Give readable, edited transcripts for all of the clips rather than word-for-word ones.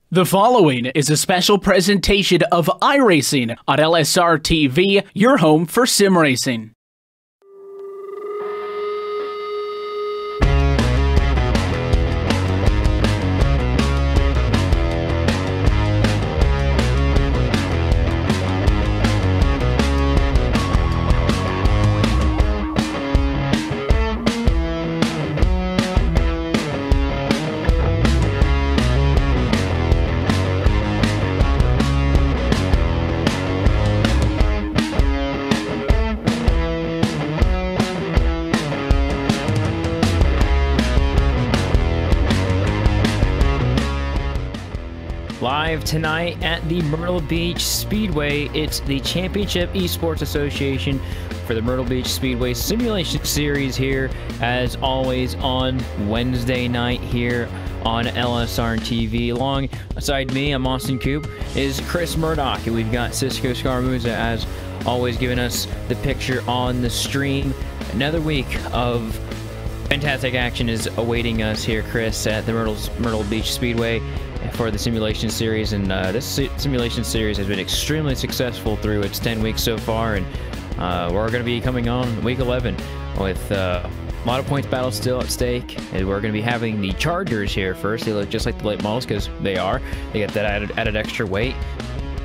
The following is a special presentation of iRacing on LSRTV, your home for sim racing. Live tonight at the Myrtle Beach Speedway, it's the Championship Esports Association for the Myrtle Beach Speedway Simulation Series here, as always, on Wednesday night here on LSRTV. Alongside me, I'm Austin Coop, is Chris Murdoch, and we've got Cisco Scarmuza, as always, giving us the picture on the stream. Another week of fantastic action is awaiting us here, Chris, at the Myrtle Beach Speedway for the simulation series, and this simulation series has been extremely successful through its 10 weeks so far, and we're going to be coming on week 11 with a lot of points battles still at stake, and we're going to be having the Chargers here first. They look just like the late models because they get that added extra weight.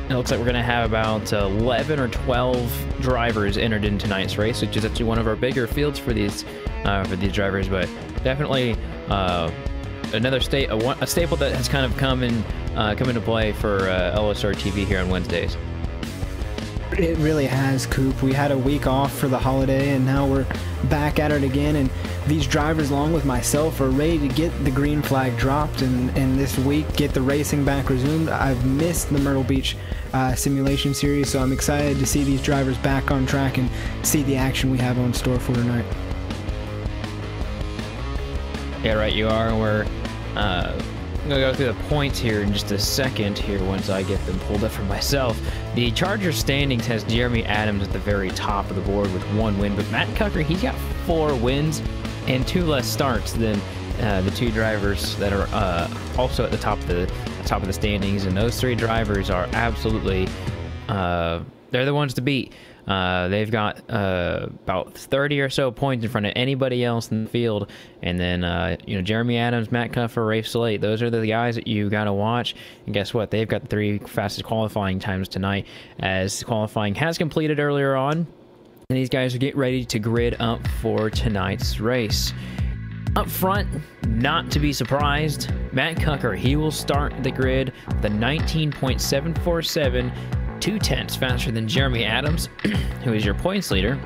It looks like we're going to have about 11 or 12 drivers entered in tonight's race, which is actually one of our bigger fields for these drivers, but definitely another a staple that has kind of come into play for LSRTV here on Wednesdays. It really has, Coop. We had a week off for the holiday, and now we're back at it again, and these drivers, along with myself, are ready to get the green flag dropped and this week get the racing back resumed. I've missed the Myrtle Beach simulation series, so I'm excited to see these drivers back on track and see the action we have on store for tonight. Yeah, right, you are. We're I'm going to go through the points here in just a second here once I get them pulled up for myself. The Chargers standings has Jeremy Adams at the very top of the board with 1 win, but Matt Cucker, he's got 4 wins and 2 less starts than the 2 drivers that are also at the top of the standings, and those 3 drivers are absolutely they're the ones to beat. They've got about 30 or so points in front of anybody else in the field, and then Jeremy Adams, Matt Cuffer, Rafe Slate, those are the guys that you got to watch. And guess what? They've got the 3 fastest qualifying times tonight, as qualifying has completed earlier on, and these guys are getting ready to grid up for tonight's race. Up front, not to be surprised, Matt Cucker, he will start the grid with a 19.747, 2/10 faster than Jeremy Adams, who is your points leader.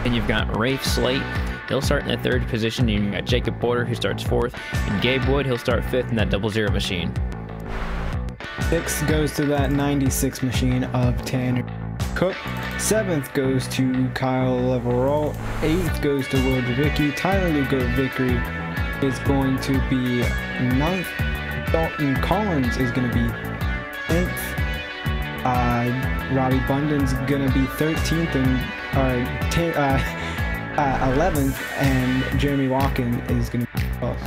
And you've got Rafe Slate, he'll start in the 3rd position. You've got Jacob Porter, who starts 4th, and Gabe Wood, he'll start 5th in that 00 machine. 6th goes to that 96 machine of Tanner Cook. 7th goes to Kyle Leverall. 8th goes to Will DeVicki. Tyler Lugo Vickery is going to be 9th. Dalton Collins is going to be 10th. Robbie Bunden's gonna be 13th and 11th, and Jeremy Walken is gonna be 12th.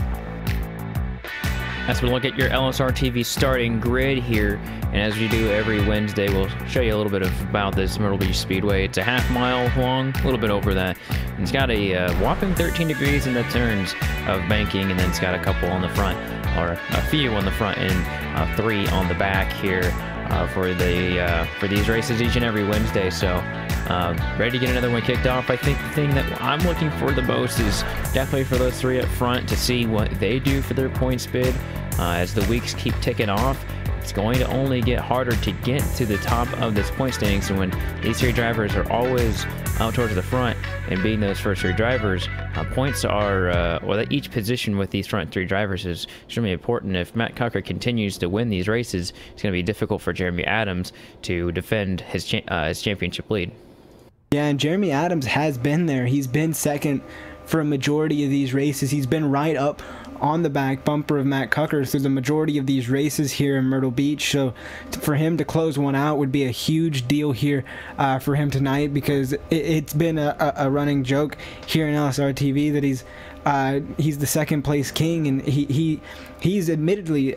As we look at your LSRTV starting grid here, and as we do every Wednesday, we'll show you a little bit about this Myrtle Beach Speedway. It's a half-mile long, a little bit over that. And it's got a whopping 13 degrees in the turns of banking, and then it's got a couple on the front, or a few on the front, and 3 on the back here. For these races each and every Wednesday, so ready to get another one kicked off. I think the thing that I'm looking for the most is definitely for those 3 up front to see what they do for their points bid. As the weeks keep ticking off, it's going to only get harder to get to the top of this point standings, and when these 3 drivers are always out towards the front and being those first 3 drivers, points are, each position with these front 3 drivers is extremely important. If Matt Cucker continues to win these races, it's going to be difficult for Jeremy Adams to defend his championship lead. Yeah, and Jeremy Adams has been there. He's been 2nd for a majority of these races. He's been right up on the back bumper of Matt Cucker through the majority of these races here in Myrtle Beach. So for him to close one out would be a huge deal here for him tonight, because it's been a running joke here in LSRTV that he's the second place king, and he's admittedly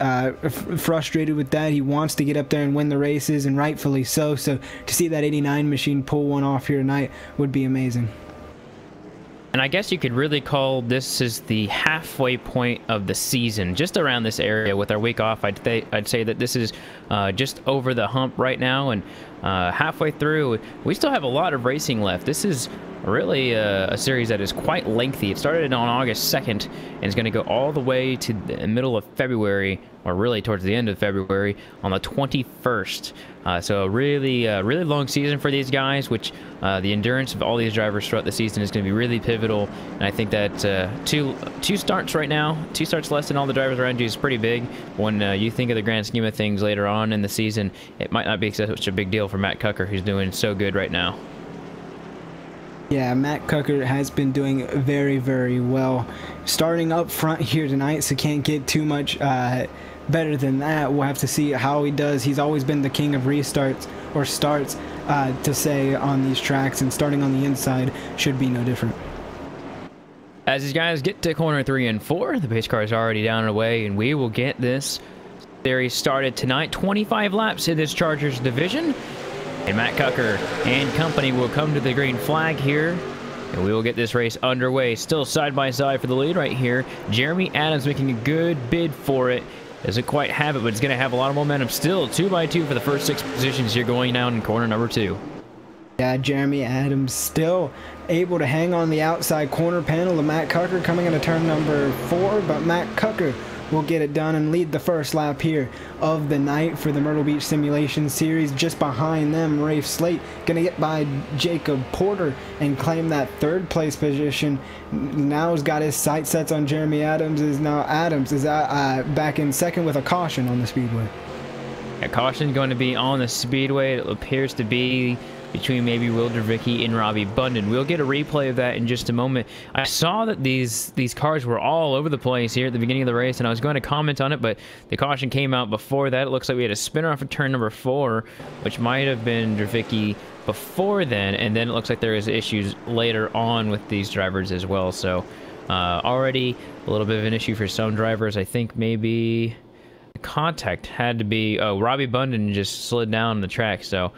frustrated with that. He wants to get up there and win the races, and rightfully so. So to see that 89 machine pull one off here tonight would be amazing. And I guess you could really call this is the halfway point of the season, just around this area. With our week off, I'd say that this is just over the hump right now, and halfway through. We still have a lot of racing left. This is really a series that is quite lengthy. It started on August 2nd and is going to go all the way to the middle of February, or really towards the end of February on the 21st. So a really long season for these guys, which the endurance of all these drivers throughout the season is going to be really pivotal. And I think that two starts right now, 2 starts less than all the drivers around you is pretty big. When you think of the grand scheme of things later on in the season, it might not be such a big deal for Matt Cucker, who's doing so good right now. Yeah, Matt Cucker has been doing very, very well. Starting up front here tonight, so can't get too much better than that. We'll have to see how he does. He's always been the king of restarts, or starts, to say, on these tracks, and starting on the inside should be no different. As these guys get to corner 3 and 4, the pace car is already down and away, and we will get this series started tonight. 25 laps in this Chargers division. And Matt Cucker and company will come to the green flag here, and we will get this race underway. Still side by side for the lead right here. Jeremy Adams making a good bid for it. Doesn't quite have it, but it's going to have a lot of momentum. Still 2 by 2 for the first 6 positions here, going down in corner number 2. Yeah, Jeremy Adams still able to hang on the outside corner panel of Matt Cucker coming into turn number 4, but Matt Cucker will get it done and lead the first lap here of the night for the Myrtle Beach Simulation Series. Just behind them, Rafe Slate gonna get by Jacob Porter and claim that 3rd place position. Now has got his sight sets on Jeremy Adams. Adams is back in 2nd with a caution on the Speedway. A caution going to be on the Speedway. It appears to be between maybe Will Dravicki and Robbie Bundon. We'll get a replay of that in just a moment. I saw that these cars were all over the place here at the beginning of the race, and I was going to comment on it, but the caution came out before that. It looks like we had a spinner off of turn number 4, which might have been Dravicki before then, and then it looks like there is issues later on with these drivers as well. So already a little bit of an issue for some drivers. I think maybe contact had to be, Robbie Bundon just slid down the track, so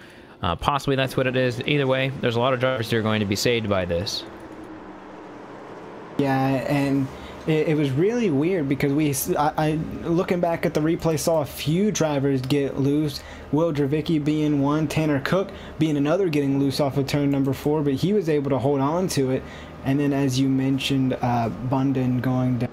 possibly that's what it is. Either way, there's a lot of drivers that are going to be saved by this. Yeah, and it was really weird because I looking back at the replay, saw a few drivers get loose. Will Dravicki being one, Tanner Cook being another, getting loose off of turn number 4, but he was able to hold on to it. And then, as you mentioned, Bundon going down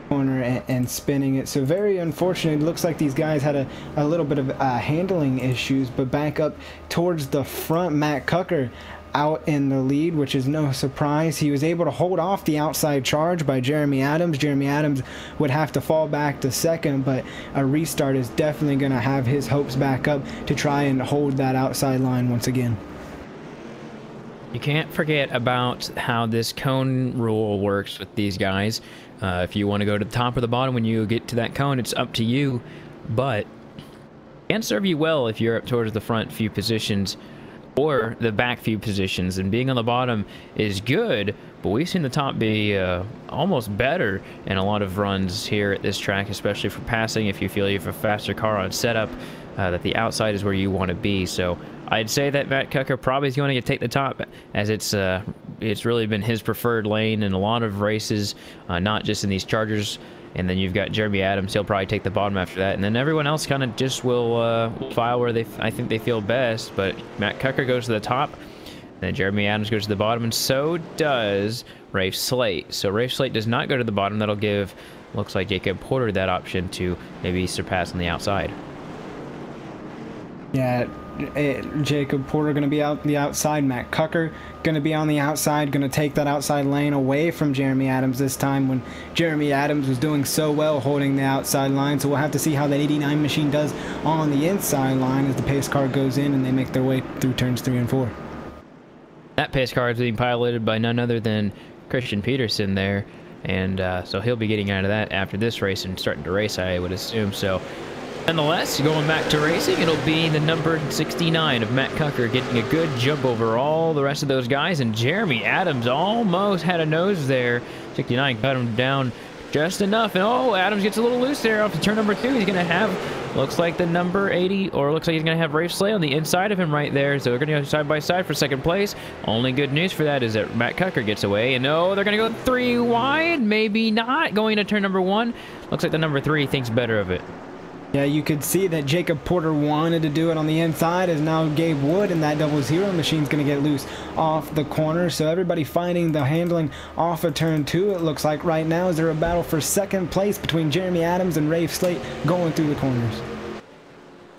corner and spinning it. So very unfortunate. It looks like these guys had a little bit of handling issues, but back up towards the front, Matt Cucker out in the lead, which is no surprise. He was able to hold off the outside charge by Jeremy Adams. Jeremy Adams would have to fall back to 2nd, but a restart is definitely going to have his hopes back up to try and hold that outside line once again. You can't forget about how this cone rule works with these guys. If you want to go to the top or the bottom when you get to that cone, it's up to you, but it can serve you well if you're up towards the front few positions or the back few positions, and being on the bottom is good, but we've seen the top be almost better in a lot of runs here at this track, especially for passing. If you feel you have a faster car on setup, that the outside is where you want to be. So I'd say that Matt Cucker probably is going to take the top, as it's really been his preferred lane in a lot of races, not just in these Chargers. And then you've got Jeremy Adams. He'll probably take the bottom after that. And then everyone else kind of just will file where I think they feel best. But Matt Cucker goes to the top. And then Jeremy Adams goes to the bottom. And so does Rafe Slate. So Rafe Slate does not go to the bottom. That'll give, looks like, Jacob Porter that option to maybe surpass on the outside. Yeah, Jacob Porter going to be out the outside. Matt Cucker going to be on the outside, going to take that outside lane away from Jeremy Adams this time, when Jeremy Adams was doing so well holding the outside line. So we'll have to see how that 89 machine does on the inside line as the pace car goes in and they make their way through turns 3 and 4. That pace car is being piloted by none other than Christian Peterson there. And so he'll be getting out of that after this race and starting to race, I would assume. So nonetheless, going back to racing, it'll be the number 69 of Matt Cucker getting a good jump over all the rest of those guys. And Jeremy Adams almost had a nose there. 69 cut him down just enough. And oh, Adams gets a little loose there off to turn number 2. He's going to have, looks like the number 80, or looks like he's going to have Rafe Slay on the inside of him right there. So they're going to go side by side for second place. Only good news for that is that Matt Cucker gets away. And no, they're going to go 3 wide. Maybe not. Going to turn number 1. Looks like the number 3 thinks better of it. Yeah, you could see that Jacob Porter wanted to do it on the inside, as now Gabe Wood and that 00 machine's going to get loose off the corner. So everybody fighting the handling off of turn 2, it looks like right now. Is there a battle for second place between Jeremy Adams and Rafe Slate going through the corners?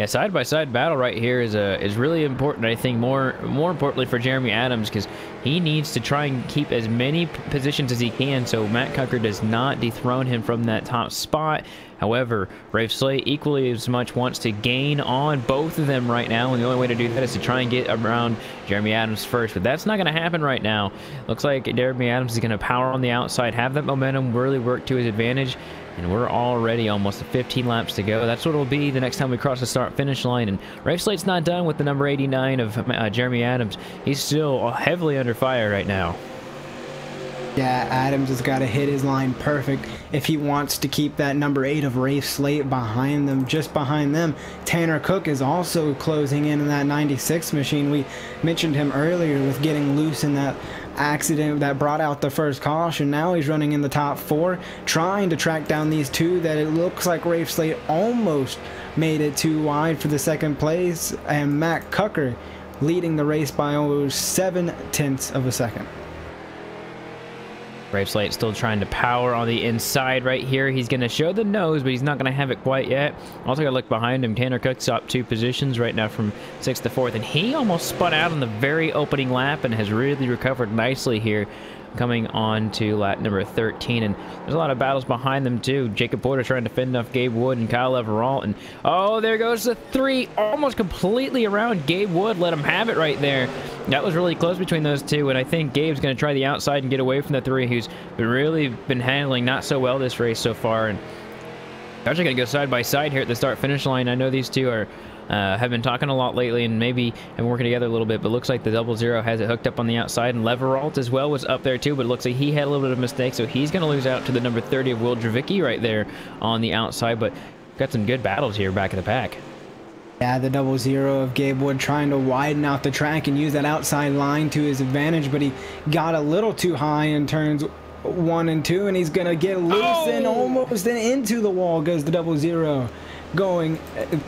Yeah, side-by-side battle right here is really important, I think, more importantly for Jeremy Adams, because he needs to try and keep as many positions as he can so Matt Cucker does not dethrone him from that top spot. However, Rafe Slate equally as much wants to gain on both of them right now, and the only way to do that is to try and get around Jeremy Adams first, but that's not going to happen right now. Looks like Jeremy Adams is going to power on the outside, have that momentum, really work to his advantage. And we're already almost 15 laps to go. That's what it'll be the next time we cross the start-finish line. And Rafe Slate's not done with the number 89 of Jeremy Adams. He's still heavily under fire right now. Yeah, Adams has got to hit his line perfect if he wants to keep that number 8 of Rafe Slate behind them. Just behind them, Tanner Cook is also closing in that 96 machine. We mentioned him earlier with getting loose in that accident that brought out the first caution. Now he's running in the top 4, trying to track down these 2 that it looks like Rafe Slate almost made it too wide for the second place, and Matt Cucker leading the race by almost 0.7 of a second. Rafe Slate still trying to power on the inside right here. He's going to show the nose, but he's not going to have it quite yet. Also got to look behind him. Tanner Cook's up 2 positions right now from 6th to 4th, and he almost spun out on the very opening lap and has really recovered nicely here, coming on to lap number 13. And there's a lot of battles behind them too. Jacob Porter trying to fend off Gabe Wood and Kyle Everalt, and oh, there goes the 3 almost completely around Gabe Wood. Let him have it right there. That was really close between those 2, and I think Gabe's going to try the outside and get away from the 3, who's really been handling not so well this race so far. And they're actually going to go side by side here at the start finish line. I know these 2 are have been talking a lot lately and maybe have been working together a little bit, but looks like the 00 has it hooked up on the outside, and Leveralt as well was up there too, but it looks like he had a little bit of a mistake, so he's going to lose out to the number 30 of Will Dravicki right there on the outside. But got some good battles here back in the pack. Yeah, the 00 of Gabe Wood trying to widen out the track and use that outside line to his advantage, but he got a little too high in turns 1 and 2, and he's going to get loose and almost into the wall goes the 00. Going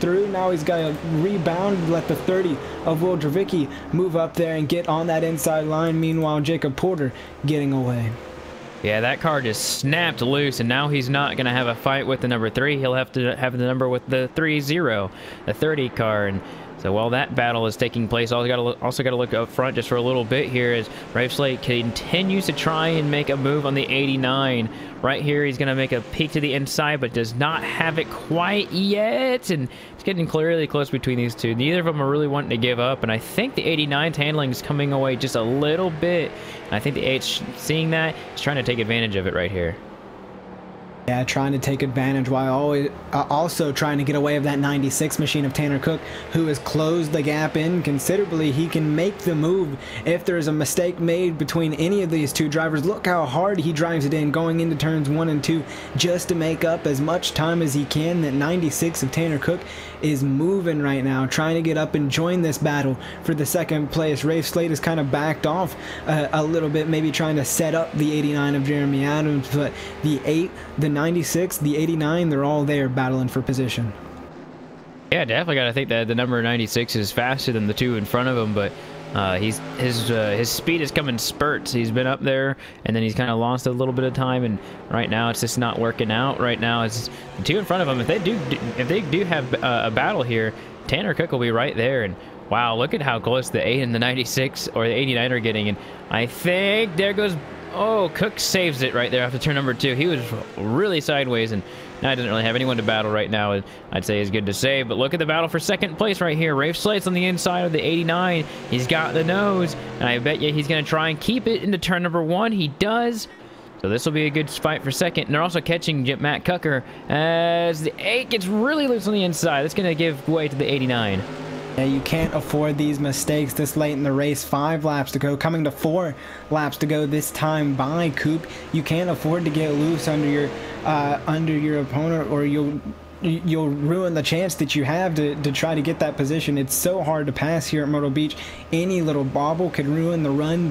through. Now he's got a rebound, let the 30 of Will Dravicki move up there and get on that inside line. Meanwhile, Jacob Porter getting away. Yeah, that car just snapped loose, and now he's not going to have a fight with the number 3. He'll have to have the number with the 30, the 30 car. And so while that battle is taking place, also got to look up front just for a little bit here as Rafe Slate continues to try and make a move on the 89. Right here, he's going to make a peek to the inside, but does not have it quite yet. And it's getting clearly close between these 2. Neither of them are really wanting to give up, and I think the 89's handling is coming away just a little bit. And I think the 8's seeing that, is trying to take advantage of it right here. Yeah, trying to take advantage while also trying to get away of that 96 machine of Tanner Cook, who has closed the gap in considerably. He can make the move if there's a mistake made between any of these 2 drivers. Look how hard he drives it in going into turns 1 and 2 just to make up as much time as he can. That 96 of Tanner Cook is moving right now, trying to get up and join this battle for the second place. Rafe Slate has kind of backed off a little bit, maybe trying to set up the 89 of Jeremy Adams, but the 8, the 96, the 89, they're all there battling for position. Yeah, definitely got to think that the number 96 is faster than the 2 in front of him, but his speed has come in spurts. He's been up there, and then he's kind of lost a little bit of time, and right now it's just not working out. Right now, it's the 2 in front of him. If they do have a battle here, Tanner Cook will be right there. And wow, look at how close the 8 and the 96 or the 89 are getting. And I think there goes. Oh, Cook saves it right there after turn number 2. He was really sideways, and now he doesn't really have anyone to battle right now. I'd say is good to save, but look at the battle for second place right here. Rafe Slate's on the inside of the 89. He's got the nose, and I bet you he's going to try and keep it into turn number 1. He does. So So this will be a good fight for second. And they're also catching Matt Cucker as the 8 gets really loose on the inside. It's going to give way to the 89. Yeah, you can't afford these mistakes this late in the race. 5 laps to go, coming to 4 laps to go this time by Coop. You can't afford to get loose under your opponent, or you'll ruin the chance that you have to try to get that position. It's so hard to pass here at Myrtle Beach. Any little bobble could ruin the run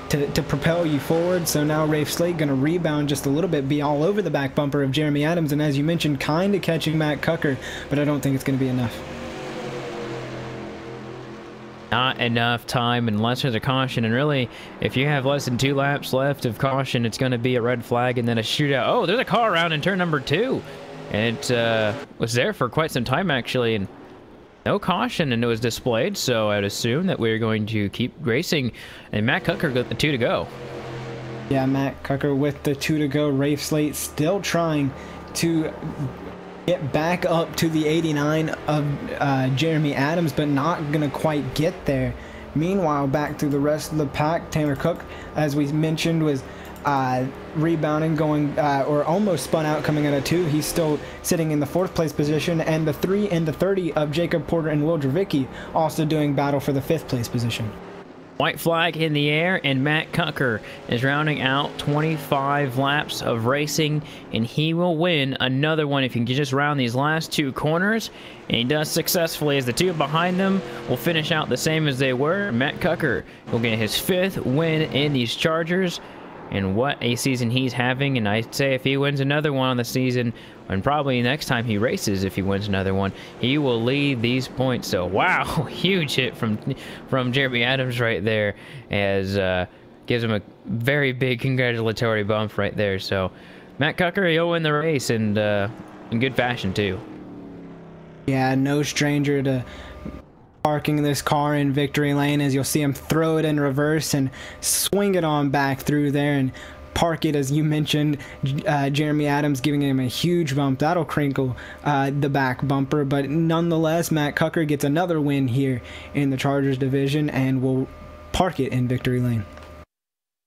to propel you forward. So now Rafe Slate going to rebound just a little bit, be all over the back bumper of Jeremy Adams, and as you mentioned, kind of catching Matt Cucker, but I don't think it's going to be enough. Not enough time unless there's a caution, and really, if you have less than 2 laps left of caution, it's going to be a red flag and then a shootout. Oh, there's a car around in turn number 2. And it was there for quite some time, actually, and no caution, and it was displayed, so I'd assume that we're going to keep racing, and Matt Cucker got the 2 to go. Yeah, Matt Cucker with the 2 to go. Rafe Slate still trying to get back up to the 89 of Jeremy Adams, but not going to quite get there. Meanwhile, back through the rest of the pack, Tanner Cook, as we mentioned, was rebounding, going or almost spun out, coming out of 2. He's still sitting in the 4th place position, and the 3 and the 30 of Jacob Porter and Will Dravicki also doing battle for the 5th place position. White flag in the air, and Matt Cucker is rounding out 25 laps of racing, and he will win another one if he can just round these last 2 corners, and he does successfully, as the 2 behind them will finish out the same as they were. Matt Cucker will get his 5th win in these Chargers, and what a season he's having. And I'd say if he wins another one on the season, and probably next time he races, if he wins another one, he will lead these points. So wow, huge hit from Jeremy Adams right there, as gives him a very big congratulatory bump right there. So Matt Cucker, he'll win the race, and in good fashion too. Yeah, no stranger to parking this car in victory lane, as you'll see him throw it in reverse and swing it on back through there and park it, as you mentioned. Jeremy Adams giving him a huge bump. That'll crinkle the back bumper, but nonetheless, Matt Cucker gets another win here in the Chargers division and will park it in victory lane.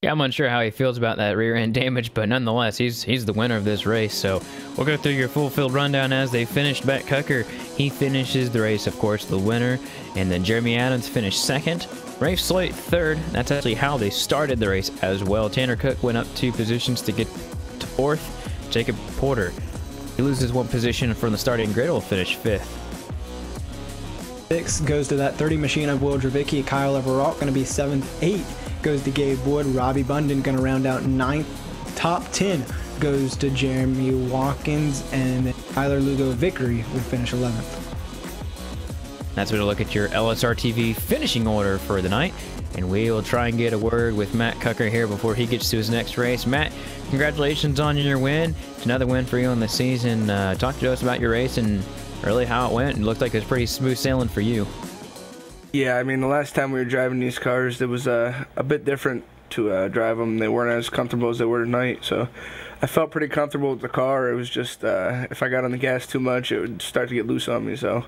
Yeah, I'm unsure how he feels about that rear end damage, but nonetheless, he's the winner of this race. So we'll go through your full field rundown as they finished. Matt Cucker, he finishes the race, of course, the winner, and then Jeremy Adams finished 2nd. Rafe Slate 3rd. That's actually how they started the race as well. Tanner Cook went up 2 positions to get to 4th. Jacob Porter, he loses 1 position from the starting grid, will finish 5th. 6 goes to that 30 machine of Will Dravicki. Kyle Everalt going to be 7th. 8 goes to Gabe Wood. Robbie Bunden going to round out 9th. Top 10 goes to Jeremy Watkins, and Tyler Lugo Vickery will finish 11th. That's where to look at your LSRTV finishing order for the night, and we will try and get a word with Matt Cucker here before he gets to his next race. Matt, congratulations on your win. It's another win for you on the season. Talk to us about your race and really how it went. It looked like it was pretty smooth sailing for you. Yeah, I mean, the last time we were driving these cars, it was a bit different to drive them. They weren't as comfortable as they were tonight, so I felt pretty comfortable with the car. It was just if I got on the gas too much, it would start to get loose on me. So,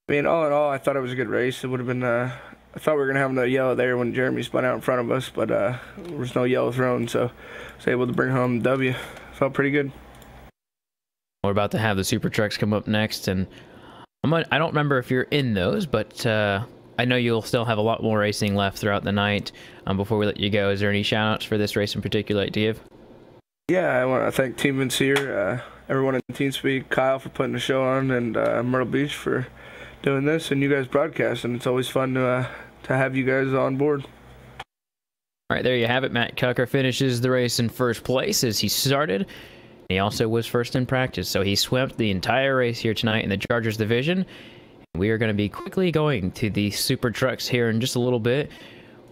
I mean, all in all, I thought it was a good race. It would have been, I thought we were going to have another yellow there when Jeremy spun out in front of us, but there was no yellow thrown, so I was able to bring home the W. Felt pretty good. We're about to have the Super Trucks come up next, and I don't remember if you're in those, but I know you'll still have a lot more racing left throughout the night. Before we let you go, is there any shout-outs for this race in particular to give? Yeah, I want to thank Team Vincier, everyone in Team Speed, Kyle for putting the show on, and Myrtle Beach for doing this, and you guys broadcasting. It's always fun to have you guys on board. All right, there you have it. Matt Cucker finishes the race in 1st place as he started. He also was 1st in practice, so he swept the entire race here tonight in the Chargers division. We are going to be quickly going to the Super Trucks here in just a little bit.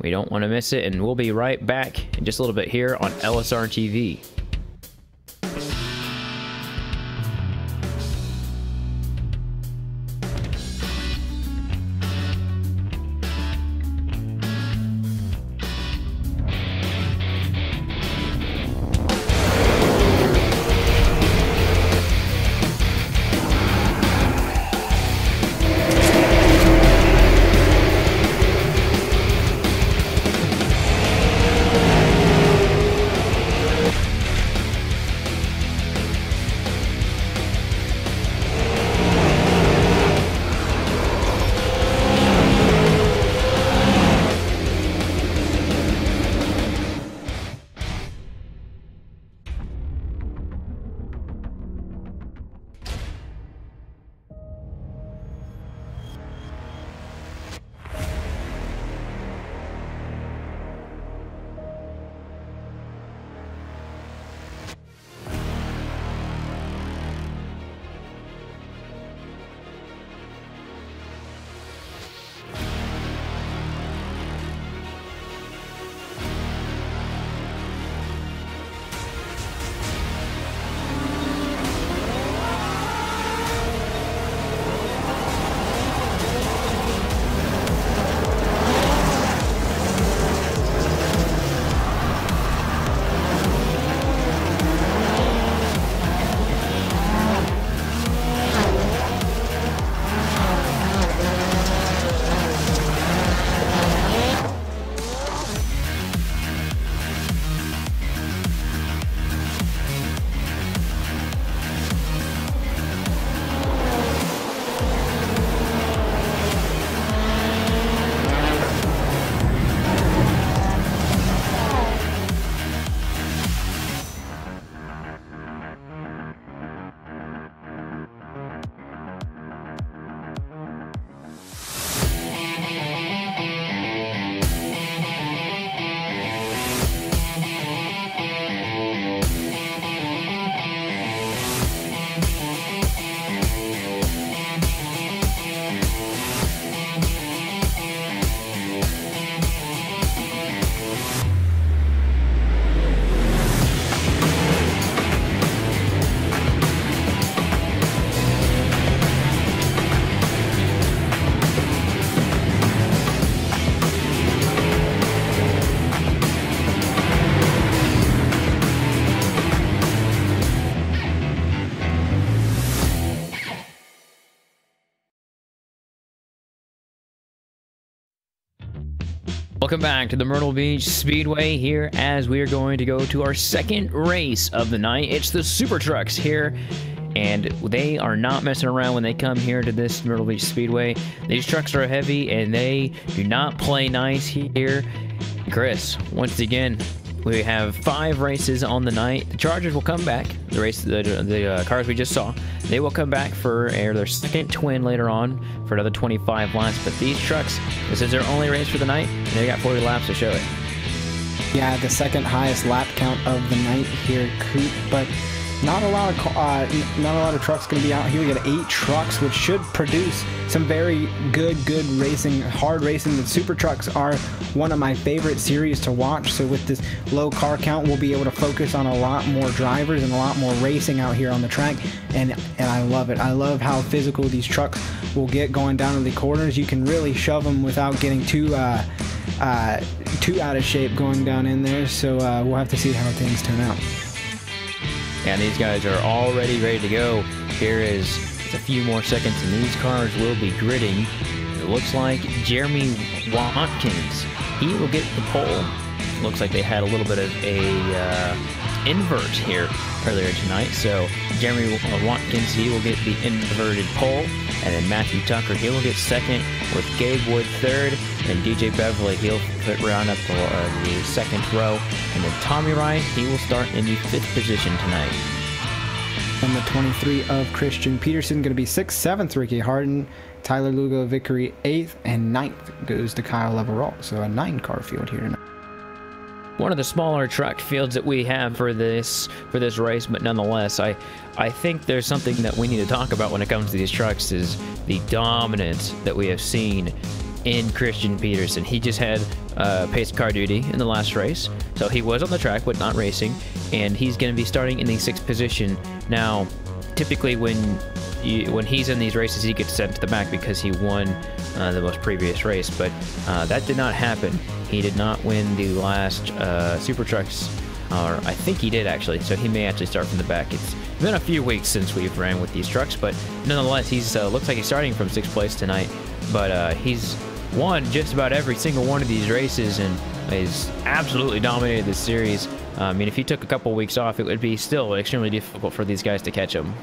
We don't want to miss it, and we'll be right back in just a little bit here on LSRTV. Welcome back to the Myrtle Beach Speedway here as we are going to go to our second race of the night. It's the Super Trucks here, and they are not messing around when they come here to this Myrtle Beach Speedway. These trucks are heavy and they do not play nice here. Chris, once again, we have 5 races on the night. The Chargers will come back. The cars we just saw, they will come back for their second twin later on for another 25 laps. But these trucks, this is their only race for the night, and they got 40 laps to show it. Yeah, the second highest lap count of the night here, Coop. But not a lot of trucks going to be out here. We got 8 trucks, which should produce some very good racing, hard racing. The Super Trucks are one of my favorite series to watch. So with this low car count, we'll be able to focus on a lot more drivers and a lot more racing out here on the track. And I love it. I love how physical these trucks will get going down in the corners. You can really shove them without getting too out of shape going down in there. So we'll have to see how things turn out. And these guys are already ready to go. Here is a few more seconds, and these cars will be gridding. It looks like Jeremy Watkins, he will get the pole. Looks like they had a little bit of a invert here earlier tonight. So Jeremy Watkins, he will get the inverted pole. And then Matthew Tucker, he will get second with Gabe Wood third. And DJ Beverly, he'll round up the second row. And then Tommy Ryan, he will start in the 5th position tonight. And the 23 of Christian Peterson going to be 6th, 7th Ricky Harden, Tyler Lugo Vickery 8th, and 9th goes to Kyle Leverall. So a 9-car field here tonight. One of the smaller truck fields that we have for this race, but nonetheless, I think there's something that we need to talk about when it comes to these trucks is the dominance that we have seen in Christian Peterson. He just had pace car duty in the last race, so he was on the track but not racing, and he's going to be starting in the 6th position. Now, typically when he's in these races, he gets sent to the back because he won the most previous race, but that did not happen. He did not win the last Super Trucks, or I think he did actually, so he may actually start from the back. It's been a few weeks since we've ran with these trucks, but nonetheless, he's looks like he's starting from 6th place tonight, but he's won just about every single one of these races and has absolutely dominated this series. I mean, if he took a couple weeks off, it would be still extremely difficult for these guys to catch him.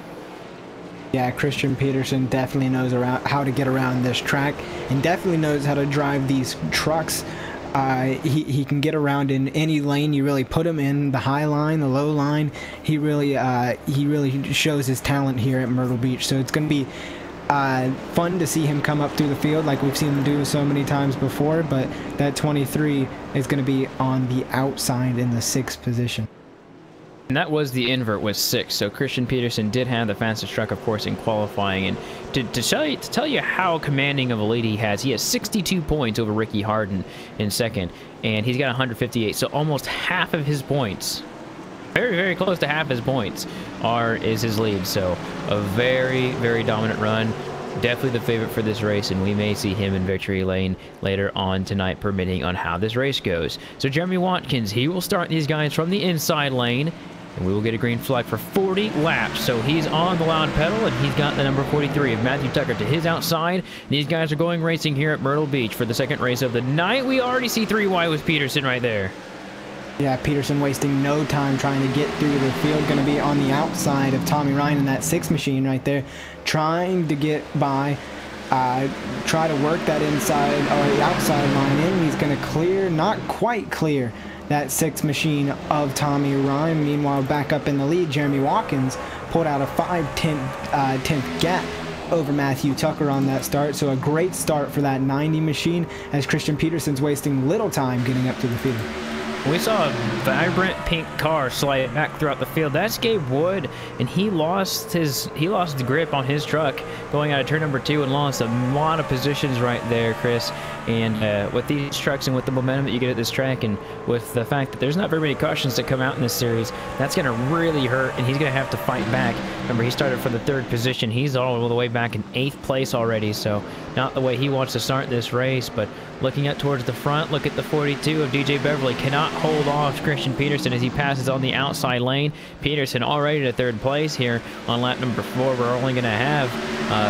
Yeah, Christian Peterson definitely knows how to get around this track and definitely knows how to drive these trucks. He can get around in any lane you really put him in, the high line, the low line. He really shows his talent here at Myrtle Beach. So it's going to be fun to see him come up through the field like we've seen him do so many times before. But that 23 is going to be on the outside in the 6th position. And that was the invert with 6, so Christian Peterson did have the fastest truck, of course, in qualifying. And to tell you how commanding of a lead he has 62 points over Ricky Harden in 2nd, and he's got 158, so almost half of his points, very close to half his points, is his lead. So a very dominant run. Definitely the favorite for this race, and we may see him in victory lane later on tonight, permitting on how this race goes. So Jeremy Watkins, he will start these guys from the inside lane, and we will get a green flag for 40 laps. So he's on the loud pedal, and he's got the number 43 of Matthew Tucker to his outside. These guys are going racing here at Myrtle Beach for the 2nd race of the night. We already see 3Y with Peterson right there. Yeah, Peterson wasting no time trying to get through the field. Going to be on the outside of Tommy Ryan in that 6 machine right there, trying to get by, try to work that inside or the outside line in. He's going to clear, not quite clear, that 6 machine of Tommy Ryan. Meanwhile, back up in the lead, Jeremy Watkins pulled out a 5/10 gap over Matthew Tucker on that start. So a great start for that 90 machine, as Christian Peterson's wasting little time getting up to the field. We saw a vibrant pink car slide back throughout the field. That's Gabe Wood, and he lost the grip on his truck going out of turn number 2 and lost a lot of positions right there, Chris. And with these trucks and with the momentum that you get at this track, and with the fact that there's not very many cautions that come out in this series, that's going to really hurt, and he's going to have to fight back. Remember, he started for the 3rd position. He's all the way back in 8th place already, so not the way he wants to start this race. But looking up towards the front, look at the 42 of DJ Beverly. Cannot hold off Christian Peterson as he passes on the outside lane. Peterson already to third place here on lap number 4. We're only going to have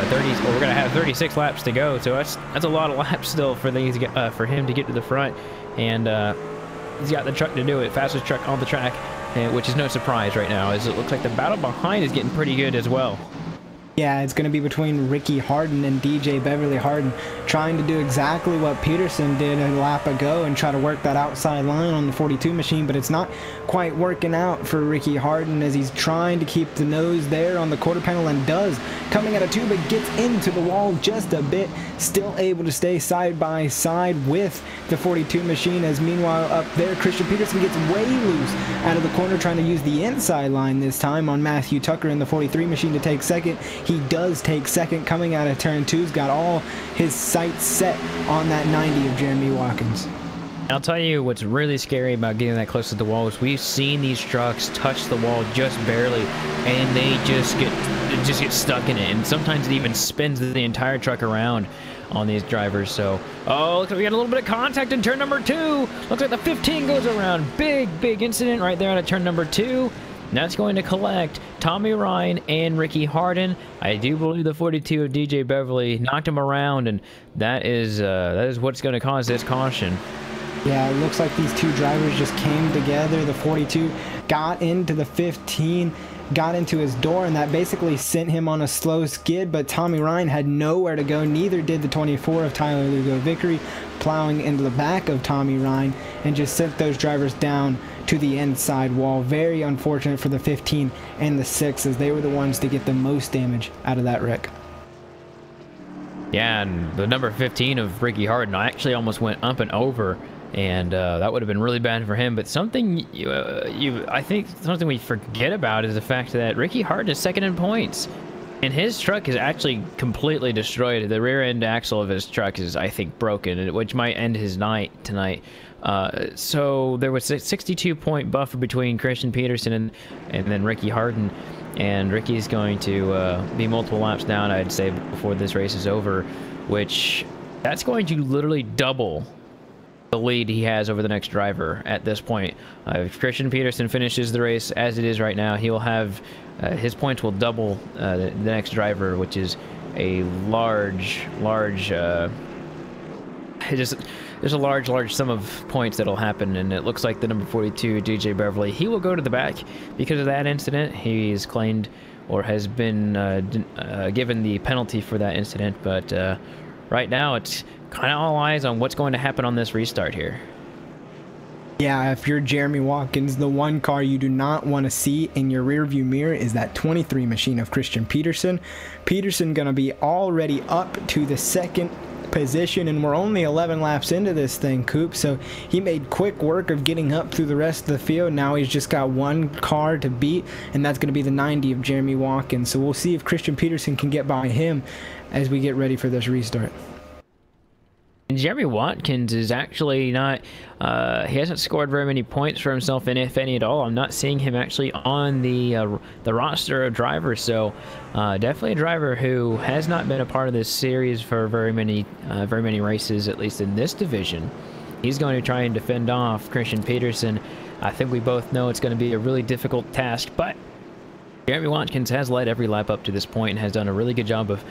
36 laps to go, so that's a lot of laps still for him to get to the front, and he's got the truck to do it. Fastest truck on the track, which is no surprise right now, as it looks like the battle behind is getting pretty good as well. Yeah, it's going to be between Ricky Harden and DJ Beverly. Harden trying to do exactly what Peterson did a lap ago and try to work that outside line on the 42 machine, but it's not quite working out for Ricky Harden as he's trying to keep the nose there on the quarter panel, and does, coming out of 2, but gets into the wall just a bit, still able to stay side by side with the 42 machine, as meanwhile up there Christian Peterson gets way loose out of the corner, trying to use the inside line this time on Matthew Tucker in the 43 machine to take second. He does take second coming out of turn 2. He's got all his sights set on that 90 of Jeremy Watkins. I'll tell you what's really scary about getting that close to the wall is we've seen these trucks touch the wall just barely, and they just get stuck in it, and sometimes it even spins the entire truck around on these drivers. So, oh, looks like we got a little bit of contact in turn number 2. Looks like the 15 goes around. Big incident right there at turn number 2. That's going to collect Tommy Ryan and Ricky Harden. I do believe the 42 of DJ Beverly knocked him around, and that is what's going to cause this caution. Yeah, it looks like these two drivers just came together. The 42 got into the 15, got into his door, and that basically sent him on a slow skid, but Tommy Ryan had nowhere to go. Neither did the 24 of Tyler Lugo Vickery, plowing into the back of Tommy Ryan and just sent those drivers down to the inside wall. Very unfortunate for the 15 and the 6, as they were the ones to get the most damage out of that wreck. Yeah, and the number 15 of Ricky Harden actually almost went up and over, and that would have been really bad for him. But something I think something we forget about is the fact that Ricky Harden is second in points, and his truck is actually completely destroyed. The rear end axle of his truck is, I think, broken, which might end his night tonight. So there was a 62-point buffer between Christian Peterson and then Ricky Harden, and Ricky's going to be multiple laps down, I'd say, before this race is over, which that's going to literally double the lead he has over the next driver at this point. If Christian Peterson finishes the race as it is right now, he will have his points will double the next driver, which is a large there's a large sum of points that'll happen, and it looks like the number 42, DJ Beverly, he will go to the back because of that incident. He's claimed or has been given the penalty for that incident, but right now it's kind of all eyes on what's going to happen on this restart here. Yeah, if you're Jeremy Watkins, the one car you do not want to see in your rearview mirror is that 23 machine of Christian Peterson. Peterson going to be already up to the second position, and we're only 11 laps into this thing, Coop, so he made quick work of getting up through the rest of the field. Now he's just got one car to beat, and that's going to be the 90 of Jeremy Watkins. So we'll see if Christian Peterson can get by him as we get ready for this restart. Jeremy Watkins is actually not, he hasn't scored very many points for himself, and if any at all. I'm not seeing him actually on the roster of drivers, so definitely a driver who has not been a part of this series for very many races, at least in this division. He's going to try and defend off Christian Peterson. I think we both know it's going to be a really difficult task, but Jeremy Watkins has led every lap up to this point and has done a really good job of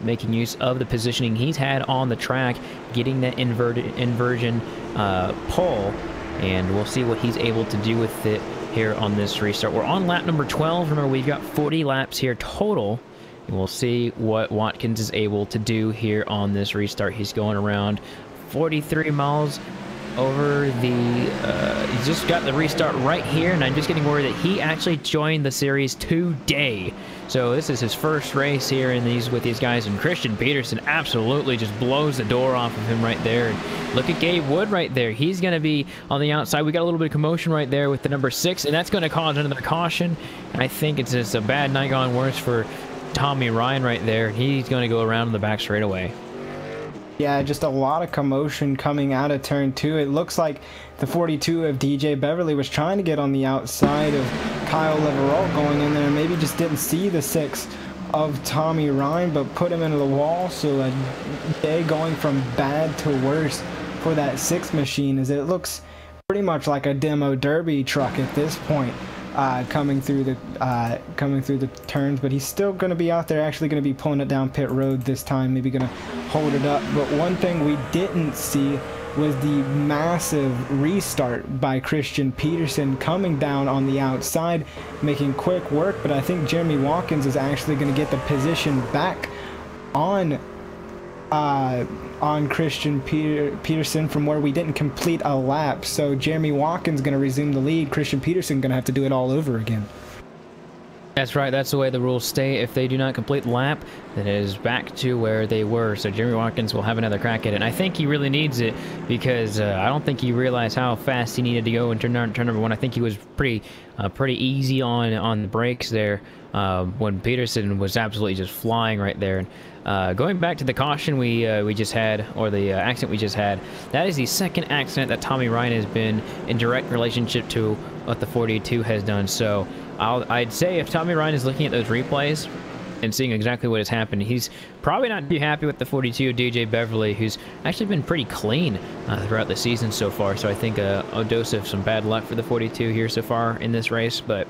making use of the positioning he's had on the track, getting that inversion pole, and we'll see what he's able to do with it here on this restart. We're on lap number 12. Remember, we've got 40 laps here total, and we'll see what Watkins is able to do here on this restart. He's going around 43 miles over the he's just got the restart right here, and I'm just getting worried that he actually joined the series today. So this is his first race here with these guys, and Christian Peterson absolutely just blows the door off of him right there. And look at Gabe Wood right there. He's going to be on the outside. We got a little bit of commotion right there with the number 6, and that's going to cause another caution. And I think it's just a bad night gone worse for Tommy Ryan right there. He's going to go around in the back straightaway. Yeah, just a lot of commotion coming out of turn 2. It looks like the 42 of DJ Beverly was trying to get on the outside of Kyle Leverall going in there, and maybe just didn't see the 6 of Tommy Ryan, but put him into the wall. So a day going from bad to worse for that 6 machine, as it looks pretty much like a demo derby truck at this point, coming through the turns. But he's still going to be out there, actually going to be pulling it down pit road this time, maybe going to hold it up. But one thing we didn't see was the massive restart by Christian Peterson, coming down on the outside, making quick work. But I think Jeremy Watkins is actually going to get the position back on Christian Peterson from where we didn't complete a lap. So Jeremy Watkins going to resume the lead. Christian Peterson going to have to do it all over again. That's right. That's the way the rules stay. If they do not complete the lap, then it is back to where they were. So Jeremy Watkins will have another crack at it. And I think he really needs it, because I don't think he realized how fast he needed to go in turn number 1. I think he was pretty easy on the brakes there when Peterson was absolutely just flying right there. And going back to the caution we just had, or the accident we just had, that is the second accident that Tommy Ryan has been in direct relationship to what the 42 has done. So I'd say if Tommy Ryan is looking at those replays and seeing exactly what has happened, he's probably not too happy with the 42 DJ Beverly, who's actually been pretty clean throughout the season so far. So I think a dose of some bad luck for the 42 here so far in this race. But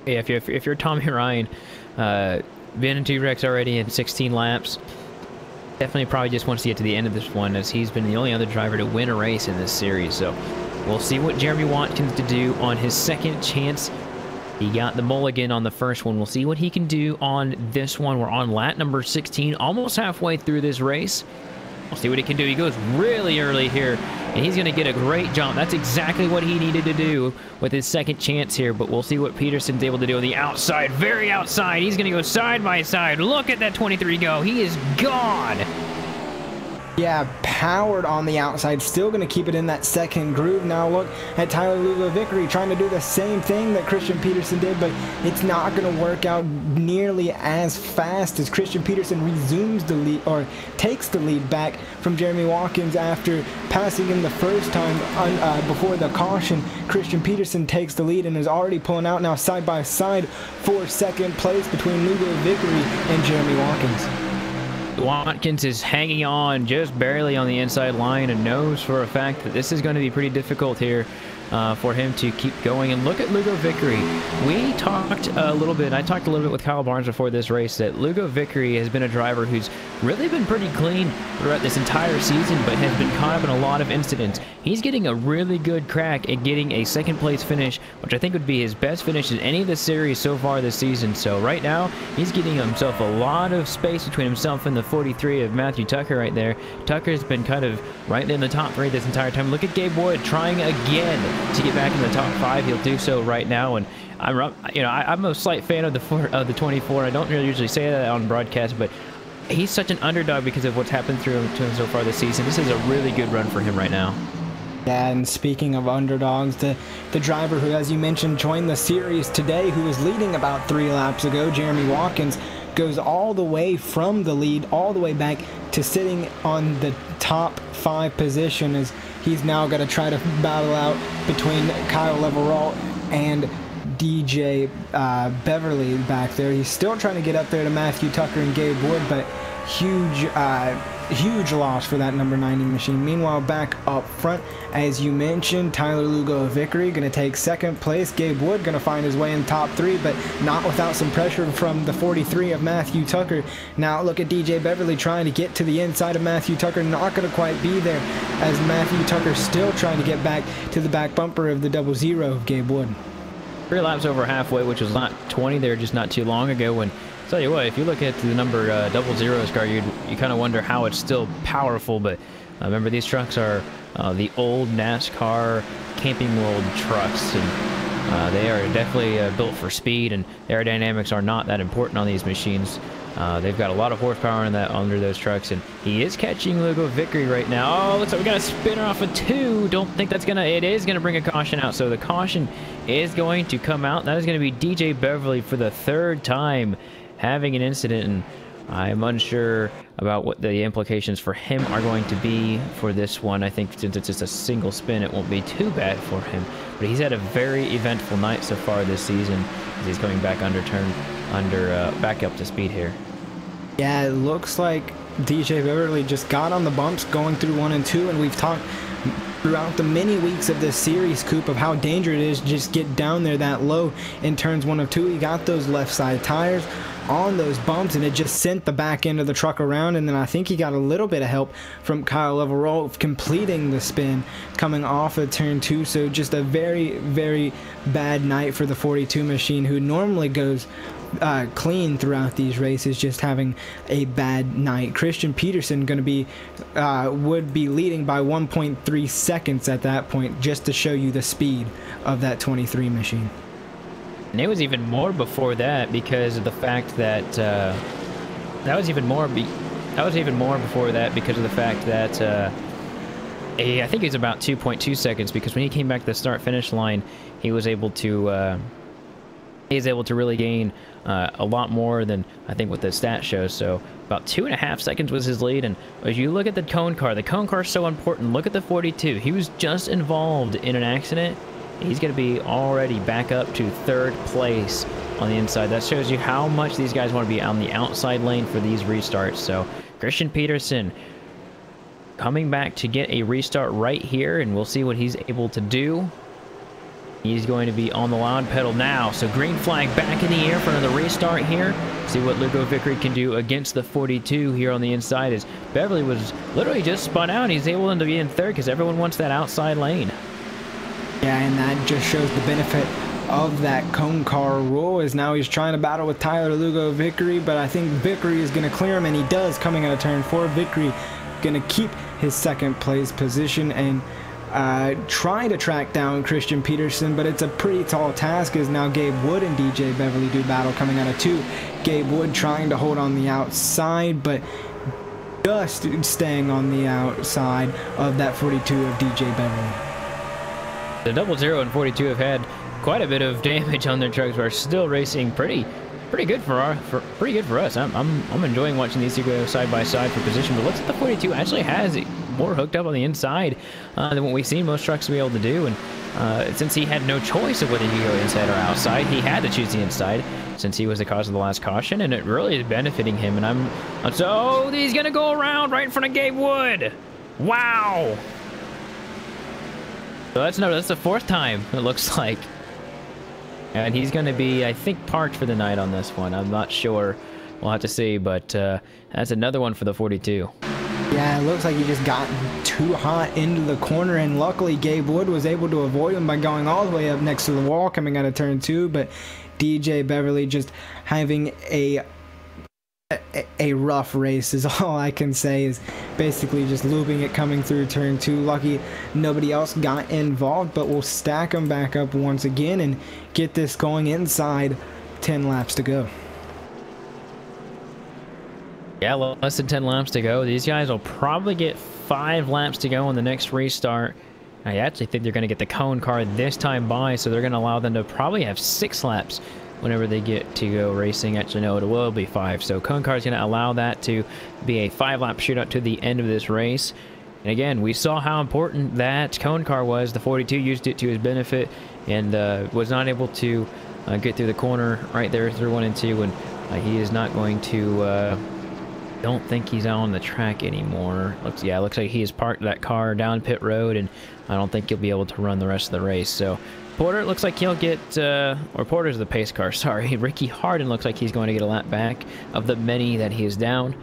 yeah, if you're Tommy Ryan, been in 2 wrecks already in 16 laps, definitely probably just wants to get to the end of this one, as he's been the only other driver to win a race in this series. So we'll see what Jeremy Watkins to do on his second chance. He got the mulligan on the first one. We'll see what he can do on this one. We're on lap number 16, almost halfway through this race. We'll see what he can do. He goes really early here, and he's going to get a great jump. That's exactly what he needed to do with his second chance here. But we'll see what Peterson's able to do on the outside, very outside. He's going to go side by side. Look at that 23 go. He is gone. Yeah, powered on the outside, still going to keep it in that second groove. Now look at Tyler Lugo Vickery trying to do the same thing that Christian Peterson did, but it's not going to work out nearly as fast, as Christian Peterson resumes the lead, or takes the lead back from Jeremy Watkins after passing him the first time before the caution. Christian Peterson takes the lead and is already pulling out now side by side for second place between Lugo Vickery and Jeremy Watkins. Watkins is hanging on just barely on the inside line and knows for a fact that this is going to be pretty difficult here for him to keep going. And look at Lugo Vickery. We talked a little bit, I talked a little bit with Kyle Barnes before this race, that Lugo Vickery has been a driver who's really been pretty clean throughout this entire season, but has been caught up in a lot of incidents. He's getting a really good crack at getting a second place finish, which I think would be his best finish in any of the series so far this season. So right now, he's getting himself a lot of space between himself and the 43 of Matthew Tucker right there. Tucker's been kind of right in the top 3 this entire time. Look at Gabe Wood trying again to get back in the top 5. He'll do so right now, and I'm a slight fan of the 24. I don't really usually say that on broadcast, but he's such an underdog because of what's happened to him so far this season. This is a really good run for him right now. Yeah, and speaking of underdogs, the driver who, as you mentioned, joined the series today, who was leading about 3 laps ago, Jeremy Watkins, goes all the way from the lead all the way back to sitting on the top 5 position, as he's now going to try to battle out between Kyle Leveralt and DJ Beverly back there. He's still trying to get up there to Matthew Tucker and Gabe Wood, but huge loss for that number 90 machine. Meanwhile, back up front, as you mentioned, Tyler Lugo Vickery going to take second place. Gabe Wood going to find his way in top 3, but not without some pressure from the 43 of Matthew Tucker. Now look at DJ Beverly trying to get to the inside of Matthew Tucker, not going to quite be there, as Matthew Tucker still trying to get back to the back bumper of the 00 of Gabe Wood. 3 laps over halfway, which was not 20 there just not too long ago. When tell you what, if you look at the number 00's car, you kind of wonder how it's still powerful. But remember, these trucks are the old NASCAR Camping World trucks, and they are definitely built for speed, and aerodynamics are not that important on these machines. They've got a lot of horsepower in that under those trucks, and he is catching Lugo Vickery right now. Oh, looks like we got a spinner off of 2. Don't think that's gonna. It is gonna bring a caution out. So the caution is going to come out. That is going to be DJ Beverly for the 3rd time having an incident. And I'm unsure about what the implications for him are going to be for this one. I think since it's just a single spin, it won't be too bad for him. But he's had a very eventful night so far this season as he's coming back back up to speed here. Yeah, it looks like DJ Beverly just got on the bumps going through 1 and 2, and we've talked throughout the many weeks of this series, Coop, of how dangerous it is to just get down there that low in turns 1 and 2. He got those left side tires on those bumps, and it just sent the back end of the truck around, and then I think he got a little bit of help from Kyle Leverall completing the spin coming off of turn 2. So just a very, very bad night for the 42 machine, who normally goes clean throughout these races, just having a bad night. Christian Peterson going to be would be leading by 1.3 seconds at that point, just to show you the speed of that 23 machine. And it was even more before that because of the fact that that was even more before that because of the fact that I think it was about 2.2 seconds, because when he came back to the start-finish line, he was able to really gain a lot more than I think what the stat shows. So about 2.5 seconds was his lead. And as you look at the cone car is so important. Look at the 42. He was just involved in an accident. He's going to be already back up to 3rd place on the inside. That shows you how much these guys want to be on the outside lane for these restarts. So Christian Peterson coming back to get a restart right here, and we'll see what he's able to do. He's going to be on the loud pedal now. So green flag back in the air for another restart here. See what Lugo Vickery can do against the 42 here on the inside, as Beverly was literally just spun out. He's able to be in 3rd because everyone wants that outside lane. Yeah, and that just shows the benefit of that cone car rule, is now he's trying to battle with Tyler Lugo Vickery, but I think Vickery is going to clear him, and he does coming out of turn 4. Vickery going to keep his 2nd place position and try to track down Christian Peterson, but it's a pretty tall task, as now Gabe Wood and DJ Beverly do battle coming out of 2. Gabe Wood trying to hold on the outside, but just staying on the outside of that 42 of DJ Beverly. The 00 and 42 have had quite a bit of damage on their trucks, but are still racing pretty good for us. I'm enjoying watching these two go side by side for position. But looks like the 42 actually has more hooked up on the inside than what we've seen most trucks be able to do. And since he had no choice of whether he go inside or outside, he had to choose the inside since he was the cause of the last caution, and it really is benefiting him. And so he's gonna go around right in front of Gabe Wood. Wow. So that's the 4th time, it looks like. And he's going to be, I think, parked for the night on this one. I'm not sure. We'll have to see, but that's another one for the 42. Yeah, it looks like he just got too hot into the corner, and luckily Gabe Wood was able to avoid him by going all the way up next to the wall coming out of turn 2, but DJ Beverly just having a rough race is all I can say, is basically just looping it coming through turn 2. Lucky nobody else got involved, but we'll stack them back up once again and get this going inside 10 laps to go. Yeah, less than 10 laps to go. These guys will probably get 5 laps to go on the next restart. I actually think they're going to get the cone car this time by, so they're going to allow them to probably have 6 laps whenever they get to go racing. Actually, no, it will be 5. So cone car is going to allow that to be a 5-lap shootout to the end of this race. And again, we saw how important that cone car was. The 42 used it to his benefit and was not able to get through the corner right there through 1 and 2. And he is not going to... don't think he's out on the track anymore. Looks like he has parked that car down pit road, and I don't think he'll be able to run the rest of the race. So Porter, it looks like he'll get, or Porter's the pace car, sorry. Ricky Harden looks like he's going to get a lap back of the many that he is down.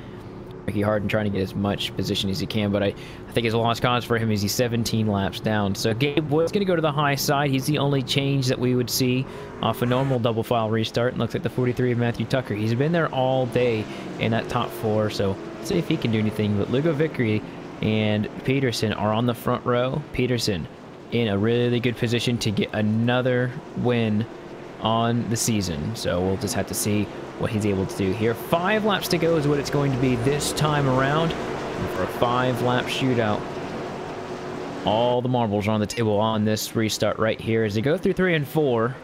Ricky Harden trying to get as much position as he can, but I think his lost cause for him is he's 17 laps down. So Gabe Wood's going to go to the high side. He's the only change that we would see off a normal double file restart. And looks like the 43 of Matthew Tucker. He's been there all day in that top 4, so let's see if he can do anything. But Lugo Vickery and Peterson are on the front row. Peterson in a really good position to get another win on the season. So we'll just have to see what he's able to do here. 5 laps to go is what it's going to be this time around. And for a 5-lap shootout, all the marbles are on the table on this restart right here as they go through 3 and 4.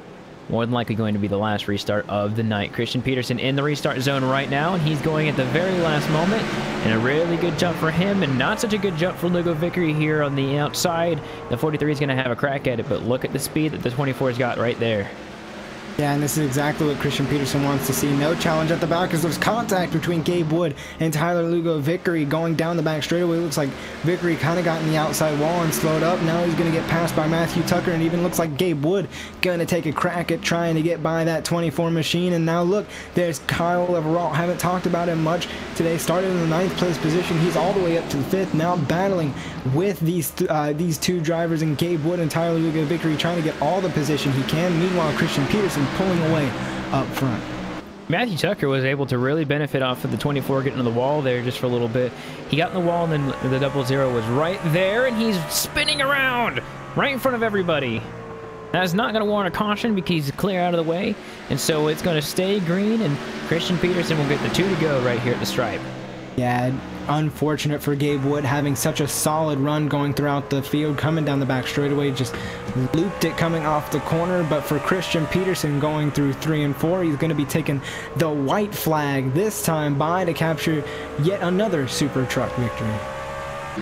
more than likely going to be the last restart of the night. Christian Peterson in the restart zone right now, and he's going at the very last moment. And a really good jump for him, and not such a good jump for Lugo Vickery here on the outside. The 43 is going to have a crack at it, but look at the speed that the 24's got right there. Yeah, and this is exactly what Christian Peterson wants to see. No challenge at the back as there's contact between Gabe Wood and Tyler Lugo Vickery going down the back straightaway. Looks like Vickery kind of got in the outside wall and slowed up. Now he's going to get passed by Matthew Tucker, and even looks like Gabe Wood going to take a crack at trying to get by that 24 machine. And now look, there's Kyle Everalt. Haven't talked about him much today. Started in the 9th place position. He's all the way up to the 5th. Now battling with these two drivers, and Gabe Wood and Tyler Lugo Vickery trying to get all the position he can. Meanwhile, Christian Peterson pulling away up front. Matthew Tucker was able to really benefit off of the 24 getting to the wall there just for a little bit. He got in the wall, and then the 00 was right there, and he's spinning around right in front of everybody. That's not going to warrant a caution because he's clear out of the way, and so it's going to stay green, and Christian Peterson will get the 2 to go right here at the stripe. Yeah, unfortunate for Gabe Wood having such a solid run going throughout the field, coming down the back straightaway, just looped it coming off the corner. But for Christian Peterson going through 3 and 4, he's going to be taking the white flag this time by to capture yet another Super Truck victory.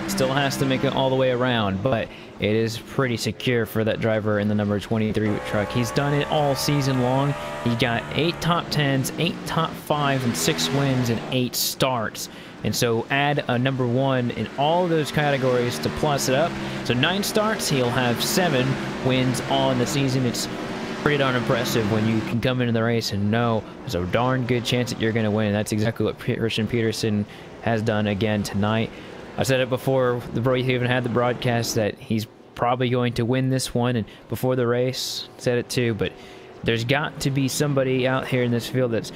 Still has to make it all the way around, but it is pretty secure for that driver in the number 23 truck. He's done it all season long. He got 8 top 10s, 8 top 5s, and 6 wins and 8 starts. And so add a number 1 in all of those categories to plus it up. So 9 starts, he'll have 7 wins on the season. It's pretty darn impressive when you can come into the race and know there's a darn good chance that you're going to win. That's exactly what Christian Peterson has done again tonight. I said it before we even had the broadcast that he's probably going to win this one, and before the race said it too, but there's got to be somebody out here in this field that's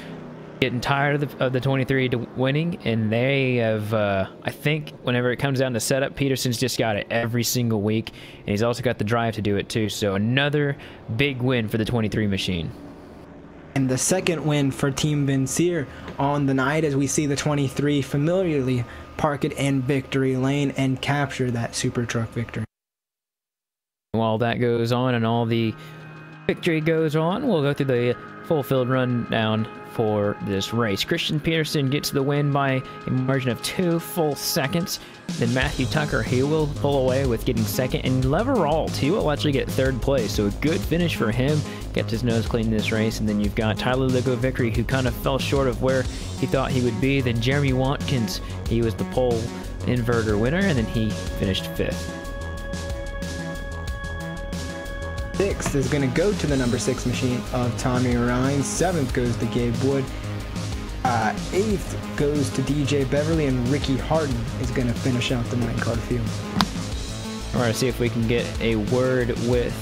getting tired of the 23 to winning, and they have, I think whenever it comes down to setup, Peterson's just got it every single week, and he's also got the drive to do it too. So another big win for the 23 machine. And the second win for Team Vincier on the night, as we see the 23 familiarly park it in victory lane and capture that Super Truck victory. While that goes on and all the victory goes on, we'll go through the full field rundown for this race. Christian Peterson gets the win by a margin of 2 full seconds. Then Matthew Tucker, he will pull away with getting 2nd, and Leveralt, he will actually get 3rd place. So a good finish for him. Kept his nose clean in this race. And then you've got Tyler Lugo Vickery, who kind of fell short of where he thought he would be. Then Jeremy Watkins, he was the pole inverter winner, and then he finished 5th. 6th is going to go to the number 6 machine of Tommy Ryan. 7th goes to Gabe Wood. 8th goes to DJ Beverly, and Ricky Harden is going to finish out the 9-car field. All right, see if we can get a word with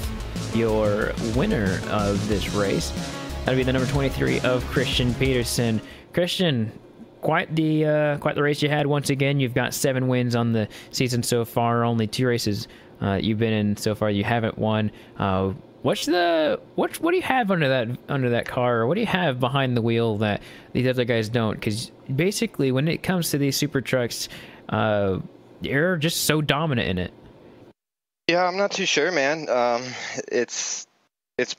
your winner of this race. That'll be the number 23 of Christian Peterson. Christian, quite the race you had once again. You've got 7 wins on the season so far. Only 2 races you've been in so far you haven't won. What do you have under that car, or what do you have behind the wheel that these other guys don't? Because basically, when it comes to these super trucks, you're just so dominant in it. Yeah, I'm not too sure, man. It's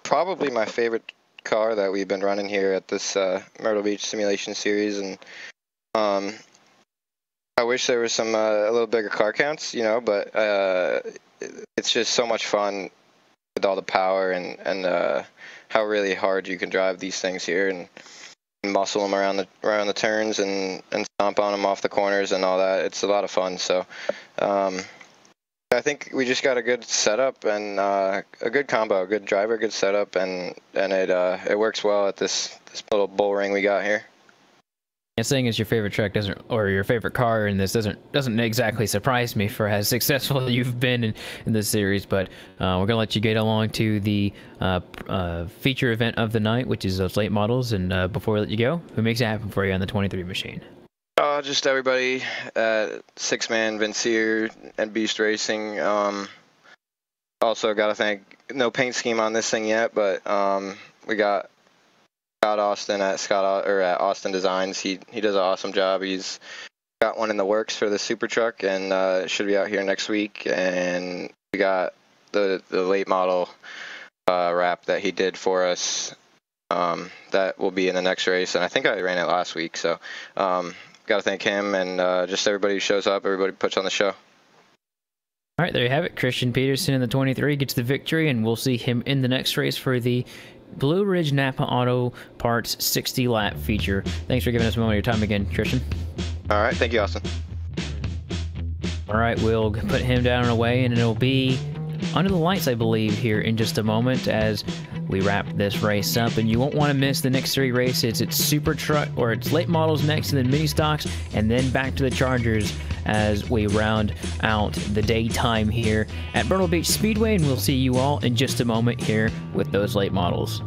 probably my favorite car that we've been running here at this Myrtle Beach Simulation Series, and I wish there was some a little bigger car counts, you know, but it's just so much fun with all the power and how really hard you can drive these things here and muscle them around the turns and stomp on them off the corners and all that. It's a lot of fun. So I think we just got a good setup and a good combo, a good driver, good setup, and it works well at this little bull ring we got here. And saying it's your favorite truck or your favorite car in this doesn't exactly surprise me for how successful you've been in this series. But we're gonna let you get along to the feature event of the night, which is those late models. And before we let you go, who makes it happen for you on the 23 machine? Just everybody at 6-Man Vincier and Beast Racing. Also got to thank, no paint scheme on this thing yet, but we got Scott Austin at Austin Designs. He does an awesome job. He's got one in the works for the super truck, and it should be out here next week. And we got the late model wrap that he did for us. That will be in the next race, and I think I ran it last week, so got to thank him and just everybody who shows up, everybody who puts on the show. All right, there you have it. Christian Peterson in the 23 gets the victory, and we'll see him in the next race for the Blue Ridge Napa Auto Parts 60 lap feature. Thanks for giving us a moment of your time again, Christian. All right, thank you, Austin. All right, we'll put him down and away, and it'll be under the lights, I believe, here in just a moment as we wrap this race up. And you won't want to miss the next 3 races. It's Super Truck, or it's late models next, and then mini stocks, and then back to the Chargers as we round out the daytime here at Myrtle Beach Speedway. And we'll see you all in just a moment here with those late models.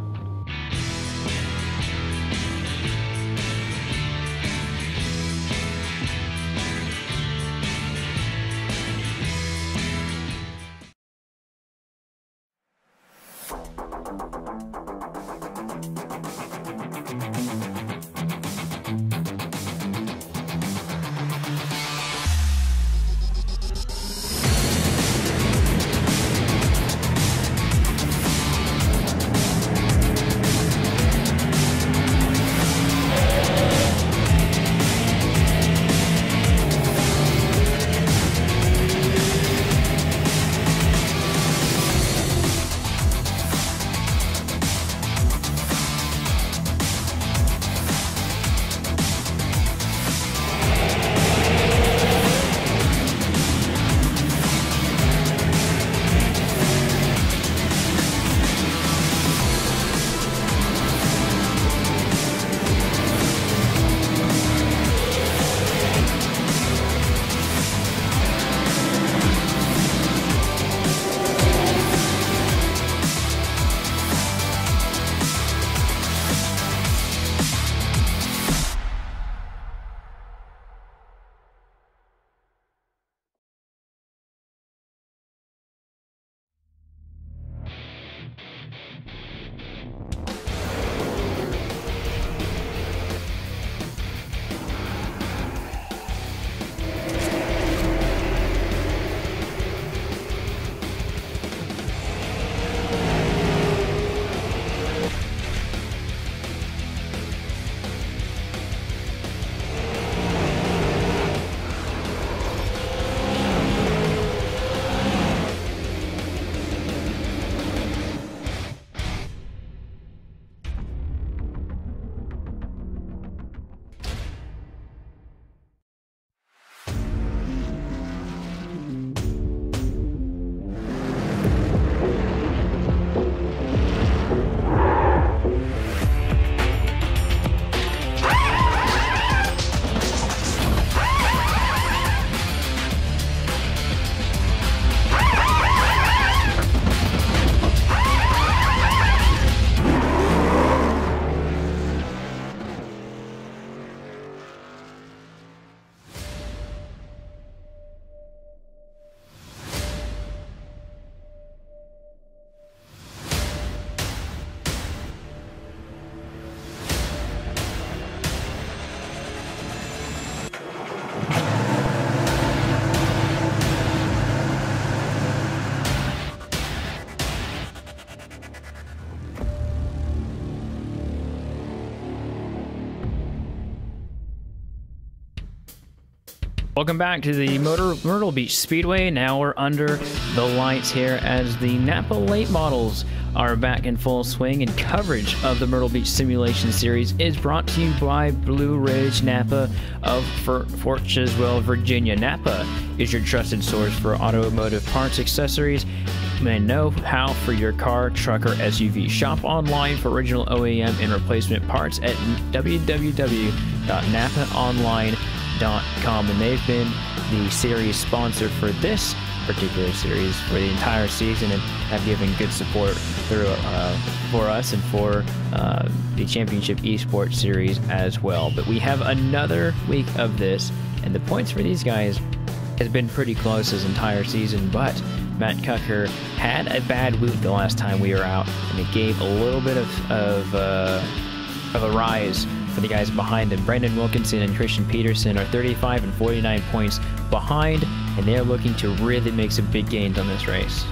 Welcome back to the Myrtle Beach Speedway. Now we're under the lights here as the Napa late models are back in full swing, and coverage of the Myrtle Beach Simulation Series is brought to you by Blue Ridge Napa of Fort Chiswell, Virginia. Napa is your trusted source for automotive parts, accessories, and know-how for your car, truck, or SUV. Shop online for original OEM and replacement parts at www.napaonline.com, and they've been the series sponsor for this particular series for the entire season and have given good support through for us and for the Championship Esports Series as well. But we have another week of this, and the points for these guys has been pretty close this entire season, but Matt Cucker had a bad week the last time we were out, and it gave a little bit of a rise for the guys behind him. Brandon Wilkinson and Christian Peterson are 35 and 49 points behind, and they're looking to really make some big gains on this race.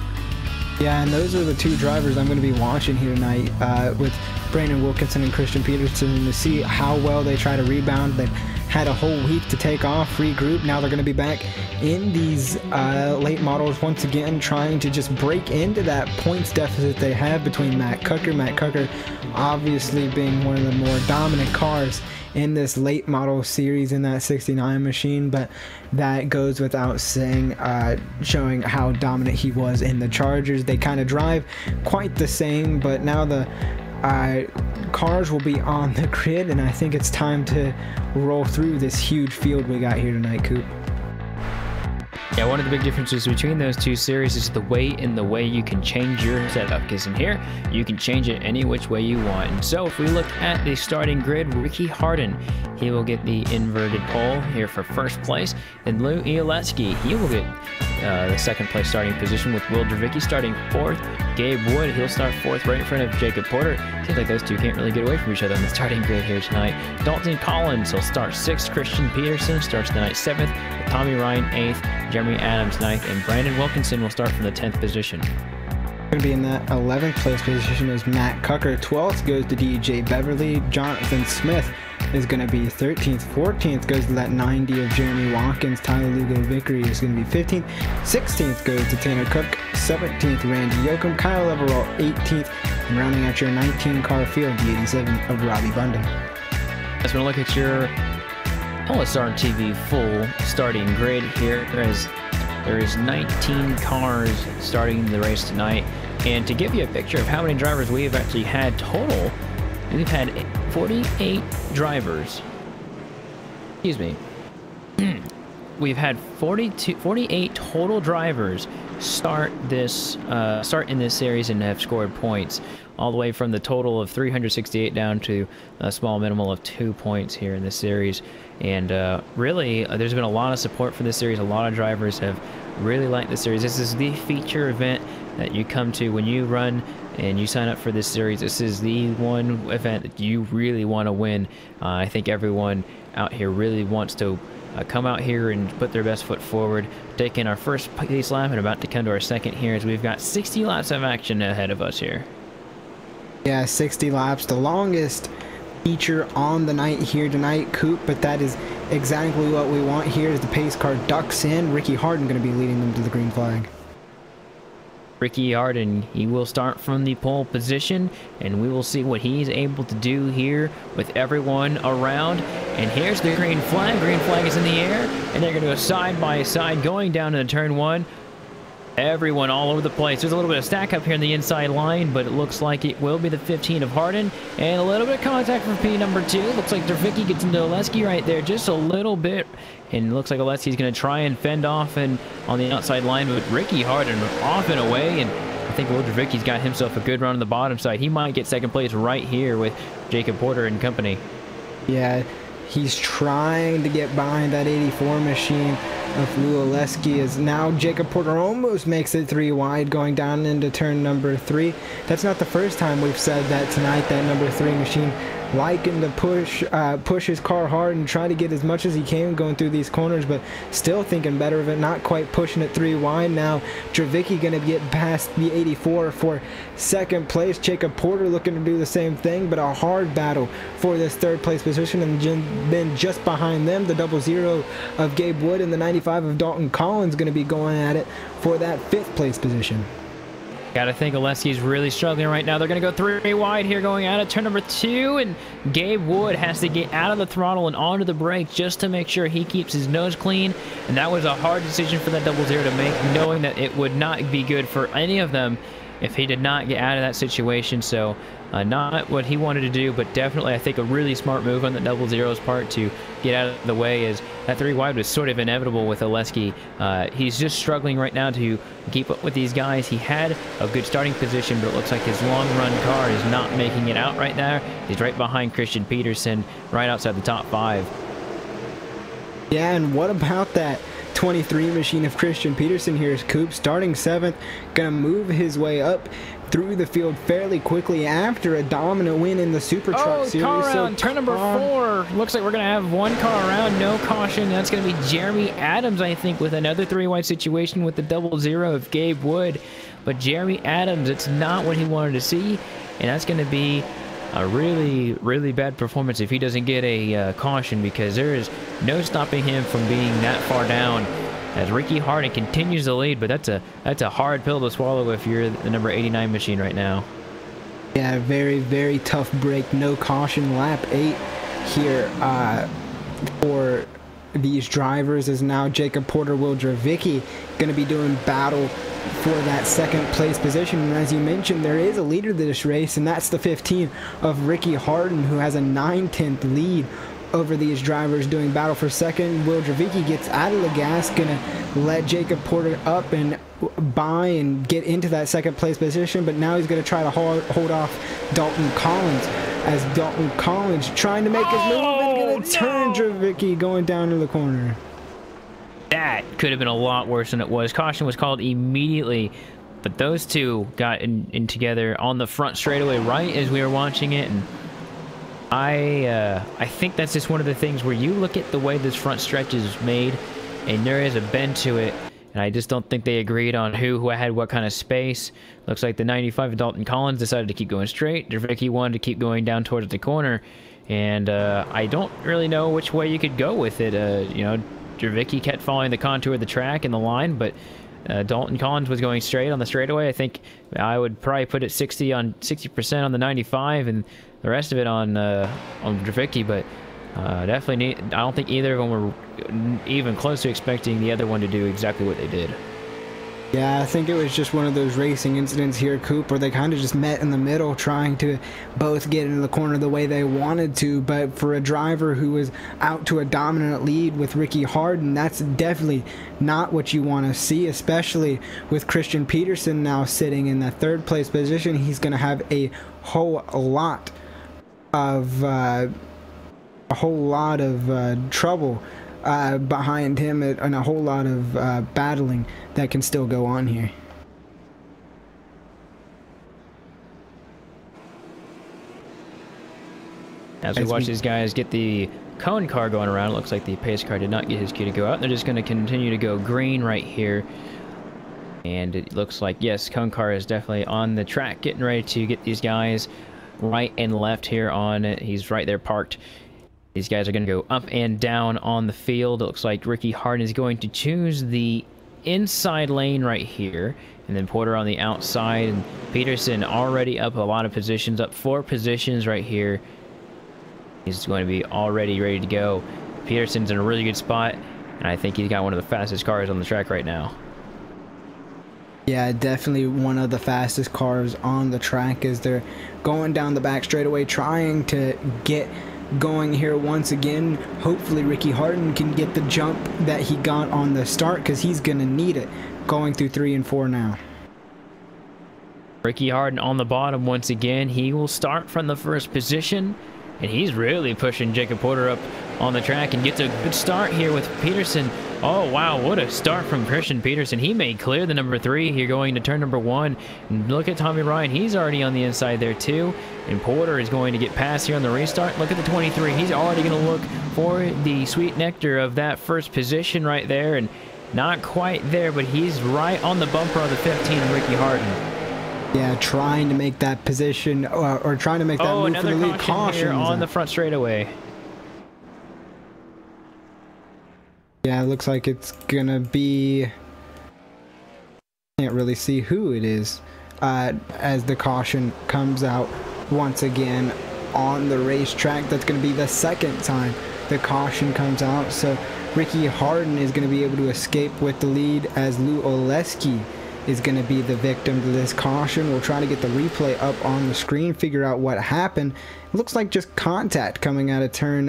Yeah, and those are the two drivers I'm going to be watching here tonight with Brandon Wilkinson and Christian Peterson to see how well they try to rebound. They've had a whole week to take off, regroup. Now they're going to be back in these late models once again, trying to just break into that points deficit they have between Matt Cucker. Matt Cucker obviously being one of the more dominant cars in this late model series in that 69 machine, but that goes without saying, showing how dominant he was in the Chargers. They kind of drive quite the same, but now the cars will be on the grid, and I think it's time to roll through this huge field we got here tonight, Coop. Yeah, one of the big differences between those two series is the weight and the way you can change your setup. Because in here, you can change it any which way you want. And so if we look at the starting grid, Ricky Harden, he will get the inverted pole here for first place. And Lou Ioletsky, he will get the second place starting position with Will Dravicki starting fourth. Gabe Wood, he'll start fourth right in front of Jacob Porter. Seems like those two can't really get away from each other on the starting grid here tonight. Dalton Collins, he'll start sixth. Christian Peterson starts the night seventh. Tommy Ryan eighth. Jeremy Adams ninth. And Brandon Wilkinson will start from the 10th position. Going to be in that 11th place position is Matt Cucker. 12th goes to DJ Beverly. Jonathan Smith is going to be 13th. 14th goes to that 90 of Jeremy Watkins. Tyler Lugo Vickery is going to be 15th. 16th goes to Tanner Cook. 17th, Randy Yoakum. Kyle Everall, 18th. And rounding out your 19 car field, the 87 of Robbie Bunden. Let's look at your LSRTV full starting grid here, as there is 19 cars starting the race tonight. And to give you a picture of how many drivers we have actually had total, we've had 48 drivers. Excuse me. We've had 48 total drivers start in this series and have scored points, all the way from the total of 368 down to a small minimal of 2 points here in this series. And really, there's been a lot of support for this series. A lot of drivers have really liked this series. This is the feature event that you come to when you run and you sign up for this series. This is the one event that you really want to win. I think everyone out here really wants to come out here and put their best foot forward. Taking our first pace lap and about to come to our second here, as we've got 60 laps of action ahead of us here. Yeah, 60 laps, the longest feature on the night here tonight, Coop, but that is exactly what we want here as the pace car ducks in. Ricky Harden going to be leading them to the green flag. Ricky Harden, he will start from the pole position, and we will see what he's able to do here with everyone around. And here's the green flag. Green flag is in the air, and they're going to go side by side going down to the turn one. Everyone all over the place. There's a little bit of stack up here in the inside line, but it looks like it will be the 15 of Harden. And a little bit of contact from P number 2. Looks like Dravicki gets into Oleski right there, just a little bit. And it looks like Oleski's going to try and fend off and on the outside line, but Ricky Harden off and away. And I think Will Dravicki's got himself a good run on the bottom side. He might get second place right here with Jacob Porter and company. Yeah, he's trying to get behind that 84 machine of Lou Oleski, as now Jacob Porter almost makes it 3 wide going down into turn number 3. That's not the first time we've said that tonight, that number 3 machine liking to push his car hard and try to get as much as he can going through these corners, but still thinking better of it, not quite pushing it 3 wide. Now Dravicki going to get past the 84 for second place. Jacob Porter looking to do the same thing, but a hard battle for this third place position. And then just behind them, the 00 of Gabe Wood and the 95 of Dalton Collins going to be going at it for that 5th place position. Gotta think Oleski's really struggling right now. They're gonna go 3 wide here going out of turn number 2, and Gabe Wood has to get out of the throttle and onto the brake just to make sure he keeps his nose clean. And that was a hard decision for that 00 to make, knowing that it would not be good for any of them if he did not get out of that situation. So not what he wanted to do, but definitely I think a really smart move on the 00's part to get out of the way, as that 3 wide was sort of inevitable with Oleski. He's just struggling right now to keep up with these guys. He had a good starting position, but it looks like his long run car is not making it out right there. He's right behind Christian Peterson, right outside the top 5. Yeah, and what about that 23 machine of Christian Peterson here is Coop, starting 7th, gonna move his way up through the field fairly quickly after a dominant win in the Super Truck Series. Car around, turn number 4. Looks like we're going to have 1 car around, no caution. That's going to be Jeremy Adams, I think, with another 3 wide situation with the 00 of Gabe Wood. but Jeremy Adams, it's not what he wanted to see, and that's going to be a really, really bad performance if he doesn't get a caution, because there is no stopping him from being that far down as Ricky Harding continues to lead. But that's a hard pill to swallow if you're the number 89 machine right now. Yeah, very, very tough break. No caution. Lap 8 here for these drivers, is now Jacob Porter, Will Dravicki going to be doing battle for that second place position. And as you mentioned, there is a leader to this race, and that's the 15 of Ricky Hardin, who has a 9/10 lead over these drivers doing battle for second. Will Dravicki gets out of the gas, going to let Jacob Porter up and by and get into that second place position, but now he's going to try to hold off Dalton Collins, as Dalton Collins trying to make his move and going to turn Dravicki going down to the corner. That could have been a lot worse than it was. Caution was called immediately, but those two got in together on the front straightaway right as we were watching it, and I think that's just one of the things where you look at the way this front stretch is made, and there is a bend to it, and I just don't think they agreed on who had what kind of space. Looks like the 95 of Dalton Collins decided to keep going straight. Dravicki wanted to keep going down towards the corner, and I don't really know which way you could go with it. You know, Dravicki kept following the contour of the track and the line, but Dalton Collins was going straight on the straightaway. I think I would probably put it 60% on the 95 and the rest of it on Dravicki, but definitely I don't think either of them were even close to expecting the other one to do exactly what they did. Yeah, I think it was just one of those racing incidents here, Coop, where they kind of just met in the middle, trying to both get into the corner the way they wanted to. But for a driver who was out to a dominant lead with Ricky Hardin, that's definitely not what you want to see, especially with Christian Peterson now sitting in the third place position. He's going to have a whole lot of trouble behind him, and a whole lot of battling that can still go on here. As we watch these guys get the cone car going around, it looks like the pace car did not get his cue to go out. They're just going to continue to go green right here. And it looks like, yes, cone car is definitely on the track, getting ready to get these guys right and left here on it. He's right there parked. These guys are going to go up and down on the field. It looks like Ricky Hardin is going to choose the inside lane right here, and then Porter on the outside, and Peterson already up a lot of positions, up 4 positions right here. He's going to be already ready to go. Peterson's in a really good spot, and I think he's got one of the fastest cars on the track right now. Yeah, definitely one of the fastest cars on the track as they're going down the back straightaway, trying to get going here once again. Hopefully Ricky Hardin can get the jump that he got on the start, because he's going to need it going through 3 and 4 now. Ricky Hardin on the bottom once again. He will start from the first position, and he's really pushing Jacob Porter up on the track and gets a good start here with Peterson. Oh, wow, what a start from Christian Peterson. He made clear the number 3 here going to turn number 1. And look at Tommy Ryan. He's already on the inside there, too. And Porter is going to get past here on the restart. Look at the 23. He's already going to look for the sweet nectar of that first position right there. And not quite there, but he's right on the bumper of the 15 of Ricky Hardin. Yeah, trying to make that position, or trying to make that move for the lead. Caution here on the front straightaway. Yeah, it looks like it's gonna be, can't really see who it is, as the caution comes out once again on the racetrack. That's gonna be the second time the caution comes out, so Ricky Hardin is gonna be able to escape with the lead, as Lou Oleski is going to be the victim to this caution. We'll try to get the replay up on the screen, figure out what happened. It looks like just contact coming out of turn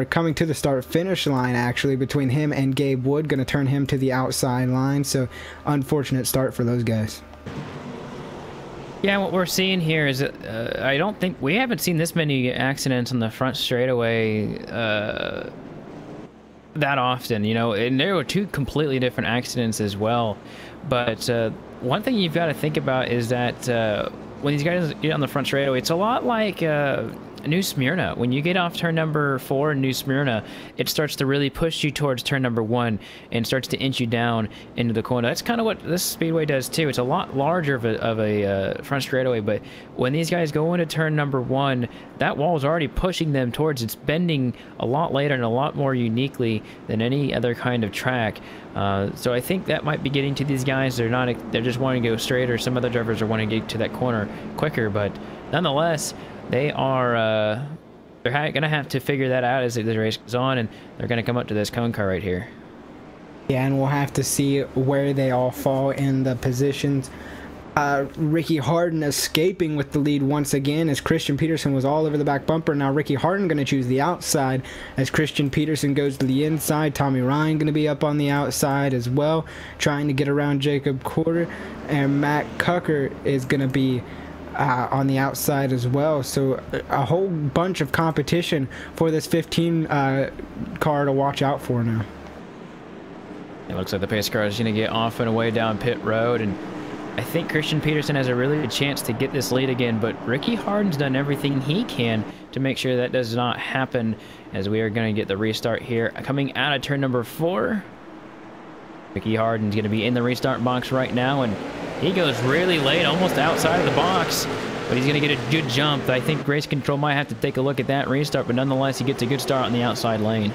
coming to the start finish line, actually, between him and Gabe Wood, going to turn him to the outside line. So unfortunate start for those guys. Yeah, what we're seeing here is I don't think we haven't seen this many accidents on the front straightaway that often, you know, and there were 2 completely different accidents as well. But one thing you've got to think about is that when these guys get on the front straightaway, it's a lot like New Smyrna. When you get off turn number 4 in New Smyrna, it starts to really push you towards turn number 1 and starts to inch you down into the corner. That's kind of what this speedway does too. It's a lot larger of a front straightaway, but when these guys go into turn number 1, that wall is already pushing them towards. It's bending a lot later and a lot more uniquely than any other kind of track. So I think that might be getting to these guys. They're just wanting to go straight, or some other drivers are wanting to get to that corner quicker, but nonetheless, they are they're gonna have to figure that out as the race goes on, and they're gonna come up to this cone car right here. Yeah, and we'll have to see where they all fall in the positions. Ricky Harden escaping with the lead once again, as Christian Peterson was all over the back bumper. Now Ricky Harden going to choose the outside as Christian Peterson goes to the inside. Tommy Ryan going to be up on the outside as well, trying to get around Jacob Porter, and Matt Cucker is going to be on the outside as well. So a whole bunch of competition for this 15 car to watch out for now. It looks like the pace car is going to get off and away down pit road, and I think Christian Peterson has a really good chance to get this lead again, but Ricky Harden's done everything he can to make sure that does not happen, as we are going to get the restart here. Coming out of turn number 4, Ricky Harden's going to be in the restart box right now, and he goes really late, almost outside of the box, but he's going to get a good jump. I think race control might have to take a look at that restart, but nonetheless, he gets a good start on the outside lane.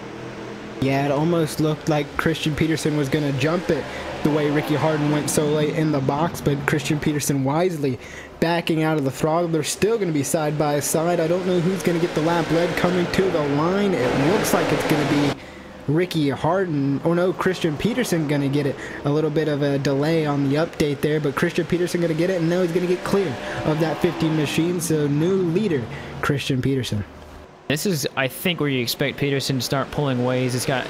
Yeah, it almost looked like Christian Peterson was going to jump it the way Ricky Harden went so late in the box, but Christian Peterson wisely backing out of the throttle. They're still going to be side by side. I don't know who's going to get the lap lead coming to the line. It looks like it's going to be Ricky Harden. Oh no, Christian Peterson going to get it. A little bit of a delay on the update there, but Christian Peterson going to get it, and now he's going to get clear of that 15 machine. So new leader, Christian Peterson. This is, I think, where you expect Peterson to start pulling ways. It's got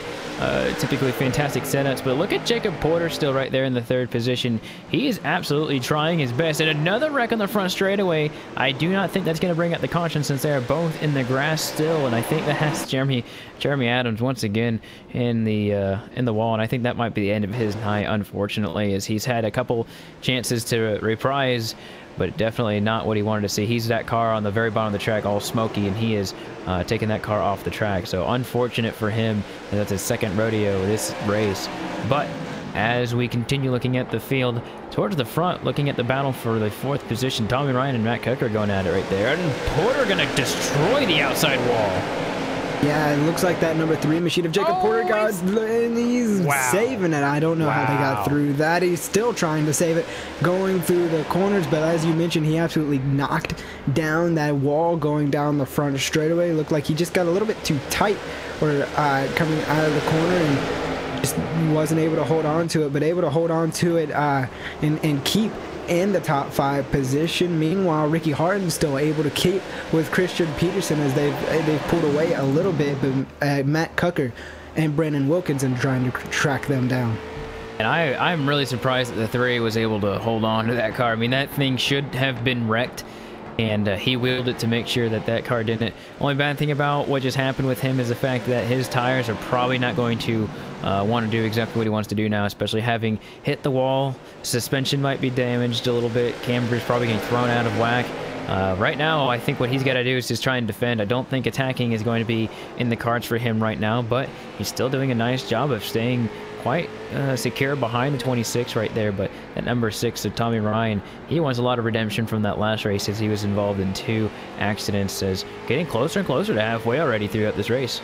typically fantastic setups, but look at Jacob Porter still right there in the 3rd position. He is absolutely trying his best. And another wreck on the front straightaway. I do not think that's going to bring out the caution, since they are both in the grass still, and I think that has Jeremy Adams once again in the wall, and I think that might be the end of his night, unfortunately, as he's had a couple chances to reprise, but definitely not what he wanted to see. He's that car on the very bottom of the track, all smoky, and he is taking that car off the track. So unfortunate for him, and that's his 2nd rodeo this race. But as we continue looking at the field, towards the front, looking at the battle for the 4th position, Tommy Ryan and Matt Cucker going at it right there. And Porter going to destroy the outside wall. Yeah, it looks like that number 3 machine of Jacob Porter got, and he's saving it. I don't know how they got through that. He's still trying to save it, going through the corners, but as you mentioned, he absolutely knocked down that wall going down the front straightaway. It looked like he just got a little bit too tight, or coming out of the corner, and just wasn't able to hold on to it, but able to hold on to it and keep in the top 5 position. Meanwhile, Ricky Harden's still able to keep with Christian Peterson as they've pulled away a little bit, but Matt Cucker and Brandon Wilkinson trying to track them down. And I'm really surprised that the 3 was able to hold on to that car. I mean, that thing should have been wrecked, and he wheeled it to make sure that that car didn't. Only bad thing about what just happened with him is the fact that his tires are probably not going to want to do exactly what he wants to do now, especially having hit the wall. Suspension might be damaged a little bit. Camber's probably getting thrown out of whack. Right now, I think what he's got to do is just try and defend. I don't think attacking is going to be in the cards for him right now, but he's still doing a nice job of staying quite secure behind the 26 right there. But at number 6 of Tommy Ryan, he wants a lot of redemption from that last race, as he was involved in 2 accidents, as getting closer and closer to halfway already throughout this race.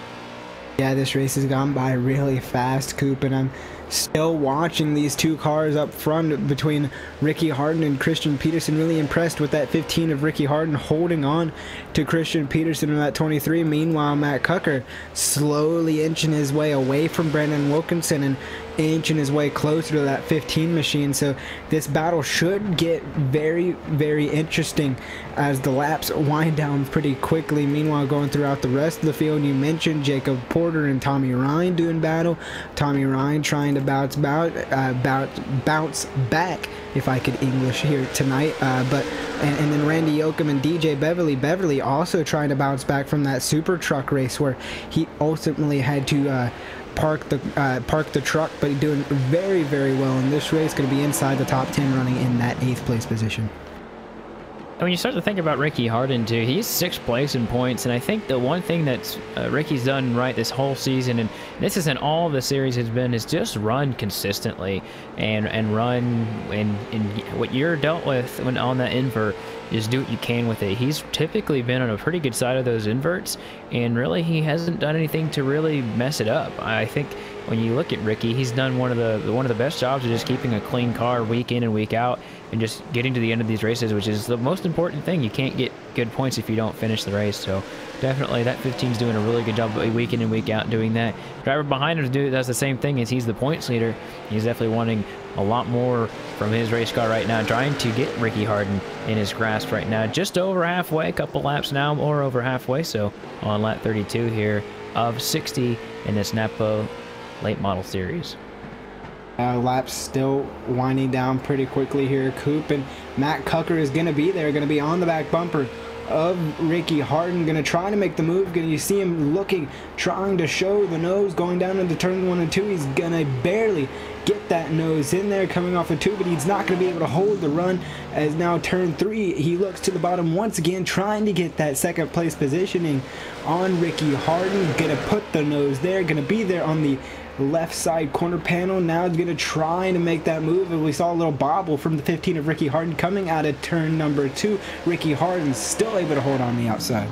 Yeah, this race has gone by really fast, Coop, and I'm still watching these 2 cars up front between Ricky Harden and Christian Peterson. Really impressed with that 15 of Ricky Harden holding on to Christian Peterson in that 23. Meanwhile, Matt Cucker slowly inching his way away from Brandon Wilkinson and inching his way closer to that 15 machine. So this battle should get very, very interesting as the laps wind down pretty quickly. Meanwhile, going throughout the rest of the field, you mentioned Jacob Porter and Tommy Ryan doing battle. Tommy Ryan trying to bounce back, if I could English here tonight, and then Randy Yoakum and DJ Beverly also trying to bounce back from that super truck race where he ultimately had to park the truck, but he's doing very, very well in this race. Going to be inside the top 10, running in that 8th place position. when you start to think about Ricky Harden too, he's 6th place in points, and I think the one thing that's Ricky's done right this whole season, and this isn't all the series has been, is just run consistently and run and what you're dealt with when on that invert, just do what you can with it. He's typically been on a pretty good side of those inverts, and really he hasn't done anything to really mess it up. I think when you look at Ricky, he's done one of the best jobs of just keeping a clean car week in and week out, and just getting to the end of these races, which is the most important thing. You can't get good points if you don't finish the race. So definitely that 15's doing a really good job week in and week out doing that. Driver behind him does the same thing, as he's the points leader. He's definitely wanting a lot more from his race car right now, trying to get Ricky Harden in his grasp right now. Just over halfway, a couple laps now, or over halfway. So on lap 32 here of 60 in this Napa late model series. Laps still winding down pretty quickly here. Coop and Matt Cucker is going to be there, going to be on the back bumper of Ricky Harden, going to try to make the move. You see him looking, trying to show the nose, going down into turns 1 and 2. He's going to barely get that nose in there coming off of 2, but he's not going to be able to hold the run, as now turn 3 he looks to the bottom once again, trying to get that 2nd place positioning on Ricky Harden. Going to put the nose there, going to be there on the left side corner panel. Now he's going to try to make that move, and we saw a little bobble from the 15 of Ricky Harden coming out of turn number 2. Ricky Harden still able to hold on the outside.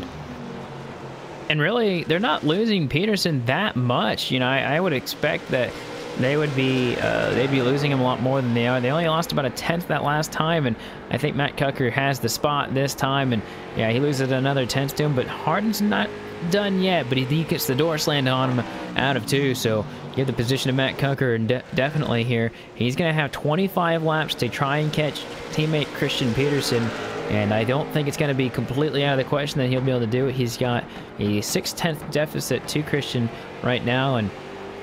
And really, they're not losing Peterson that much. You know, I would expect that they would be they'd be losing him a lot more than they are. They only lost about 1/10 that last time, and I think Matt Cucker has the spot this time, and yeah, he loses another 1/10 to him, but Harden's not done yet, but he gets the door slammed on him out of 2, so give the position to Matt Cucker, and definitely here he's going to have 25 laps to try and catch teammate Christian Peterson, and I don't think it's going to be completely out of the question that he'll be able to do it. He's got a 6/10 deficit to Christian right now, and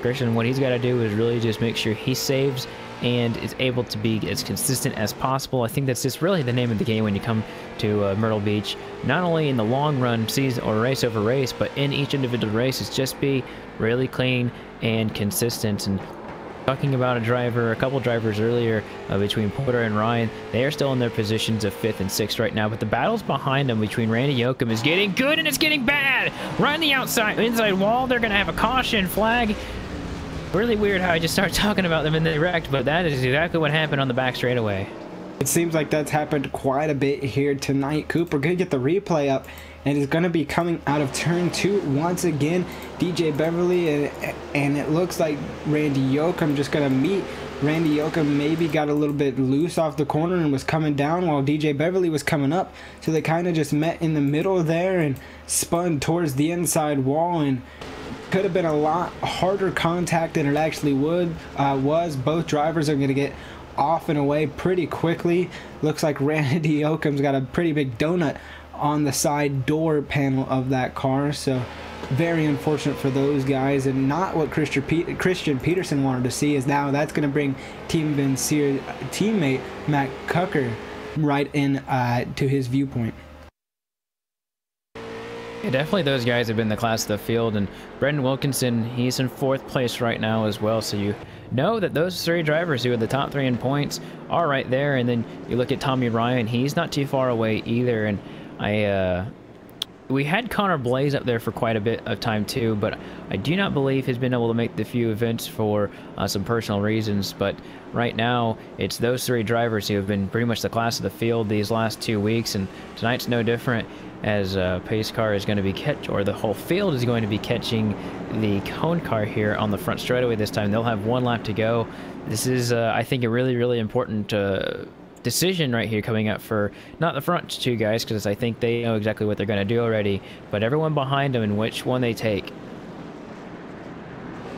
Christian, what he's got to do is really just make sure he saves and is able to be as consistent as possible. I think that's just really the name of the game when you come to Myrtle Beach. Not only in the long run, season or race over race, but in each individual race, is just be really clean and consistent. And talking about a couple drivers earlier between Porter and Ryan, they are still in their positions of 5th and 6th right now, but the battles behind them between Randy Yoakum is getting good and it's getting bad. Right on the inside wall, they're going to have a caution flag. Really weird how I just started talking about them in the wreck, but that is exactly what happened on the back straightaway. It seems like that's happened quite a bit here tonight. Cooper going to get the replay up, and is going to be coming out of turn 2 once again. DJ Beverly, and it looks like Randy Yoakum just going to meet. Randy Yoakum maybe got a little bit loose off the corner and was coming down while DJ Beverly was coming up. So they kind of just met in the middle there and spun towards the inside wall, and could have been a lot harder contact than it actually was. Both drivers are going to get off and away pretty quickly. Looks like Randy Yoakum's got a pretty big donut on the side door panel of that car, so very unfortunate for those guys, and not what Christian Peterson wanted to see. Is now that's going to bring Team Vincier teammate Matt Cucker right in to his viewpoint. Yeah, definitely those guys have been the class of the field, and Brendan Wilkinson, he's in 4th place right now as well, so you know that those 3 drivers who are the top 3 in points are right there. And then you look at Tommy Ryan, he's not too far away either, and we had Connor Blaze up there for quite a bit of time too, but I do not believe he's been able to make the few events for some personal reasons. But right now, it's those 3 drivers who have been pretty much the class of the field these last 2 weeks, and tonight's no different, as pace car is going to be the whole field is going to be catching the cone car here on the front straightaway this time. They'll have 1 lap to go. This is, I think, a really, really important decision right here coming up for not the front 2 guys, because I think they know exactly what they're going to do already, but everyone behind them and which one they take.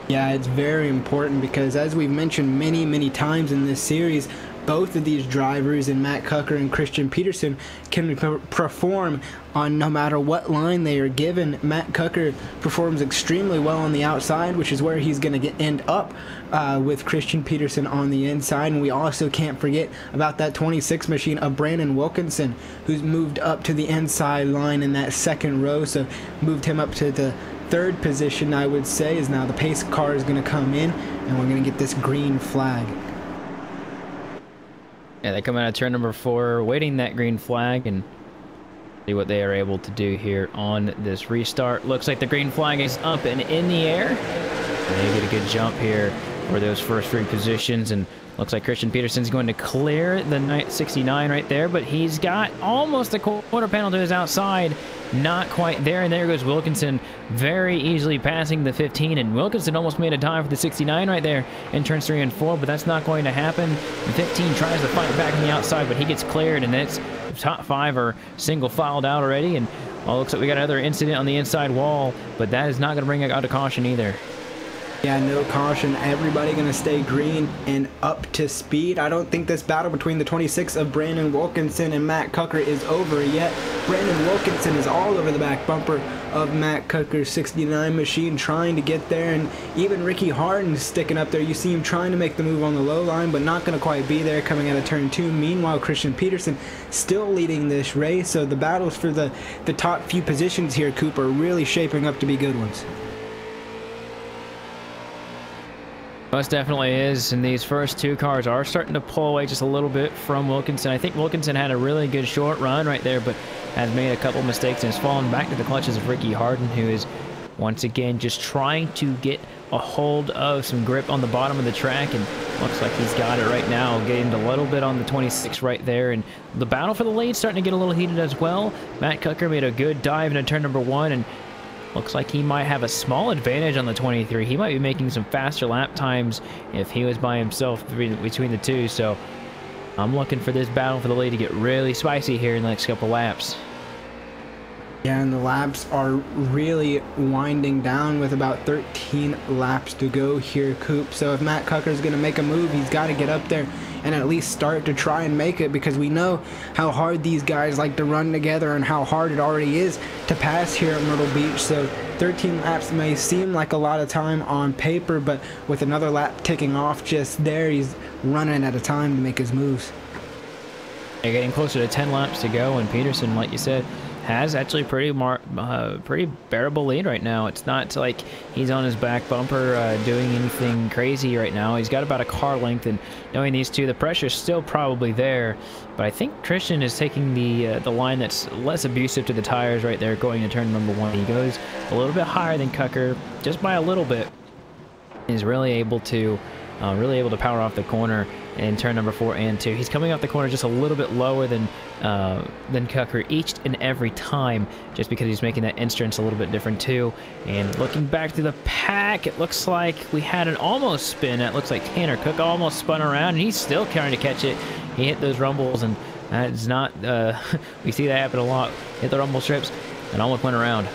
Yeah, it's very important because, as we've mentioned many times in this series, both of these drivers, and Matt Cucker and Christian Peterson, can perform on no matter what line they are given. Matt Cucker performs extremely well on the outside, which is where he's going to end up with Christian Peterson on the inside. And we also can't forget about that 26 machine of Brandon Wilkinson, who's moved up to the inside line in that 2nd row, so moved him up to the 3rd position, I would say. Is now the pace car is going to come in, and we're going to get this green flag. Yeah, they come out of turn number 4, waiting that green flag, and see what they are able to do here on this restart. Looks like the green flag is up and in the air. And they get a good jump here for those first 3 positions, and looks like Christian Peterson's going to clear the 69 right there, but he's got almost a quarter panel to his outside. Not quite there, and there goes Wilkinson, very easily passing the 15, and Wilkinson almost made a time for the 69 right there in turns 3 and 4, but that's not going to happen. The 15 tries to fight back on the outside, but he gets cleared, and that's the top 5 are single filed out already, and looks like we got another incident on the inside wall, but that is not going to bring out a caution either. Yeah, no caution. Everybody going to stay green and up to speed. I don't think this battle between the 26 of Brandon Wilkinson and Matt Cucker is over yet. Brandon Wilkinson is all over the back bumper of Matt Cucker's 69 machine, trying to get there, and even Ricky Harden's sticking up there. You see him trying to make the move on the low line, but not going to quite be there coming out of turn 2. Meanwhile, Christian Peterson still leading this race, so the battles for the top few positions here, Coop, are really shaping up to be good ones. Most definitely is, and these first 2 cars are starting to pull away just a little bit from Wilkinson. I think Wilkinson had a really good short run right there, but has made a couple mistakes and has fallen back to the clutches of Ricky Harden, who is once again just trying to get a hold of some grip on the bottom of the track, and looks like he's got it right now, getting a little bit on the 26 right there, and the battle for the lead starting to get a little heated as well. Matt Cucker made a good dive into turn number 1, and looks like he might have a small advantage on the 23. He might be making some faster lap times if he was by himself between the 2. So I'm looking for this battle for the lead to get really spicy here in the next couple laps. Yeah, and the laps are really winding down with about 13 laps to go here, Coop. So if Matt Cucker is going to make a move, he's got to get up there and at least start to try and make it, because we know how hard these guys like to run together and how hard it already is to pass here at Myrtle Beach. So 13 laps may seem like a lot of time on paper, but with another lap ticking off just there, he's running out of time to make his moves. They're getting closer to 10 laps to go, and Peterson, like you said, has actually pretty bearable lead right now. It's not like he's on his back bumper doing anything crazy right now. He's got about a car length, and knowing these 2, the pressure's still probably there. But I think Christian is taking the line that's less abusive to the tires right there, going to turn number 1. He goes a little bit higher than Cucker, just by a little bit. He's really able to power off the corner in turn number 4 and 2. He's coming off the corner just a little bit lower than Cucker each and every time, just because he's making that entrance a little bit different too. And looking back to the pack, it looks like we had an almost spin. It looks like Tanner Cook almost spun around, and he's still trying to catch it. He hit those rumbles, and that's not we see that happen a lot. Hit the rumble strips and almost went around.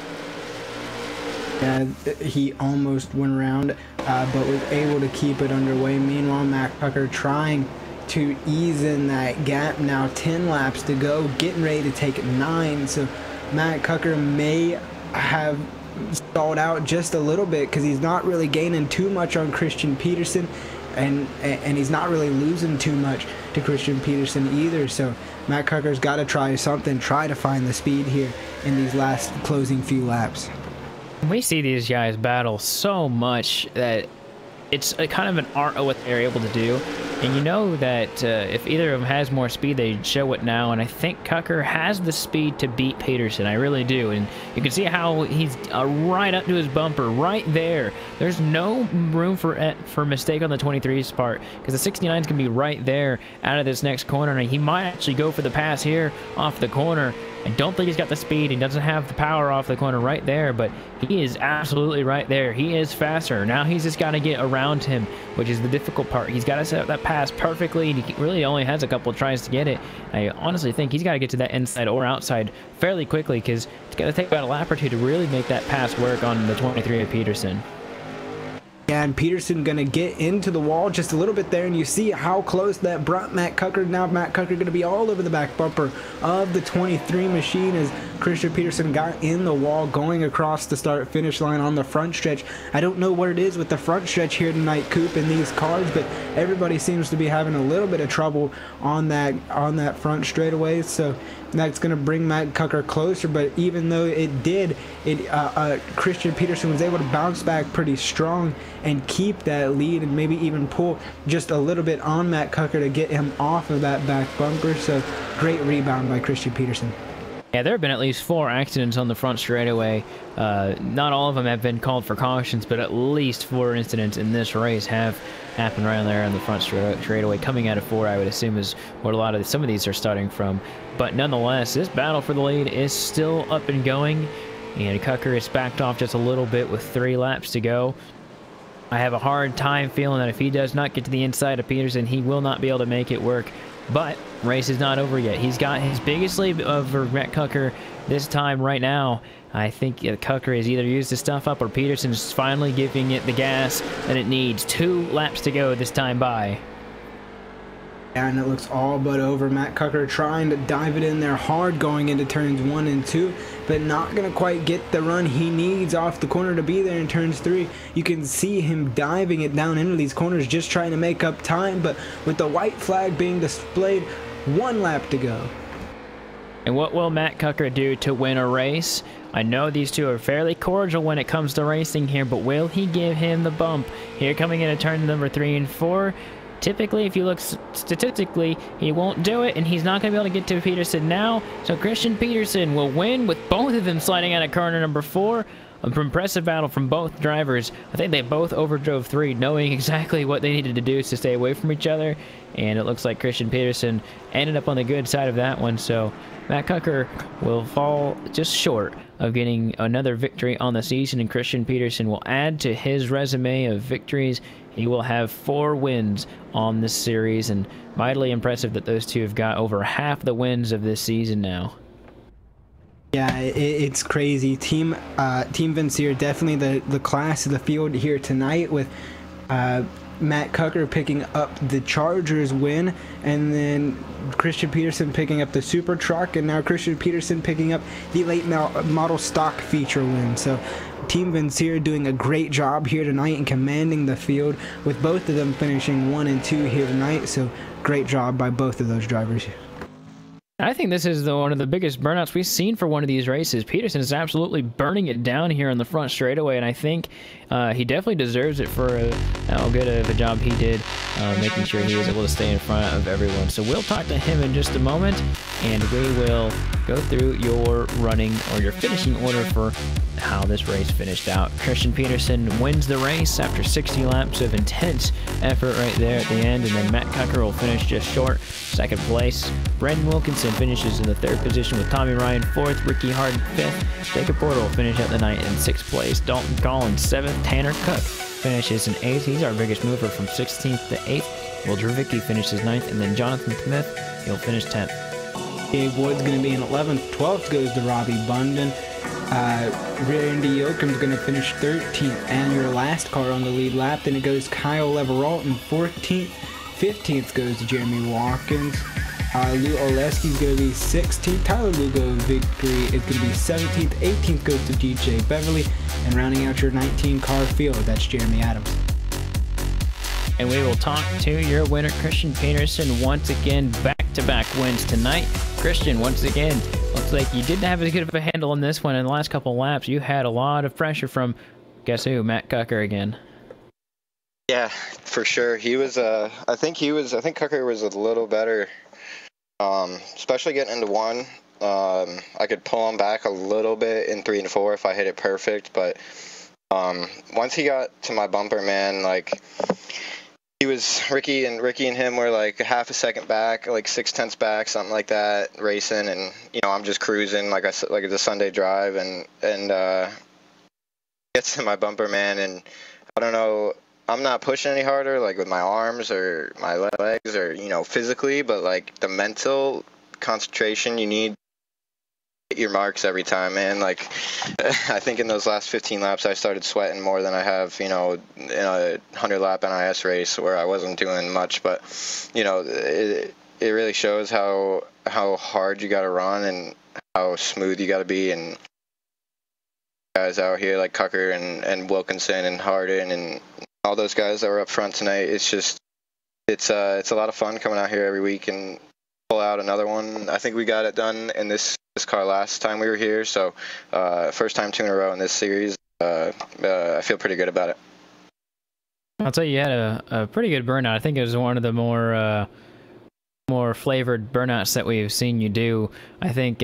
Yeah, he almost went around, but was able to keep it underway. Meanwhile, Matt Cucker trying to ease in that gap. Now 10 laps to go, getting ready to take 9. So Matt Cucker may have stalled out just a little bit, because he's not really gaining too much on Christian Peterson, and he's not really losing too much to Christian Peterson either. So Matt Cucker's got to try something, try to find the speed here in these last closing few laps. We see these guys battle so much that it's a kind of an art of what they're able to do. And you know that if either of them has more speed, they show it now. And I think Cucker has the speed to beat Peterson. I really do. And you can see how he's right up to his bumper, right there. There's no room for mistake on the 23's part, because the 69's going to be right there out of this next corner. And he might actually go for the pass here off the corner. I don't think he's got the speed. He doesn't have the power off the corner right there, but he is absolutely right there. He is faster. Now he's just got to get around him, which is the difficult part. He's got to set up that pass perfectly, and he really only has a couple of tries to get it. I honestly think he's got to get to that inside or outside fairly quickly, because it's going to take about a lap or 2 to really make that pass work on the 23 of Peterson. Yeah, and Peterson going to get into the wall just a little bit there, and you see how close that brought Matt Cucker. Now Matt Cucker going to be all over the back bumper of the 23 machine as Christian Peterson got in the wall going across the start-finish line on the front stretch. I don't know what it is with the front stretch here tonight, Coop, in these cars, but everybody seems to be having a little bit of trouble on that front straightaway, so that's going to bring Matt Cucker closer. But even though it did, Christian Peterson was able to bounce back pretty strong and keep that lead and maybe even pull just a little bit on Matt Cucker to get him off of that back bumper. So great rebound by Christian Peterson. Yeah, there have been at least 4 accidents on the front straightaway. Not all of them have been called for cautions, but at least 4 incidents in this race have happened right there on the front straightaway. Coming out of 4, I would assume, is what some of these are starting from. But nonetheless, this battle for the lead is still up and going, and Cucker is backed off just a little bit with 3 laps to go. I have a hard time feeling that if he does not get to the inside of Peterson, he will not be able to make it work. But race is not over yet. He's got his biggest lead over Matt Cucker this time right now. I think Cucker has either used his stuff up or Peterson's finally giving it the gas that it needs. 2 laps to go this time by. And it looks all but over. Matt Cucker trying to dive it in there hard going into turns 1 and 2, but not going to quite get the run he needs off the corner to be there in turns 3. You can see him diving it down into these corners, just trying to make up time, but with the white flag being displayed, 1 lap to go. And what will Matt Cucker do to win a race? I know these two are fairly cordial when it comes to racing here, but will he give him the bump? Here coming into turn number 3 and 4. Typically, if you look statistically, he won't do it, and he's not going to be able to get to Peterson now. So Christian Peterson will win with both of them sliding out of corner number 4. An impressive battle from both drivers. I think they both overdrove 3, knowing exactly what they needed to do to stay away from each other. And it looks like Christian Peterson ended up on the good side of that one. So Matt Cucker will fall just short of getting another victory on the season, and Christian Peterson will add to his resume of victories. He will have 4 wins on this series, and mightily impressive that those two have got over half the wins of this season now. Yeah, it's crazy. Team Vincier, definitely the class of the field here tonight, with Matt Cucker picking up the Chargers win, and then Christian Peterson picking up the Super Truck, and now Christian Peterson picking up the late model stock feature win. So Team Vincier doing a great job here tonight and commanding the field, with both of them finishing 1 and 2 here tonight. So great job by both of those drivers. I think this is one of the biggest burnouts we've seen for one of these races. Peterson is absolutely burning it down here on the front straightaway, and I think he definitely deserves it for how good of a job he did making sure he was able to stay in front of everyone. So we'll talk to him in just a moment, and we will go through your running or your finishing order for how this race finished out. Christian Peterson wins the race after 60 laps of intense effort right there at the end, and then Matt Cucker will finish just short, 2nd place. Brendan Wilkinson finishes in the 3rd position with Tommy Ryan 4th, Ricky Harden 5th, Jacob Porter will finish out the night in 6th place, Dalton Collins 7th, Tanner Cook finishes in 8th. He's our biggest mover from 16th to 8th. Will Dravicki finishes 9th, and then Jonathan Smith, he'll finish 10th. Gabe Wood's going to be in 11th. 12th goes to Robbie Bunden. Randy Yoakum's going to finish 13th, and your last car on the lead lap. Then it goes Kyle Leveralt in 14th. 15th goes to Jeremy Watkins. Lou Oleski's going to be 16th. Tyler Lugo victory is going to be 17th. 18th goes to DJ Beverly. And rounding out your 19 car field, that's Jeremy Adams. And we will talk to your winner, Christian Peterson, once again. Back-to-back wins tonight. Christian, once again, looks like you didn't have as good of a handle on this one in the last couple of laps. You had a lot of pressure from, guess who, Matt Cucker again. Yeah, for sure. He was, I think Cucker was a little better, especially getting into 1. I could pull him back a little bit in 3 and 4 if I hit it perfect, but once he got to my bumper, man, like, he was, Ricky and him were like half a second back, like 0.6 back, something like that, racing, and I'm just cruising like it's a Sunday drive, and gets to my bumper, man, and I don't know, I'm not pushing any harder, like with my arms or my legs or physically, but like the mental concentration you need. Hit your marks every time, man. Like, I think in those last 15 laps, I started sweating more than I have, in a 100-lap NIS race where I wasn't doing much. But, it really shows how hard you got to run and how smooth you got to be. And guys out here like Cucker and Wilkinson and Harden and all those guys that were up front tonight, it's a lot of fun coming out here every week and pull out another one. I think we got it done in this car last time we were here, so first time 2 in a row in this series. I feel pretty good about it. I'll tell you, you had a pretty good burnout. I think it was one of the more flavored burnouts that we've seen you do. I think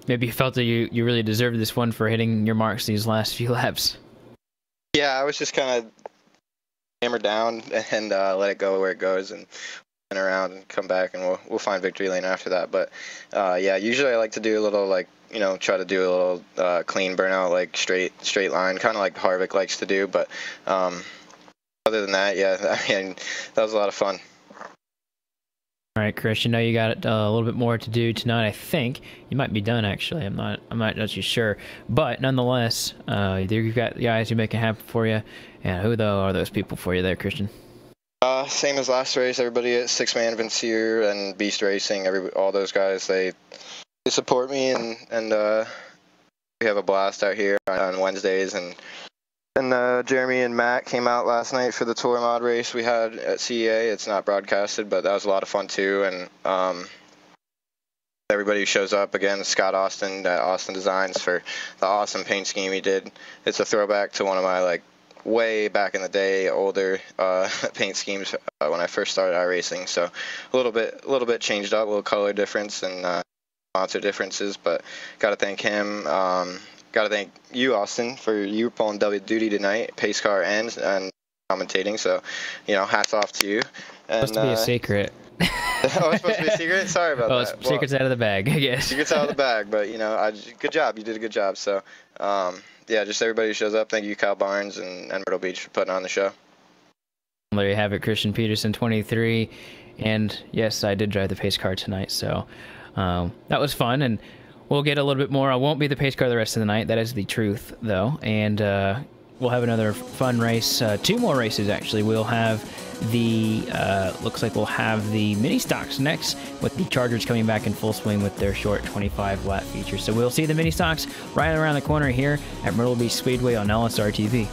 maybe you felt that you really deserved this one for hitting your marks these last few laps. Yeah, I was just kind of hammer down and let it go where it goes and run around and come back, and we'll find victory lane after that. But yeah, usually I like to do a little, like, you know, try to do a little clean burnout, like straight line, kind of like Harvick likes to do. But other than that, yeah, I mean, that was a lot of fun. All right, Chris, you know you got a little bit more to do tonight. I think you might be done, actually. I'm not too sure, but nonetheless, you've got guys who make it happen for you. And who though are those people for you there, Christian? Same as last race. Everybody at Six Man, Vincier, and Beast Racing. All those guys, they support me, and we have a blast out here on Wednesdays. And Jeremy and Matt came out last night for the tour mod race we had at CEA. It's not broadcasted, but that was a lot of fun too. And everybody who shows up, again, Scott Austin at Austin Designs for the awesome paint scheme he did. It's a throwback to one of my, like, way back in the day, older paint schemes when I first started iRacing. So a little bit changed up, a little color difference and sponsor differences, but got to thank him. Got to thank you, Austin, for you pulling double duty tonight, pace car and commentating. So, you know, hats off to you. And, supposed to be a secret. Oh, it's supposed to be a secret? Sorry about that. Well, secret's out of the bag, I guess. Secret's out of the bag, but, you know, good job. You did a good job. So, yeah, just everybody who shows up. Thank you, Kyle Barnes and Myrtle Beach, for putting on the show. There you have it, Christian Peterson, 23. And, yes, I did drive the pace car tonight, so that was fun. And we'll get a little bit more. I won't be the pace car the rest of the night. That is the truth, though. And we'll have another fun race. 2 more races, actually. We'll have the, looks like we'll have the mini stocks next, with the Chargers coming back in full swing with their short 25-lap feature. So we'll see the mini stocks right around the corner here at Myrtle Beach Speedway on LSRTV.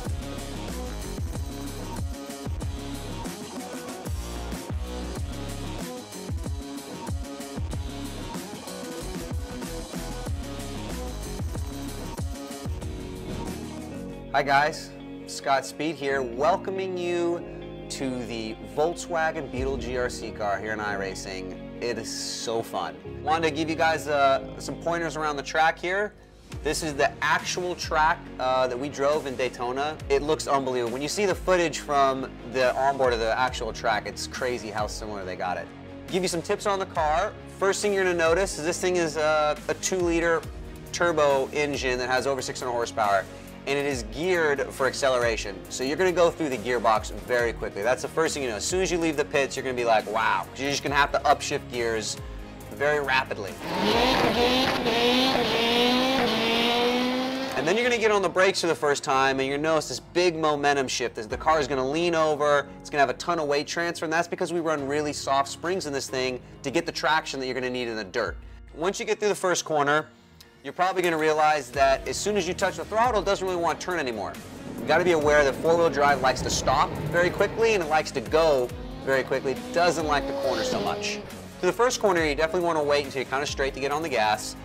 Hi guys, Scott Speed here, welcoming you to the Volkswagen Beetle GRC car here in iRacing. It is so fun. Wanted to give you guys some pointers around the track here. This is the actual track that we drove in Daytona. It looks unbelievable. When you see the footage from the onboard of the actual track, it's crazy how similar they got it. Give you some tips on the car. First thing you're gonna notice is this thing is a 2-liter turbo engine that has over 600 horsepower. And it is geared for acceleration. So you're gonna go through the gearbox very quickly. That's the first thing you know. As soon as you leave the pits, you're gonna be like, wow. You're just gonna have to upshift gears very rapidly. And then you're gonna get on the brakes for the first time and you're gonna notice this big momentum shift as the car is gonna lean over, it's gonna have a ton of weight transfer, and that's because we run really soft springs in this thing to get the traction that you're gonna need in the dirt. Once you get through the first corner, you're probably going to realize that as soon as you touch the throttle, it doesn't really want to turn anymore. You've got to be aware that 4-wheel drive likes to stop very quickly and it likes to go very quickly. It doesn't like the corner so much. To the first corner, you definitely want to wait until you're kind of straight to get on the gas,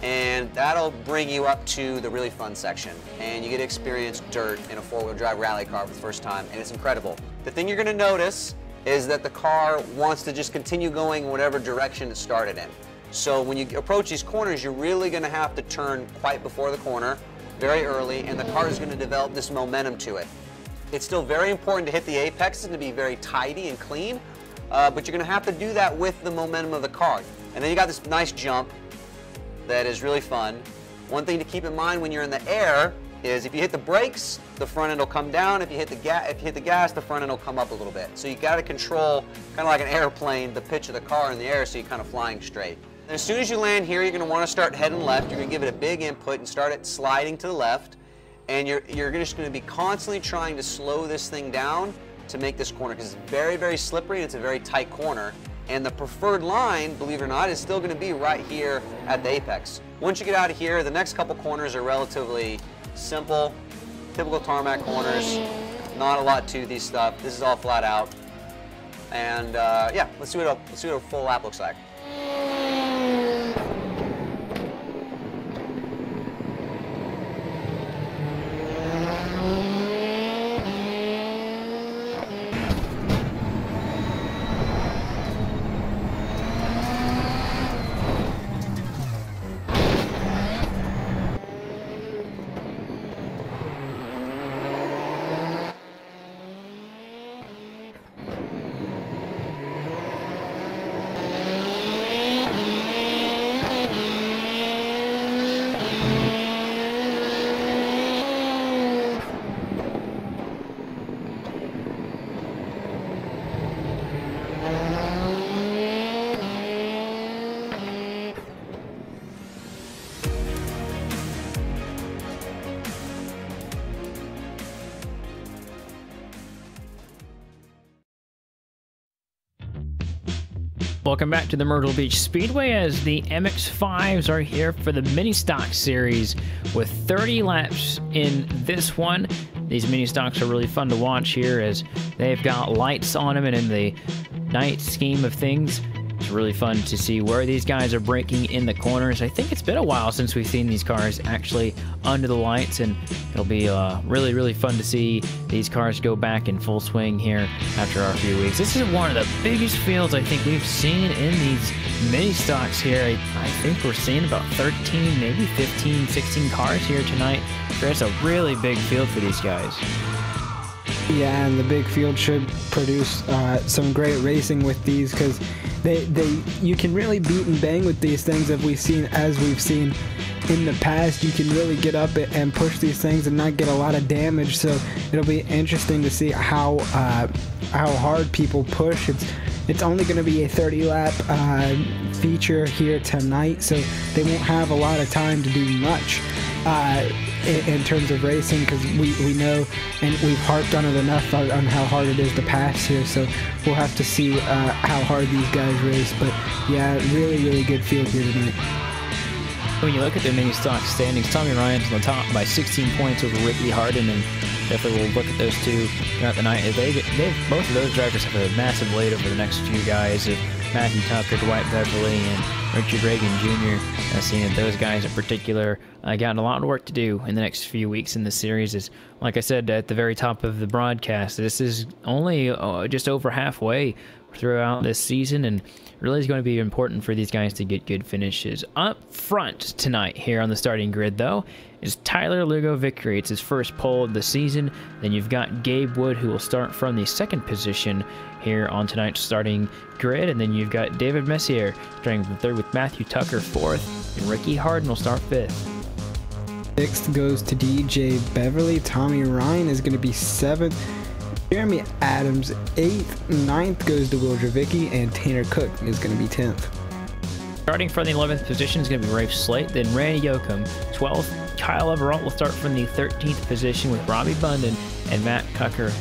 and that'll bring you up to the really fun section. And you get to experience dirt in a 4-wheel drive rally car for the first time, and it's incredible. The thing you're going to notice is that the car wants to just continue going in whatever direction it started in. So when you approach these corners, you're really going to have to turn quite before the corner, very early, and the car is going to develop this momentum to it. It's still very important to hit the apexes and to be very tidy and clean, but you're going to have to do that with the momentum of the car. And then you got this nice jump that is really fun. One thing to keep in mind when you're in the air is if you hit the brakes, the front end will come down. If you hit the gas, the front end will come up a little bit. So you got to control, kind of like an airplane, the pitch of the car in the air so you're kind of flying straight. And as soon as you land here, you're going to want to start heading left. You're going to give it a big input and start it sliding to the left. And you're just going to be constantly trying to slow this thing down to make this corner, because it's very, very slippery and it's a very tight corner. And the preferred line, believe it or not, is still going to be right here at the apex. Once you get out of here, the next couple corners are relatively simple, typical tarmac corners. Not a lot to these stuff. This is all flat out. And yeah, let's see what a full lap looks like. Welcome back to the Myrtle Beach Speedway as the MX-5s are here for the mini stock series with 30 laps in this one. These mini stocks are really fun to watch here as they've got lights on them, and in the night scheme of things, it's really fun to see where these guys are braking in the corners. I think it's been a while since we've seen these cars actually under the lights, and it'll be really, really fun to see these cars go back in full swing here after our few weeks. This is one of the biggest fields I think we've seen in these mini stocks here. I think we're seeing about 13, maybe 15, 16 cars here tonight. So it's a really big field for these guys. Yeah, and the big field should produce some great racing with these, because you can really beat and bang with these things as we've seen in the past. You can really get up and push these things and not get a lot of damage. So it'll be interesting to see how hard people push. It's only going to be a 30-lap feature here tonight, so they won't have a lot of time to do much in terms of racing, because we know and we've harped on it enough on how hard it is to pass here. So we'll have to see how hard these guys race. But yeah, really, really good field here tonight. When you look at the mini stock standings, Tommy Ryan's on the top by 16 points over Ricky Harden, and definitely we'll look at those two throughout the night. Both of those drivers have a massive lead over the next few guys. Matthew Tucker, Dwight Beverly, and Richard Reagan Jr. Seeing that those guys in particular got a lot of work to do in the next few weeks in the series. Is, like I said at the very top of the broadcast, this is only just over halfway throughout this season, and really is going to be important for these guys to get good finishes. Up front tonight here on the starting grid, though, is Tyler Lugo Vickery. It's his first pole of the season. Then you've got Gabe Wood, who will start from the second position here on tonight's starting grid. And then you've got David Messier starting from third with Matthew Tucker fourth, and Ricky Harden will start fifth. Sixth goes to DJ Beverly. Tommy Ryan is going to be seventh. Jeremy Adams 8th, 9th goes to Will Dravicki, and Tanner Cook is going to be 10th. Starting from the 11th position is going to be Rafe Slate, then Randy Yoakum 12th. Kyle Everalt will start from the 13th position with Robbie Bunden and Matt Tucker,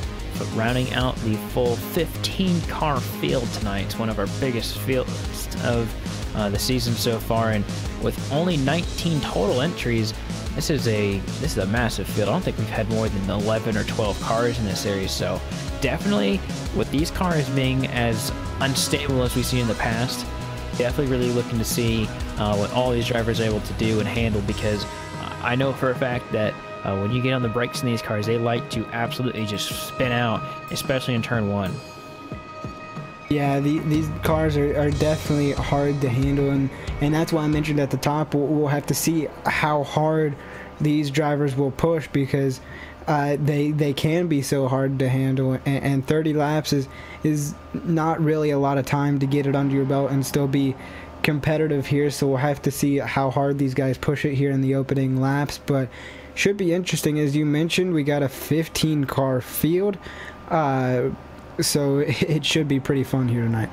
rounding out the full 15-car field tonight. It's one of our biggest fields of the season so far, and with only 19 total entries, this is a massive field. I don't think we've had more than 11 or 12 cars in this series, so definitely with these cars being as unstable as we've seen in the past, definitely really looking to see what all these drivers are able to do and handle, because I know for a fact that when you get on the brakes in these cars, they like to absolutely just spin out, especially in turn one. Yeah, these cars are definitely hard to handle, and that's why I mentioned at the top, we'll have to see how hard these drivers will push, because they can be so hard to handle, and 30 laps is not really a lot of time to get it under your belt and still be competitive here. So we'll have to see how hard these guys push it here in the opening laps, but should be interesting. As you mentioned, we got a 15-car field, so it should be pretty fun here tonight.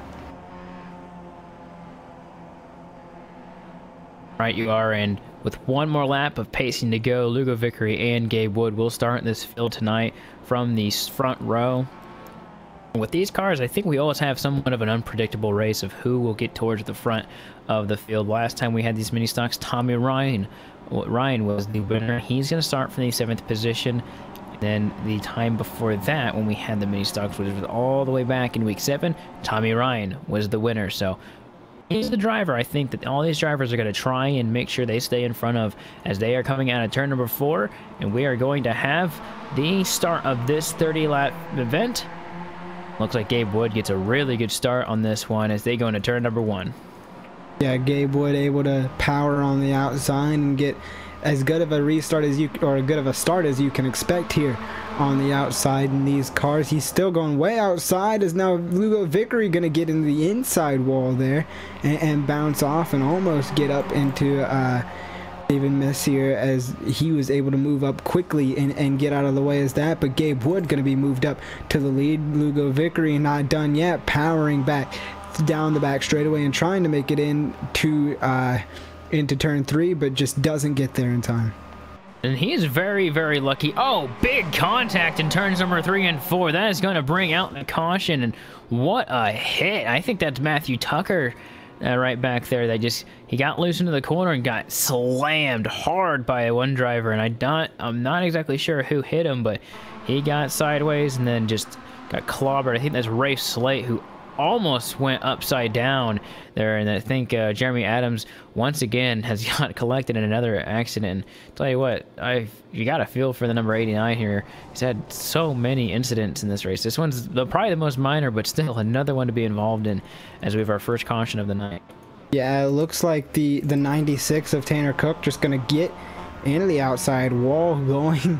Right, you are, and with one more lap of pacing to go, Lugo Vickery and Gabe Wood will start this field tonight from the front row. With these cars, I think we always have somewhat of an unpredictable race of who will get towards the front of the field. Last time we had these mini stocks, Tommy Ryan was the winner. He's going to start from the 7th position. Then the time before that, when we had the mini stocks, which was all the way back in week 7, Tommy Ryan was the winner. So he's the driver I think that all these drivers are going to try and make sure they stay in front of as they are coming out of turn number 4, and we are going to have the start of this 30-lap event. Looks like Gabe Wood gets a really good start on this one as they go into turn number 1. Yeah, Gabe Wood able to power on the outside and get as good of a restart as you, or a good of a start as you can expect here on the outside in these cars. He's still going way outside, as now Lugo Vickery going to get into the inside wall there and bounce off and almost get up into David Messier, as he was able to move up quickly and get out of the way as that. But Gabe Wood going to be moved up to the lead. Lugo Vickery not done yet, powering back down the back straightaway and trying to make it into turn 3, but just doesn't get there in time. And he is very, very lucky. Oh, big contact in turns number 3 and 4. That is going to bring out the caution. And what a hit. I think that's Matthew Tucker right back there. He got loose into the corner and got slammed hard by one driver. And I'm not exactly sure who hit him, but he got sideways and then just got clobbered. I think that's Rafe Slate, who almost went upside down there, and I think Jeremy Adams once again has got collected in another accident. Tell you what, you got a feel for the number 89 here. He's had so many incidents in this race. This one's probably the most minor, but still another one to be involved in, as we have our first caution of the night. Yeah, it looks like the 96 of Tanner Cook just gonna get into the outside wall going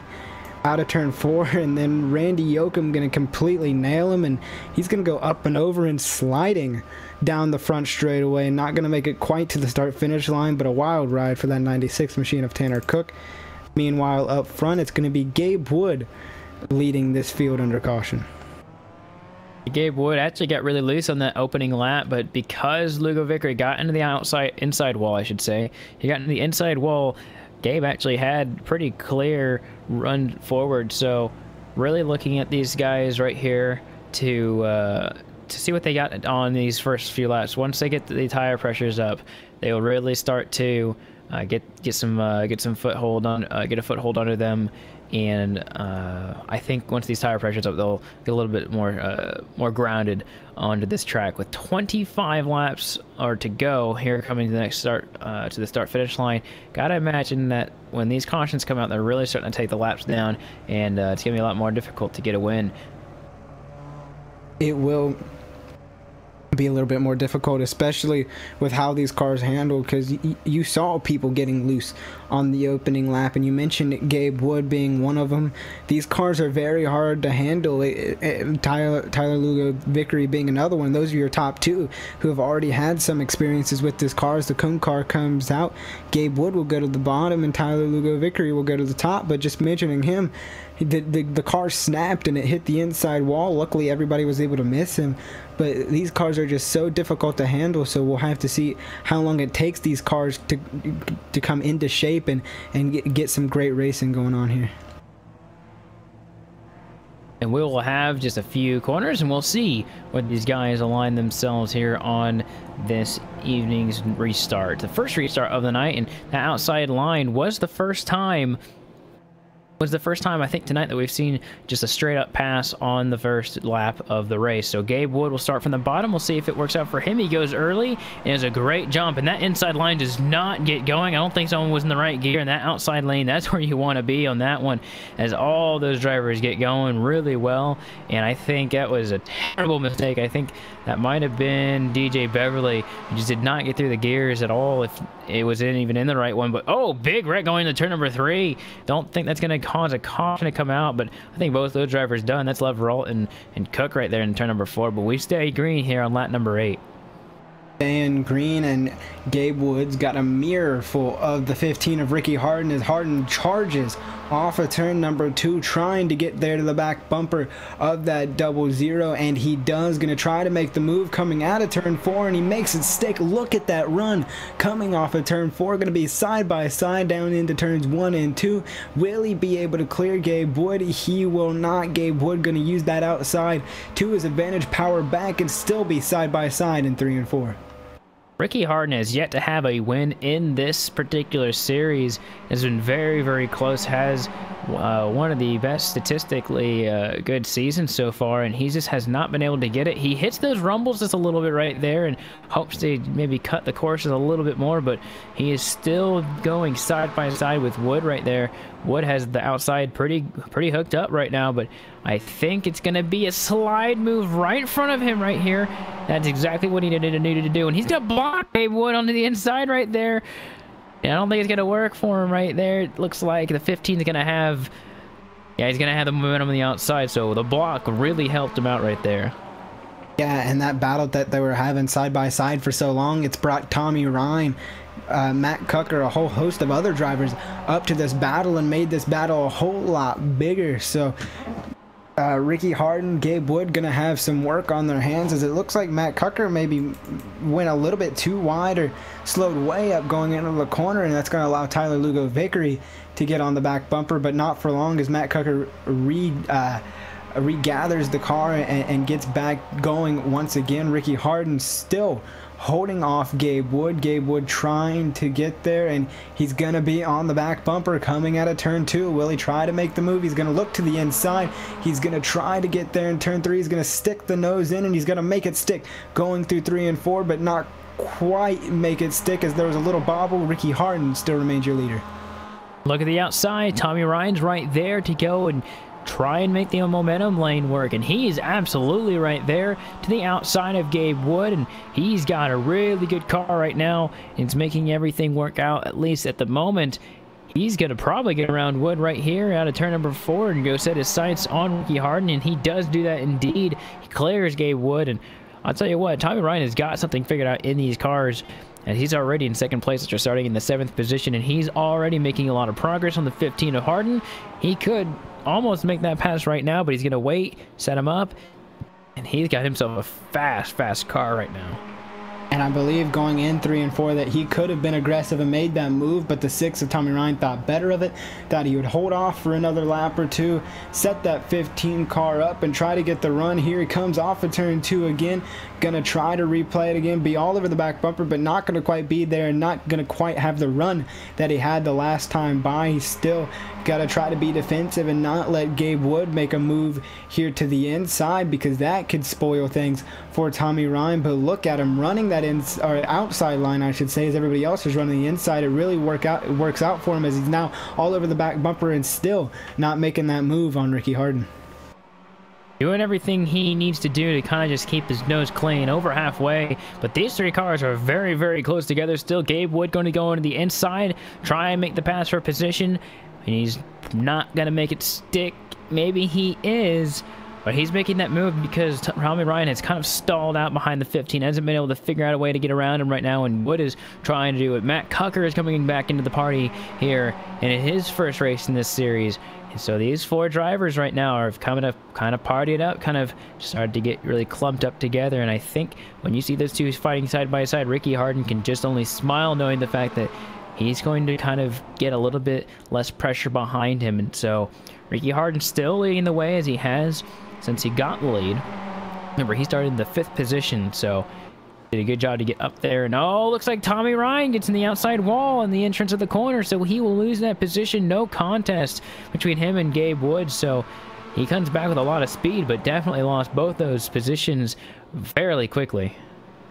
out of turn 4, and then Randy Yoakum gonna completely nail him, and he's gonna go up and over and sliding down the front straightaway, and not gonna make it quite to the start finish line, but a wild ride for that 96 machine of Tanner Cook. Meanwhile, up front, it's gonna be Gabe Wood leading this field under caution. Gabe Wood actually got really loose on that opening lap, but because Lugo Vickery got into the inside wall, I should say, he got into the inside wall, Gabe actually had pretty clear run forward. So really looking at these guys right here to see what they got on these first few laps. Once they get the tire pressures up, they will really start to get some foothold on get a foothold under them. And I think once these tire pressures up, they'll get a little bit more grounded onto this track. With 25 laps to go here, coming to the next start to the start finish line, gotta imagine that when these cautions come out, they're really starting to take the laps down, and it's gonna be a lot more difficult to get a win. It will be a little bit more difficult, especially with how these cars handled, because you saw people getting loose on the opening lap, and you mentioned Gabe Wood being one of them. These cars are very hard to handle. Tyler Lugo Vickery being another one. Those are your top two who have already had some experiences with this car. As the cone car comes out, Gabe Wood will go to the bottom and Tyler Lugo Vickery will go to the top. But just mentioning him, the car snapped and it hit the inside wall. Luckily everybody was able to miss him, but these cars are just so difficult to handle, so we'll have to see how long it takes these cars to come into shape and get some great racing going on here. And we will have just a few corners, and we'll see what these guys align themselves here on this evening's restart. The first restart of the night, and that outside line was the first time I think tonight that we've seen just a straight up pass on the first lap of the race. So Gabe Wood will start from the bottom. We'll see if it works out for him. He goes early and has a great jump, and that inside line does not get going. I don't think someone was in the right gear in that outside lane. That's where you want to be on that one, as all those drivers get going really well. And I think that was a terrible mistake. I think that might have been DJ Beverly. He just did not get through the gears at all, if it was even in the right one. But oh, big wreck going to turn number 3. Don't think that's going to cause a caution to come out, but I think both those drivers done. That's Leveralt and Cook right there in turn number 4, but we stay green here on lap number 8. Dan Green and Gabe Woods got a mirror full of the 15 of Ricky Harden as Harden charges off of turn number 2, trying to get there to the back bumper of that 00, and he does. Gonna try to make the move coming out of turn 4, and he makes it stick. Look at that run coming off of turn 4. Gonna be side by side down into turns 1 and 2. Will he be able to clear Gabe Wood? He will not. Gabe Wood gonna use that outside to his advantage, power back, and still be side by side in 3 and 4. Ricky Harden has yet to have a win in this particular series. Has been very, very close. Has one of the best statistically good seasons so far, and he just has not been able to get it. He hits those rumbles just a little bit right there and hopes to maybe cut the courses a little bit more, but he is still going side by side with Wood right there. Wood has the outside pretty hooked up right now, but I think it's going to be a slide move right in front of him right here. That's exactly what he needed to do, and he's going to block Gabe Wood onto the inside right there. And I don't think it's going to work for him right there. It looks like the 15 is going to have... Yeah, he's going to have the momentum on the outside, so the block really helped him out right there. Yeah, and that battle that they were having side by side for so long, it's brought Tommy Ryan, Matt Cucker, a whole host of other drivers up to this battle and made this battle a whole lot bigger. So Ricky Harden, Gabe Wood gonna have some work on their hands, as it looks like Matt Cucker maybe went a little bit too wide or slowed way up going into the corner, and that's gonna allow Tyler Lugo Vickery to get on the back bumper, but not for long, as Matt Cucker regathers the car and gets back going once again. Ricky Harden still holding off Gabe Wood. Gabe Wood trying to get there, and he's going to be on the back bumper coming out of turn 2. Will he try to make the move? He's going to look to the inside. He's going to try to get there in turn 3. He's going to stick the nose in, and he's going to make it stick going through 3 and 4, but not quite make it stick, as there was a little bobble. Ricky Harden still remains your leader. Look at the outside. Tommy Ryan's right there to go and try and make the momentum lane work, and he's absolutely right there to the outside of Gabe Wood, and he's got a really good car right now. It's making everything work out, at least at the moment. He's going to probably get around Wood right here out of turn number 4 and go set his sights on Ricky Harden, and he does do that indeed. He clears Gabe Wood, and I'll tell you what, Tommy Ryan has got something figured out in these cars. And he's already in second place after starting in the 7th position, and he's already making a lot of progress on the 15 of Harden. He could almost make that pass right now, but he's going to wait, set him up, and he's got himself a fast car right now. And I believe going in 3 and 4 that he could have been aggressive and made that move, but the 6 of Tommy Ryan thought better of it, thought he would hold off for another lap or 2, set that 15 car up and try to get the run. Here he comes off of turn 2 again, gonna try to replay it again, be all over the back bumper, but not gonna quite be there and not gonna quite have the run that he had the last time by. He's still gotta try to be defensive and not let Gabe Wood make a move here to the inside, because that could spoil things for Tommy Ryan. But look at him running that outside line, I should say, as everybody else is running the inside. It really works out for him, as he's now all over the back bumper and still not making that move on Ricky Harden. Doing everything he needs to do to kind of just keep his nose clean, over halfway. But these 3 cars are very, very close together still. Gabe Wood going to go into the inside, try and make the pass for position, and he's not going to make it stick. Maybe he is, but he's making that move because Tommy Ryan has kind of stalled out behind the 15, hasn't been able to figure out a way to get around him right now, and Wood is trying to do it. Matt Cucker is coming back into the party here in his first race in this series. And so these 4 drivers right now are kind of partied up, kind of started to get really clumped up together. And I think when you see those 2 fighting side by side, Ricky Harden can just only smile knowing the fact that he's going to kind of get a little bit less pressure behind him. And so Ricky Harden still leading the way, as he has since he got the lead. Remember, he started in the 5th position, so did a good job to get up there. And oh, looks like Tommy Ryan gets in the outside wall in the entrance of the corner, so he will lose that position. No contest between him and Gabe Wood, so he comes back with a lot of speed, but definitely lost both those positions fairly quickly.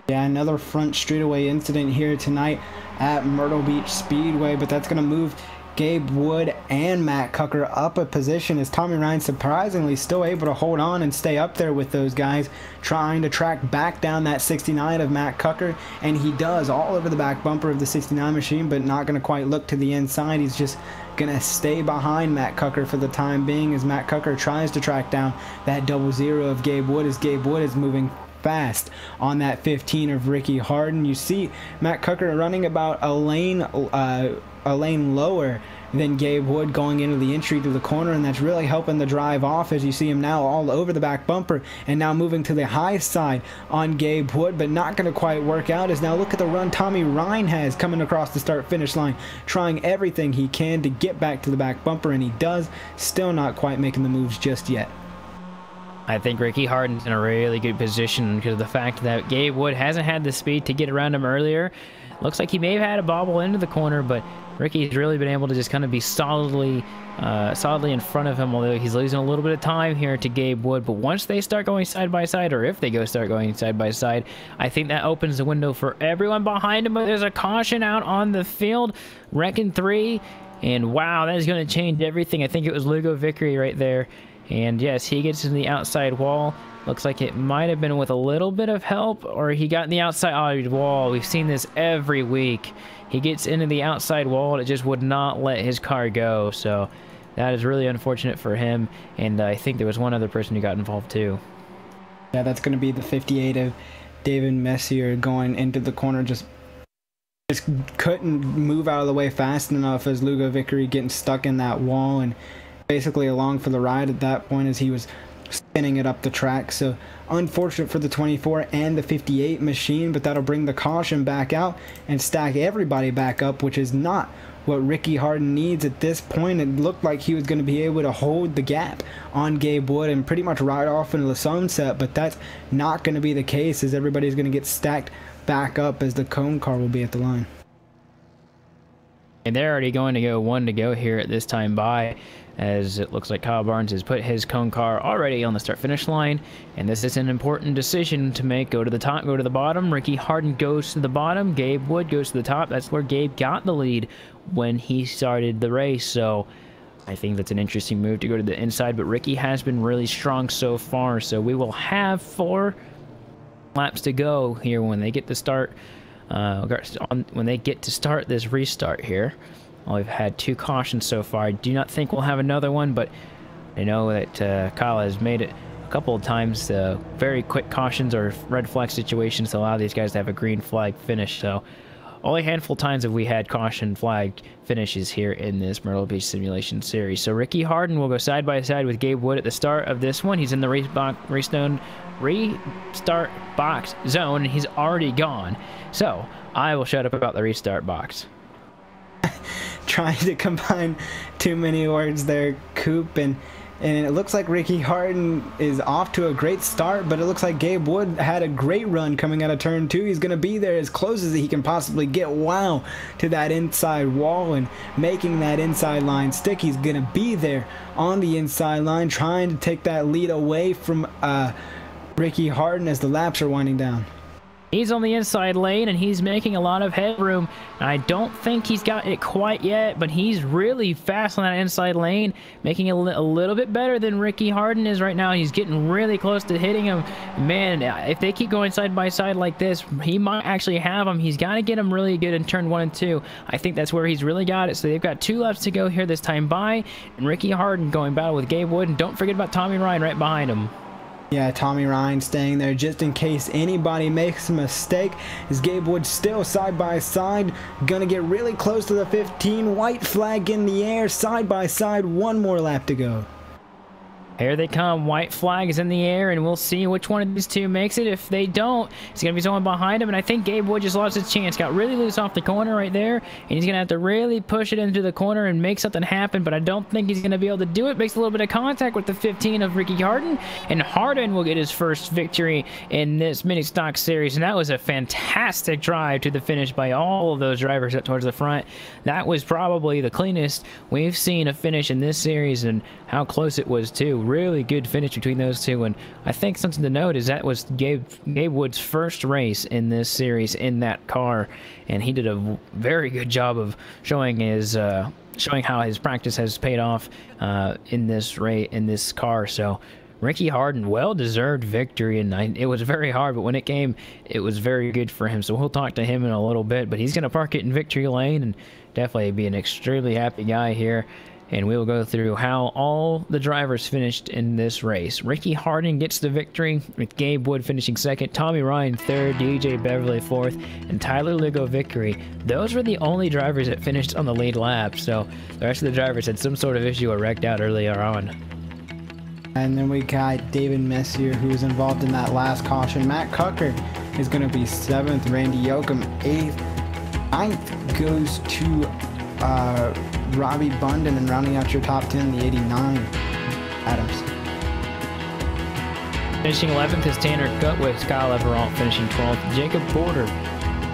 Yeah, another front straightaway incident here tonight at Myrtle Beach Speedway, but that's going to move Gabe Wood and Matt Cucker up a position, as Tommy Ryan surprisingly still able to hold on and stay up there with those guys, trying to track back down that 69 of Matt Cucker, and he does all over the back bumper of the 69 machine, but not going to quite look to the inside. He's just going to stay behind Matt Cucker for the time being, as Matt Cucker tries to track down that 00 of Gabe Wood, as Gabe Wood is moving fast on that 15 of Ricky Harden. You see Matt Cucker running about a lane lower than Gabe Wood going into the entry to the corner, and that's really helping the drive off, as you see him now all over the back bumper and now moving to the high side on Gabe Wood, but not going to quite work out, as now look at the run Tommy Ryan has coming across the start finish line, trying everything he can to get back to the back bumper, and he does, still not quite making the moves just yet. I think Ricky Harden's in a really good position because of the fact that Gabe Wood hasn't had the speed to get around him earlier. Looks like he may have had a bobble into the corner, but Ricky's really been able to just kind of be solidly in front of him, although he's losing a little bit of time here to Gabe Wood. But once they start going side by side, or if they start going side by side, I think that opens the window for everyone behind him. But there's a caution out on the field, wrecking 3, and wow, that is going to change everything. I think it was Lugo Vickery right there. And yes, he gets in the outside wall. Looks like it might have been with a little bit of help, or he got in the outside wall. We've seen this every week. He gets into the outside wall, and it just would not let his car go. So that is really unfortunate for him. And I think there was one other person who got involved too. Yeah, that's going to be the 58 of David Messier going into the corner. Just couldn't move out of the way fast enough, as Lugo Vickery getting stuck in that wall and basically along for the ride at that point, as he was spinning it up the track. So unfortunate for the 24 and the 58 machine, but that'll bring the caution back out and stack everybody back up, which is not what Ricky Harden needs at this point. It looked like he was going to be able to hold the gap on Gabe Wood and pretty much ride off into the sunset, but that's not going to be the case, as everybody's going to get stacked back up as the cone car will be at the line. And they're already going to go one to go here at this time by, as it looks like Kyle Barnes has put his cone car already on the start-finish line. And this is an important decision to make. Go to the top, go to the bottom. Ricky Harden goes to the bottom. Gabe Wood goes to the top. That's where Gabe got the lead when he started the race. So I think that's an interesting move to go to the inside. But Ricky has been really strong so far. So we will have 4 laps to go here when they get to start. When they get to start this restart here. Well, we've had 2 cautions so far. I do not think we'll have another one, but I know that Kyle has made it a couple of times. Very quick cautions or red flag situations to allow these guys to have a green flag finish. So only a handful of times have we had caution flag finishes here in this Myrtle Beach Simulation Series. So Ricky Harden will go side by side with Gabe Wood at the start of this one. He's in the restart box zone, and he's already gone. So I will shut up about the restart box. Trying to combine too many words there, Coop, and it looks like Ricky Harden is off to a great start, but it looks like Gabe Wood had a great run coming out of turn 2. He's going to be there as close as he can possibly get. Wow, to that inside wall and making that inside line stick. He's going to be there on the inside line trying to take that lead away from Ricky Harden as the laps are winding down. He's on the inside lane, and he's making a lot of headroom. I don't think he's got it quite yet, but he's really fast on that inside lane, making it a little bit better than Ricky Harden is right now. He's getting really close to hitting him. Man, if they keep going side by side like this, he might actually have him. He's got to get him really good in turn 1 and 2. I think that's where he's really got it. So they've got 2 laps to go here this time by, and Ricky Harden going battle with Gabe Wood. And don't forget about Tommy Ryan right behind him. Yeah, Tommy Ryan staying there just in case anybody makes a mistake. As Gabe Wood still side by side, gonna get really close to the 15. White flag in the air, side by side, 1 more lap to go. Here they come. White flag is in the air, and we'll see which one of these 2 makes it. If they don't, it's going to be someone behind him, and I think Gabe Wood just lost his chance. Got really loose off the corner right there, and he's going to have to really push it into the corner and make something happen, but I don't think he's going to be able to do it. Makes a little bit of contact with the 15 of Ricky Harden, and Harden will get his first victory in this mini stock series, and that was a fantastic drive to the finish by all of those drivers up towards the front. That was probably the cleanest we've seen a finish in this series, and how close it was too. Really good finish between those 2, and I think something to note is that was Gabe Wood's first race in this series in that car, and he did a very good job of showing how his practice has paid off in this car. So Ricky Harden, well-deserved victory, and it was very hard, but when it came, it was very good for him. So we'll talk to him in a little bit, but he's going to park it in victory lane and definitely be an extremely happy guy here. And we will go through how all the drivers finished in this race. Ricky Harden gets the victory, with Gabe Wood finishing 2nd, Tommy Ryan 3rd, DJ Beverly 4th, and Tyler Lugo victory. Those were the only drivers that finished on the lead lap, so the rest of the drivers had some sort of issue or wrecked out earlier on. And then we got David Messier, who was involved in that last caution. Matt Cucker is going to be 7th, Randy Yoakum 8th. 9th goes to Robbie Bunden, and rounding out your top 10, the 89, Adams. Finishing 11th is Tanner Cutwith, Kyle Everalt finishing 12th, Jacob Porter.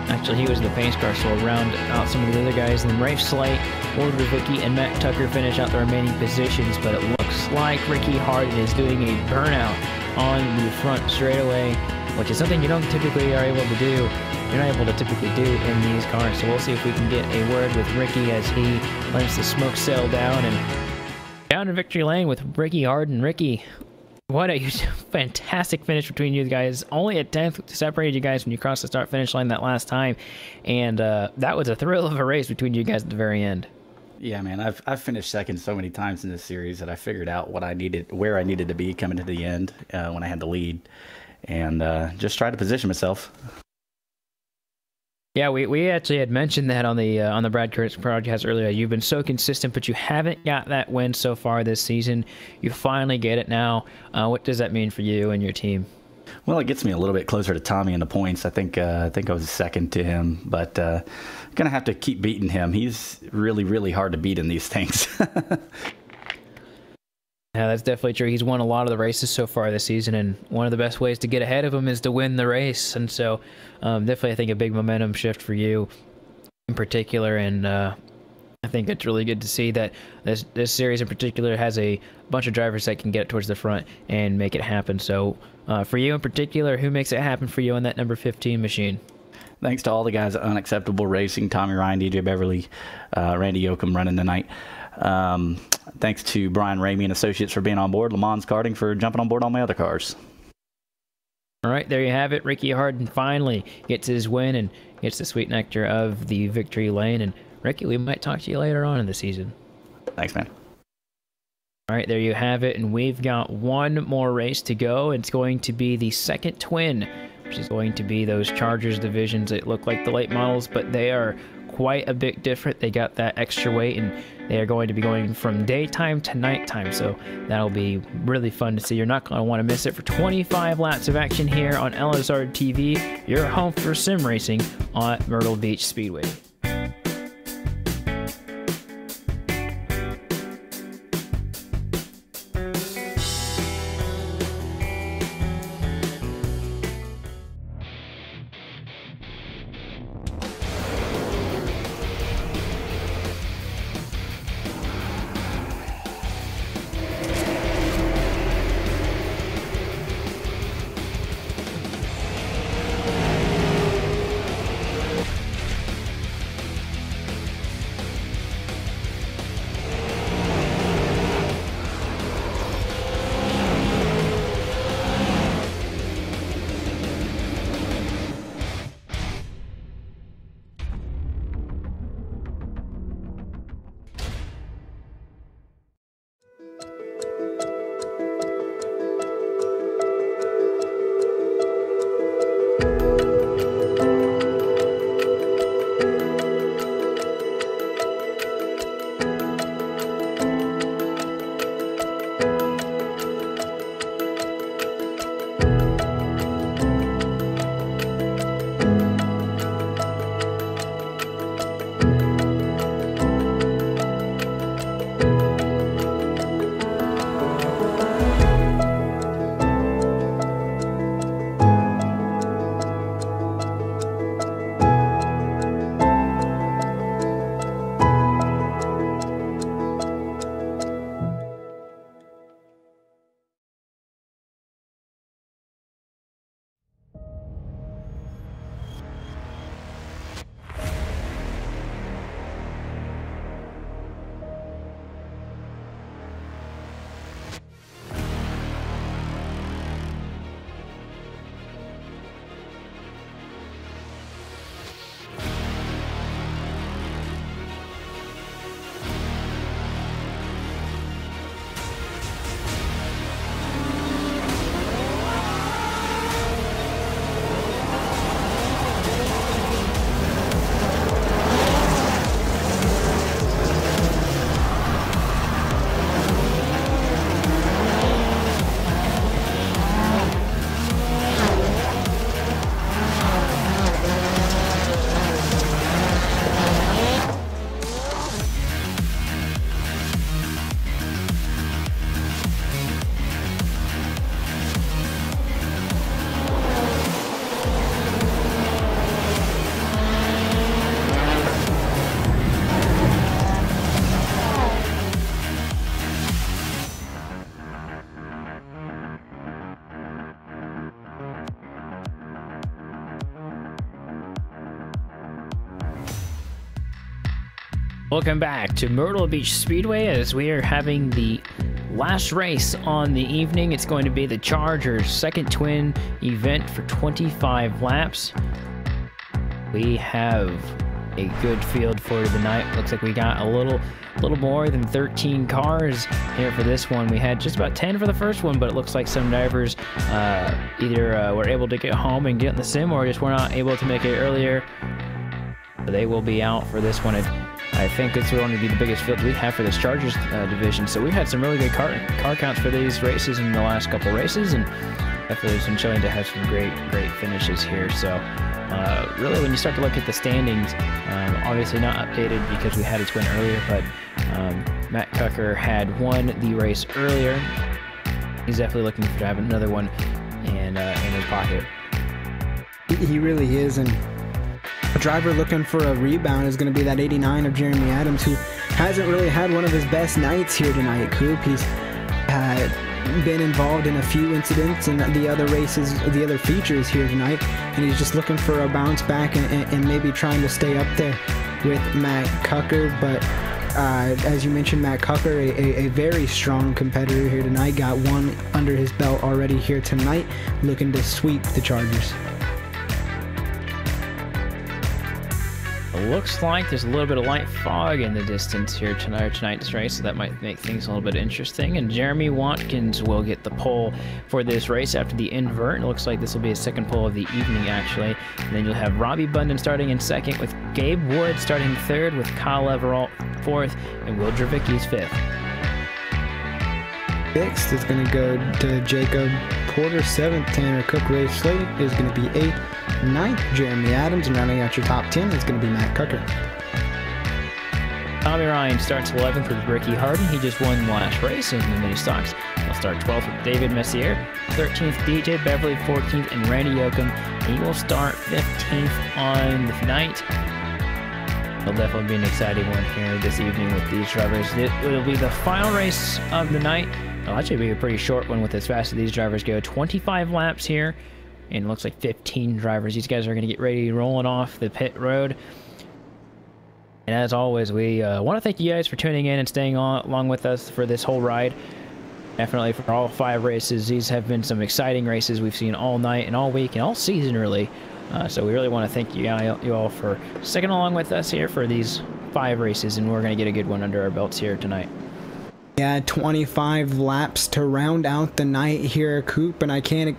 Actually, he was in the pace car, so we'll round out some of the other guys. And then Rafe Slate, Ward Vicky, and Matt Tucker finish out the remaining positions, but it looks like Ricky Harden is doing a burnout on the front straightaway, which is something you don't typically are able to do. You're not able to typically do in these cars. So we'll see if we can get a word with Ricky as he lets the smoke settle down, and down in victory lane with Ricky Harden. Ricky, what a fantastic finish between you guys. Only a 10th separated you guys when you crossed the start-finish line that last time, and that was a thrill of a race between you guys at the very end. Yeah, man, I've finished second so many times in this series that I figured out where I needed to be coming to the end when I had the lead, and just tried to position myself. Yeah, we actually had mentioned that on the broadcast earlier. You've been so consistent, but you haven't got that win so far this season. You finally get it now. What does that mean for you and your team? Well, it gets me a little bit closer to Tommy in the points. I think I was second to him, but gonna have to keep beating him. He's really, really hard to beat in these things. Yeah, that's definitely true. He's won a lot of the races so far this season, and one of the best ways to get ahead of him is to win the race. And so, definitely, I think a big momentum shift for you in particular. And I think it's really good to see that this series in particular has a bunch of drivers that can get towards the front and make it happen. So, for you in particular, who makes it happen for you on that number 15 machine? Thanks to all the guys at Unacceptable Racing, Tommy Ryan, DJ Beverly, Randy Yoakum running tonight. Thanks to Brian Ramey and Associates for being on board, Le Mans Karting for jumping on board all my other cars. All right, there you have it. Ricky Harden finally gets his win and gets the sweet nectar of the victory lane. And Ricky, we might talk to you later on in the season. Thanks, man. All right, there you have it. And we've got one more race to go. It's going to be the second twin, which is going to be those Chargers divisions that look like the late models, but they are quite a bit different. They got that extra weight, and they are going to be going from daytime to nighttime, so that'll be really fun to see. You're not going to want to miss it. For 25 laps of action here on LSRTV, your home for sim racing on Myrtle Beach Speedway. Welcome back to Myrtle Beach Speedway as we are having the last race on the evening. It's going to be the Chargers second twin event for 25 laps. We have a good field for tonight. Looks like we got a little more than 13 cars here for this one. We had just about 10 for the first one, but it looks like some drivers either were able to get home and get in the sim or just were not able to make it earlier. They will be out for this one. I think this will only be the biggest field we have for this Chargers division. So we've had some really good car counts for these races in the last couple races, and definitely it's been showing to have some great finishes here. So really, when you start to look at the standings, obviously not updated because we had its win earlier, but Matt Cucker had won the race earlier. He's definitely looking to have another one in his pocket. He really is, and a driver looking for a rebound is going to be that 89 of Jeremy Adams, who hasn't really had one of his best nights here tonight, Coop. He's been involved in a few incidents in the other races, the other features here tonight, and he's just looking for a bounce back and maybe trying to stay up there with Matt Cucker. But as you mentioned, Matt Cucker, a very strong competitor here tonight, got one under his belt already here tonight, looking to sweep the Chargers. It looks like there's a little bit of light fog in the distance here tonight's race, so that might make things a little bit interesting. And Jeremy Watkins will get the pole for this race after the invert. It looks like this will be his second pole of the evening, actually. And then you'll have Robbie Bundon starting in second, with Gabe Wood starting third, with Kyle Everalt fourth, and Will Dravicki's fifth. Sixth is going to go to Jacob Porter. Seventh, Tanner Cook. Ray Slade is going to be eighth. Ninth, Jeremy Adams. And rounding out your top 10 is going to be Matt Cucker. Tommy Ryan starts 11th with Ricky Harden. He just won the last race in the mini stocks. He'll start 12th with David Messier. 13th, DJ Beverly. 14th, and Randy Yoakum. He will start 15th on the night. It'll definitely be an exciting one here this evening with these drivers. It'll be the final race of the night. It'll actually be a pretty short one with as fast as these drivers go. 25 laps here, and it looks like 15 drivers. These guys are going to get ready rolling off the pit road. And as always, we want to thank you guys for tuning in and staying along with us for this whole ride. Definitely for all 5 races. These have been some exciting races we've seen all night and all week and all season, really. So we really want to thank you all for sticking along with us here for these 5 races, and we're going to get a good one under our belts here tonight. Yeah, 25 laps to round out the night here, Coop, and I can't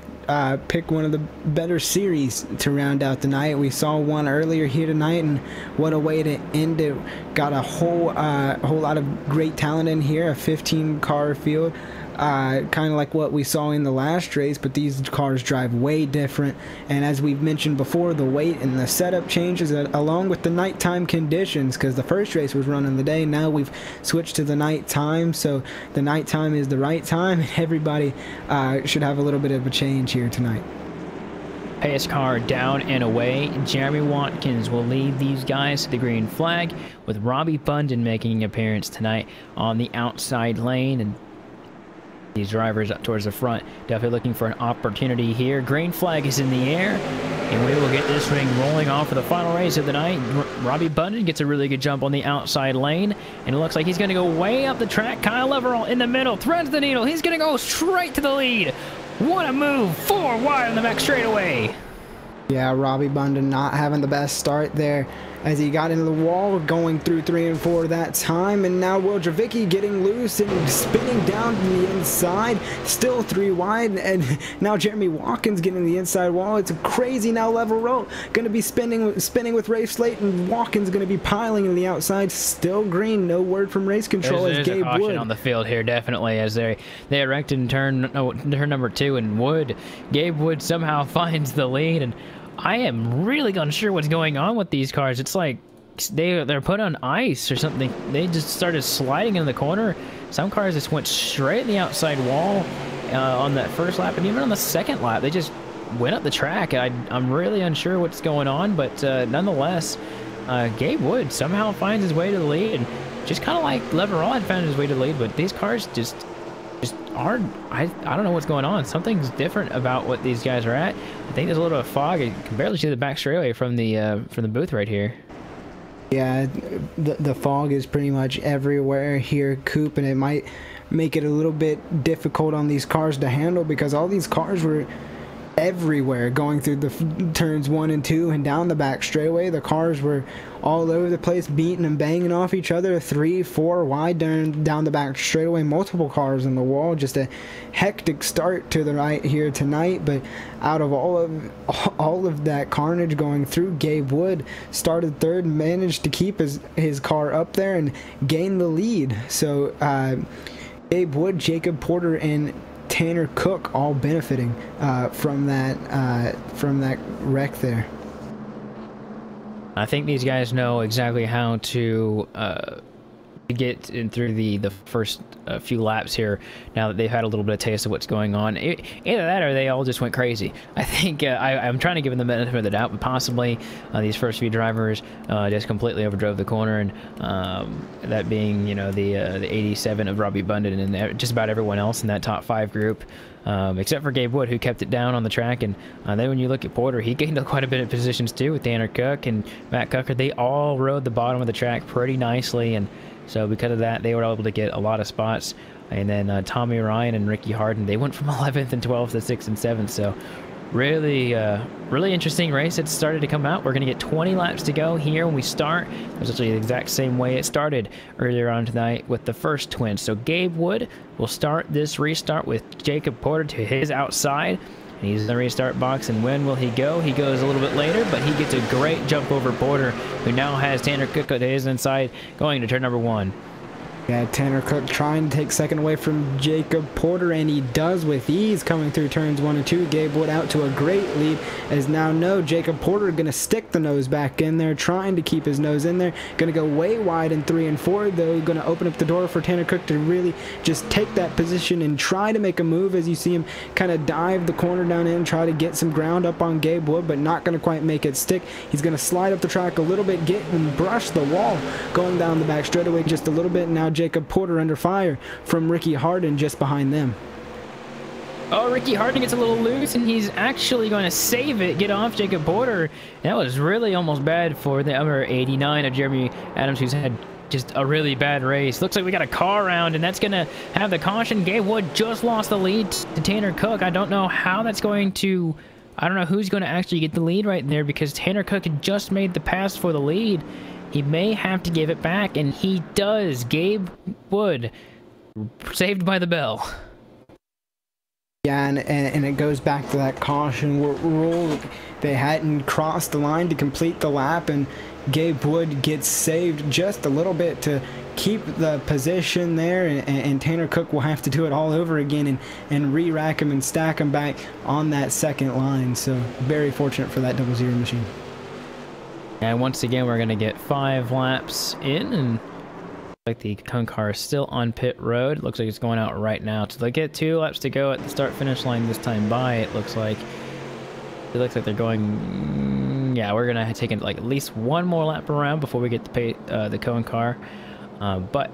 pick one of the better series to round out the night. We saw one earlier here tonight, and what a way to end it. Got a whole lot of great talent in here, a 15-car field. Kind of like what we saw in the last race, but these cars drive way different. And as we've mentioned before, the weight and the setup changes along with the nighttime conditions, because the first race was run in the day. Now we've switched to the nighttime, so the nighttime is the right time, and everybody should have a little bit of a change here tonight. Pace car down and away. Jeremy Watkins will lead these guys to the green flag, with Robbie Bundon making an appearance tonight on the outside lane, and these drivers up towards the front definitely looking for an opportunity here. Green flag is in the air, and we will get this ring rolling off for the final race of the night. Robbie Bundon gets a really good jump on the outside lane, and it looks like he's going to go way up the track. Kyle Everall in the middle, threads the needle. He's going to go straight to the lead. What a move, 4 wide on the back straightaway. Yeah, Robbie Bundon not having the best start there as he got into the wall, going through 3 and 4 that time, and now Will Dravicki getting loose and spinning down to the inside, still 3 wide, and now Jeremy Watkins getting the inside wall. It's a crazy now level roll, going to be spinning with Rafe Slate, and Watkins going to be piling in the outside, still green. No word from race control. There's as Gabe a caution Wood on the field here, definitely, as they erected in turn number 2, and Gabe Wood somehow finds the lead, and I am really unsure what's going on with these cars. It's like they're put on ice or something. They just started sliding in the corner. Some cars just went straight in the outside wall on that first lap, and even on the second lap, they just went up the track. I'm really unsure what's going on, but nonetheless, Gabe Wood somehow finds his way to the lead, and just kind of like Leverall had found his way to the lead, but these cars just aren't. I don't know what's going on. Something's different about what these guys are at. I think there's a little bit of fog. You can barely see the back straightaway from the booth right here. Yeah, the fog is pretty much everywhere here, Coop, and it might make it a little bit difficult on these cars to handle, because all these cars were everywhere going through the turns 1 and 2 and down the back straightaway. The cars were all over the place, beating and banging off each other, 3, 4 wide down the back straightaway, multiple cars on the wall. Just a hectic start to the right here tonight. But out of all of that carnage going through, Gabe Wood started third, managed to keep his car up there and gain the lead. So Gabe Wood, Jacob Porter, and Tanner Cook all benefiting from that wreck there. I think these guys know exactly how to get in through the first few laps here, now that they've had a little bit of taste of what's going on. Either that or they all just went crazy. I think I'm trying to give them the benefit of the doubt, but possibly these first few drivers just completely overdrove the corner, and that being, you know, the 87 of Robbie Bundon and just about everyone else in that top 5 group. Except for Gabe Wood, who kept it down on the track. And then when you look at Porter, he gained quite a bit of positions too with Tanner Cook and Matt Cucker. They all rode the bottom of the track pretty nicely, and so because of that, they were able to get a lot of spots. And then Tommy Ryan and Ricky Harden, they went from 11th and 12th to 6th and 7th. So really, really interesting race. It started to come out. We're going to get 20 laps to go here when we start. It's actually the exact same way it started earlier on tonight with the first twin. So Gabe Wood will start this restart with Jacob Porter to his outside. And he's in the restart box, and when will he go? He goes a little bit later, but he gets a great jump over Porter, who now has Tanner Cook to his inside going to turn number 1. Yeah, Tanner Cook trying to take second away from Jacob Porter, and he does with ease coming through turns 1 and 2. Gabe Wood out to a great lead, as now Jacob Porter going to stick the nose back in there, trying to keep his nose in there. Going to go way wide in 3 and 4, though. Going to open up the door for Tanner Cook to really just take that position and try to make a move, as you see him kind of dive the corner down in, try to get some ground up on Gabe Wood, but not going to quite make it stick. He's going to slide up the track a little bit, get and brush the wall, going down the back straightaway just a little bit. Now Jacob Porter under fire from Ricky Harden just behind them. Oh, Ricky Harden gets a little loose, and he's actually going to save it, get off Jacob Porter. That was really almost bad for the number 89 of Jeremy Adams, who's had just a really bad race. Looks like we got a car around, and that's going to have the caution. Gabe Wood just lost the lead to Tanner Cook. I don't know how that's going to... I don't know who's going to actually get the lead right there, because Tanner Cook had just made the pass for the lead. He may have to give it back, and he does. Gabe Wood, saved by the bell. Yeah, and it goes back to that caution rule. They hadn't crossed the line to complete the lap, and Gabe Wood gets saved just a little bit to keep the position there, and Tanner Cook will have to do it all over again and re-rack him and stack him back on that second line. So very fortunate for that 00 machine. And once again, we're going to get 5 laps in, and like the cone car is still on pit road. It looks like it's going out right now. So they get 2 laps to go at the start-finish line this time by. It looks like they're going. Yeah, we're gonna take like at least 1 more lap around before we get the cone car. But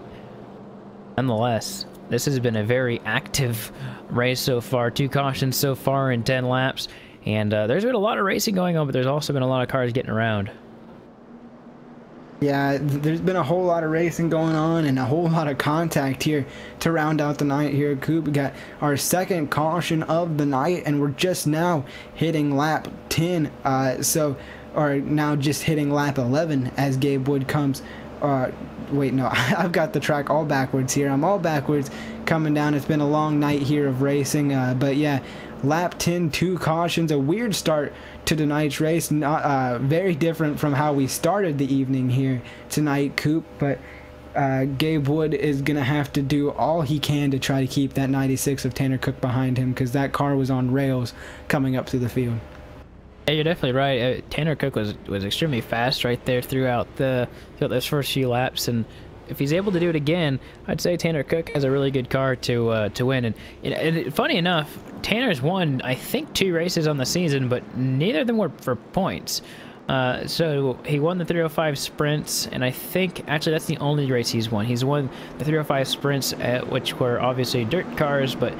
nonetheless, this has been a very active race so far. 2 cautions so far in 10 laps, and there's been a lot of racing going on, but there's also been a lot of cars getting around. Yeah, there's been a whole lot of racing going on and a whole lot of contact here to round out the night here at Coop. We got our second caution of the night, and we're just now hitting lap 10. Or now just hitting lap 11 as Gabe Wood comes. Wait, no, I've got the track all backwards here. I'm all backwards coming down. It's been a long night here of racing, but yeah, lap 10, 2 cautions, a weird start to tonight's race. Not very different from how we started the evening here tonight, Coop, but Gabe Wood is going to have to do all he can to try to keep that 96 of Tanner Cook behind him, because that car was on rails coming up through the field. Yeah, you're definitely right. Tanner Cook was extremely fast right there throughout those first few laps, and if he's able to do it again, I'd say Tanner Cook has a really good car to win. And funny enough, Tanner's won, I think, 2 races on the season, but neither of them were for points. So he won the 305 sprints, and I think actually that's the only race he's won. He's won the 305 sprints, which were obviously dirt cars, but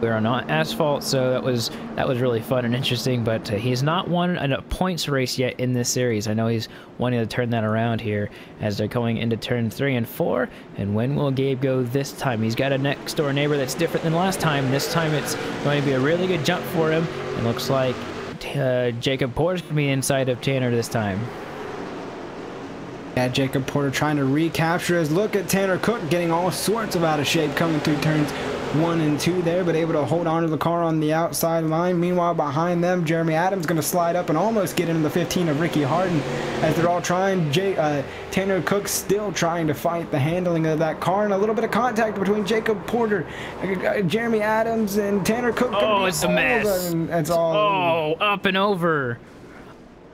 We're on asphalt, so that was really fun and interesting. But he's not won a points race yet in this series. I know he's wanting to turn that around here as they're going into turn 3 and 4. And when will Gabe go this time? He's got a next door neighbor that's different than last time. This time it's going to be a really good jump for him. It looks like Jacob Porter's going to be inside of Tanner this time. Yeah, Jacob Porter trying to recapture his look at Tanner Cook, getting all sorts of out of shape coming through turns 1 and 2 there, but able to hold on to the car on the outside line. Meanwhile, behind them, Jeremy Adams going to slide up and almost get into the 15 of Ricky Harden as they're all trying. Tanner Cook still trying to fight the handling of that car, and a little bit of contact between Jacob Porter, Jeremy Adams, and Tanner Cook. Oh, it's a mess. It's all. Oh, up and over.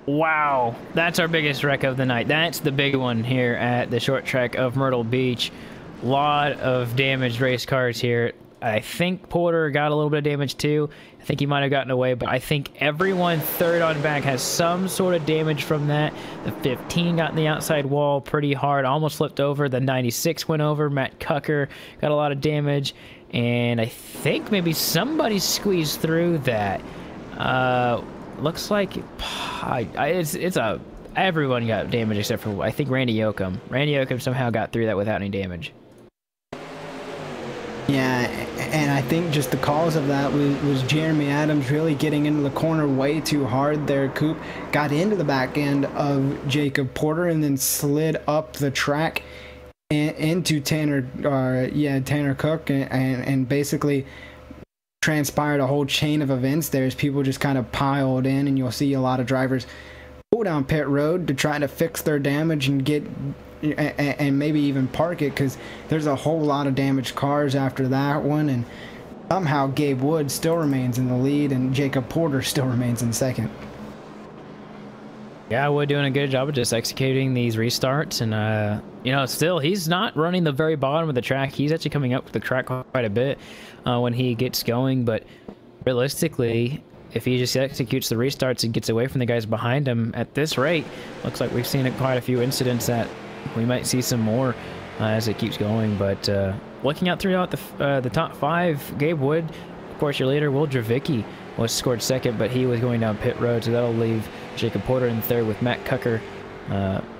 Wow, that's our biggest wreck of the night. That's the big one here at the short track of Myrtle Beach. Lot of damaged race cars here. I think Porter got a little bit of damage too. I think he might have gotten away, but I think everyone third on back has some sort of damage from that. The 15 got in the outside wall pretty hard, almost flipped over. The 96 went over. Matt Cucker got a lot of damage, and I think maybe somebody squeezed through that. Looks like everyone got damage except for, I think, Randy Yoakum. Randy Yoakum somehow got through that without any damage. Yeah, and I think just the cause of that was Jeremy Adams really getting into the corner way too hard there. Coop got into the back end of Jacob Porter and then slid up the track into Tanner Cook and basically transpired a whole chain of events there as people just kind of piled in, and you'll see a lot of drivers pull down pit road to try to fix their damage and get and maybe even park it, because there's a whole lot of damaged cars after that one, and somehow Gabe Wood still remains in the lead and Jacob Porter still remains in second. Yeah, Wood doing a good job of just executing these restarts, and you know, still he's not running the very bottom of the track. He's actually coming up the track quite a bit when he gets going, but realistically, if he just executes the restarts and gets away from the guys behind him at this rate, looks like we've seen quite a few incidents that we might see some more as it keeps going. But looking out throughout the top 5, Gabe Wood, of course, your leader, Will Dravicki, was scored second, but he was going down pit road, so that'll leave Jacob Porter in third with Matt Cucker,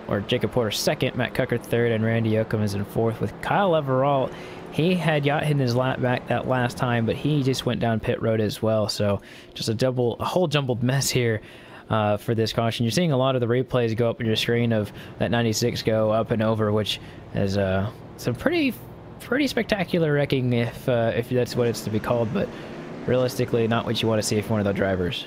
or Jacob Porter second, Matt Cucker third, and Randy Yoakum is in fourth with Kyle Everalt. He had gotten his lap back that last time, but he just went down pit road as well. So just a whole jumbled mess here for this caution. You're seeing a lot of the replays go up on your screen of that 96 go up and over, which is some pretty spectacular wrecking if that's what it's to be called, but realistically not what you want to see for one of the drivers.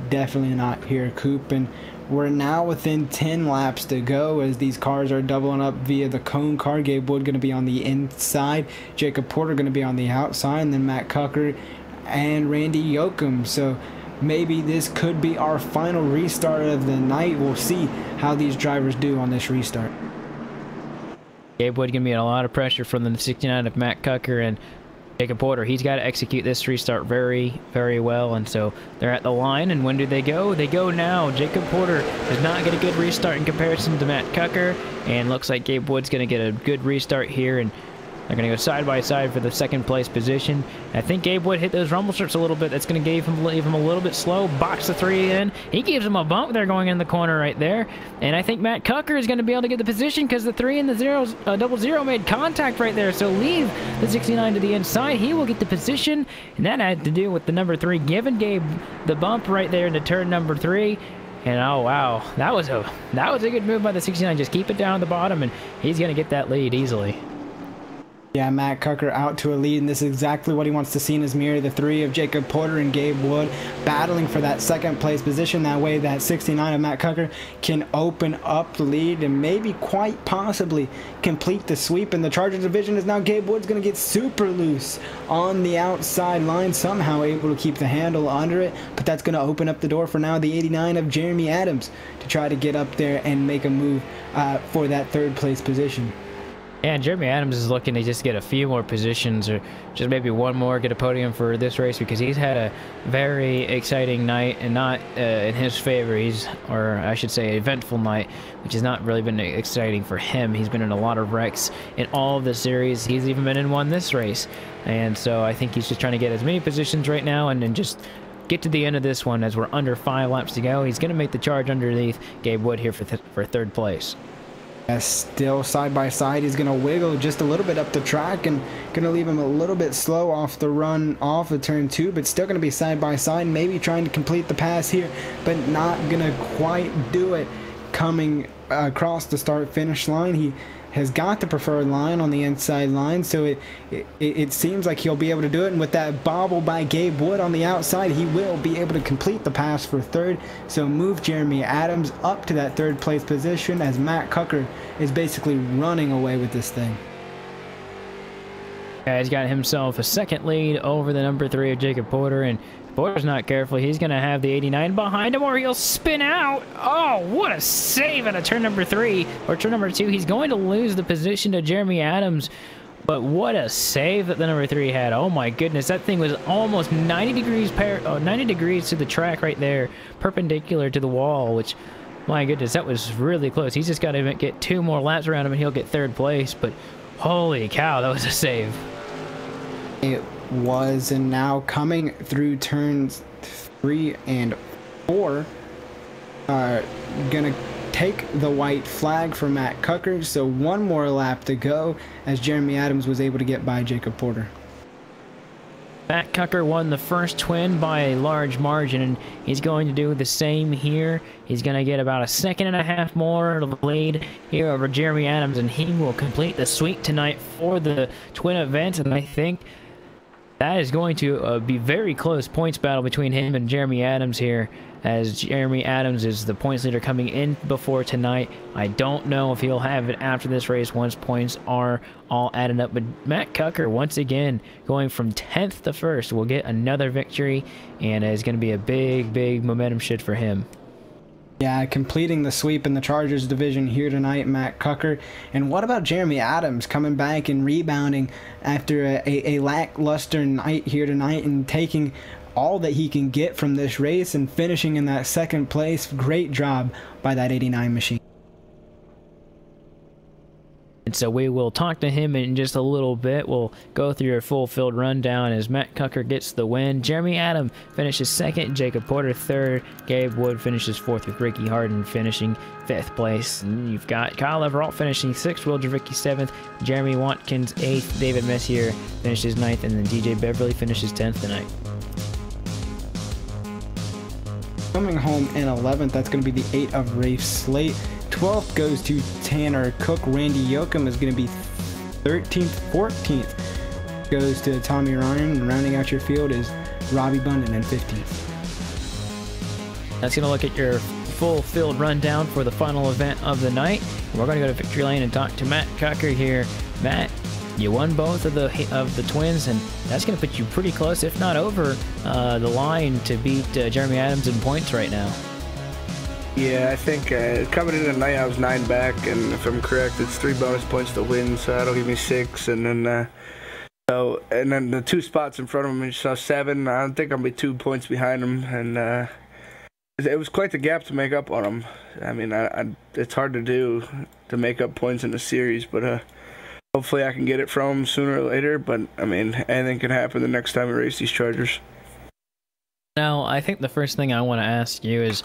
Definitely not here, Coop, and we're now within 10 laps to go as these cars are doubling up via the cone car. Gabe Wood going to be on the inside, Jacob Porter going to be on the outside, and then Matt Cucker and Randy Yoakum. So maybe this could be our final restart of the night. We'll see how these drivers do on this restart. Gabe Wood going to be in a lot of pressure from the 69 of Matt Cucker and Jacob Porter. He's got to execute this restart very, very well, and so they're at the line, and when do they go? They go now. Jacob Porter does not get a good restart in comparison to Matt Cucker, and looks like Gabe Wood's going to get a good restart here, and they're going to go side by side for the second place position. I think Gabe Wood hit those rumble strips a little bit. That's going to leave him a little bit slow. Box the 3 in. He gives him a bump there going in the corner right there. And I think Matt Cucker is going to be able to get the position because the 3 and the 0 made contact right there. So leave the 69 to the inside. He will get the position. And that had to do with the number 3 giving Gabe the bump right there into turn number 3. And oh wow, that was a good move by the 69. Just keep it down at the bottom, and he's going to get that lead easily. Yeah, Matt Cucker out to a lead, and this is exactly what he wants to see in his mirror. The 3 of Jacob Porter and Gabe Wood battling for that second place position. That way that 69 of Matt Cucker can open up the lead and maybe quite possibly complete the sweep. In the Charger division is now Gabe Wood's going to get super loose on the outside line, somehow able to keep the handle under it, but that's going to open up the door for now the 89 of Jeremy Adams to try to get up there and make a move for that third place position. And Jeremy Adams is looking to just get a few more positions, or just maybe one more, get a podium for this race, because he's had a very exciting night and not in his favor. Or I should say, eventful night, which has not really been exciting for him. He's been in a lot of wrecks in all of the series. He's even been in one this race. And so I think he's just trying to get as many positions right now and then just get to the end of this one as we're under 5 laps to go. He's going to make the charge underneath Gabe Wood here for third place. Still side by side, he's going to wiggle just a little bit up the track and going to leave him a little bit slow off the run off of turn 2, but still going to be side by side, maybe trying to complete the pass here, but not going to quite do it coming across the start finish line. He has got the preferred line on the inside line, so it seems like he'll be able to do it. And with that bobble by Gabe Wood on the outside, he will be able to complete the pass for third, so move Jeremy Adams up to that third place position as Matt Cucker is basically running away with this thing. Yeah, he's got himself a second lead over the number 3 of Jacob Porter, and Porter's not careful. He's going to have the 89 behind him, or he'll spin out. Oh, what a save at a turn number 3, or turn number 2. He's going to lose the position to Jeremy Adams, but what a save that the number 3 had. Oh my goodness, that thing was almost 90 degrees to the track right there, perpendicular to the wall, which, my goodness, that was really close. He's just got to get 2 more laps around him and he'll get third place, but holy cow, that was a save. It was, and now coming through turns 3 and 4, gonna take the white flag for Matt Cucker, so 1 more lap to go as Jeremy Adams was able to get by Jacob Porter. Matt Cucker won the first twin by a large margin, and he's going to do the same here. He's going to get about 1.5 seconds more lead here over Jeremy Adams, and he will complete the sweep tonight for the twin event, and I think that is going to be very close points battle between him and Jeremy Adams here, as Jeremy Adams is the points leader coming in before tonight. I don't know if he'll have it after this race once points are all added up, but Matt Cucker once again going from 10th to 1st will get another victory, and it's going to be a big momentum shift for him. Yeah, completing the sweep in the Chargers division here tonight, Matt Cucker. And what about Jeremy Adams coming back and rebounding after a lackluster night here tonight and taking all that he can get from this race and finishing in that 2nd place? Great job by that 89 machine. And so we will talk to him in just a little bit. We'll go through your full field rundown as Matt Cucker gets the win. Jeremy Adams finishes 2nd, Jacob Porter 3rd, Gabe Wood finishes 4th with Ricky Harden finishing 5th place. And you've got Kyle Everalt finishing 6th, Will Javicki 7th, Jeremy Watkins 8th, David Messier finishes 9th, and then DJ Beverly finishes 10th tonight. Coming home in 11th, that's going to be the 8 of Rafe Slate. 12th goes to Tanner Cook. Randy Yoakum is going to be 13th. 14th goes to Tommy Ryan. And rounding out your field is Robbie Bunden in 15th. That's going to look at your full field rundown for the final event of the night. We're going to go to Victory Lane and talk to Matt Cucker here. Matt, you won both of the twins, and that's going to put you pretty close, if not over, the line to beat Jeremy Adams in points right now. Yeah, I think coming in tonight I was 9 back, and if I'm correct, it's 3 bonus points to win, so that'll give me 6, and then the 2 spots in front of him, so 7. I don't think I'll be 2 points behind him, and it was quite the gap to make up on him. I mean, it's hard to do to make up points in a series, but hopefully I can get it from him sooner or later. But I mean, anything can happen the next time we race these Chargers. Now, I think the first thing I want to ask you is,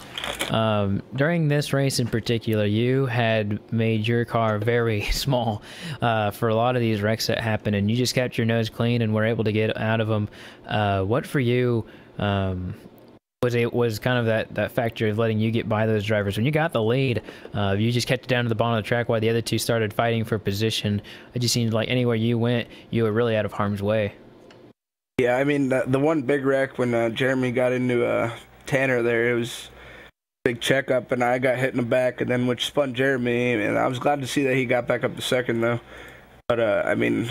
during this race in particular, you had made your car very small for a lot of these wrecks that happened, and you just kept your nose clean and were able to get out of them. What for you was kind of that factor of letting you get by those drivers? When you got the lead, you just kept it down to the bottom of the track while the other 2 started fighting for position. It just seemed like anywhere you went, you were really out of harm's way. Yeah, I mean, the one big wreck when Jeremy got into Tanner there, it was a big checkup, and I got hit in the back, and then which spun Jeremy, and I was glad to see that he got back up to 2nd, though. But, I mean,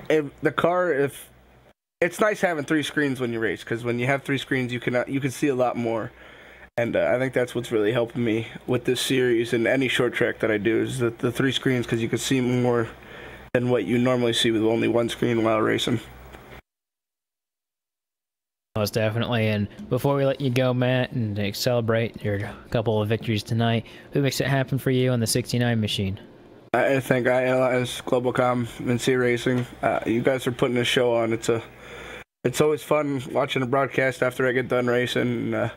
it's nice having 3 screens when you race, because when you have 3 screens, you can see a lot more. And I think that's what's really helping me with this series and any short track that I do is the 3 screens, because you can see more than what you normally see with only one screen while racing. Most definitely. And before we let you go, Matt, and celebrate your couple of victories tonight, who makes it happen for you on the 69 machine? I think ILS, Globalcom, Vinci Racing. You guys are putting a show on. It's always fun watching a broadcast after I get done racing and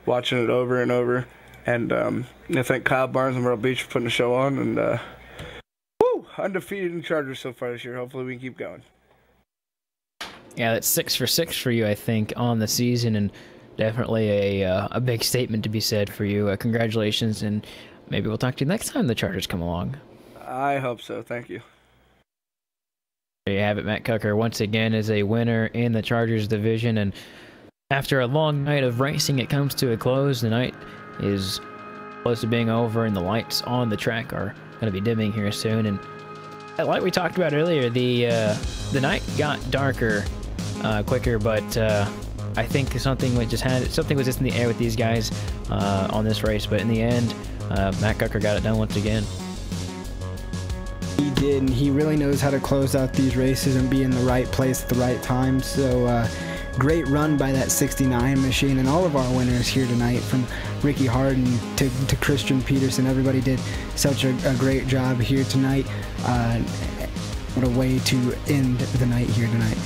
watching it over and over. And I thank Kyle Barnes and Myrtle Beach for putting the show on. And undefeated in Chargers so far this year. Hopefully we can keep going. Yeah, that's 6 for 6 for you, I think, on the season, and definitely a big statement to be said for you. Congratulations, and maybe we'll talk to you next time the Chargers come along. I hope so. Thank you. There you have it. Matt Cucker once again is a winner in the Chargers division, and after a long night of racing, it comes to a close. The night is close to being over, and the lights on the track are going to be dimming here soon. And like we talked about earlier, the night got darker quicker, but I think something was just in the air with these guys on this race. But in the end, Matt Cucker got it done once again. He did, and he really knows how to close out these races and be in the right place at the right time. So great run by that 69 machine, and all of our winners here tonight, from Ricky Harden to Christian Peterson. Everybody did such a great job here tonight. What a way to end the night here tonight.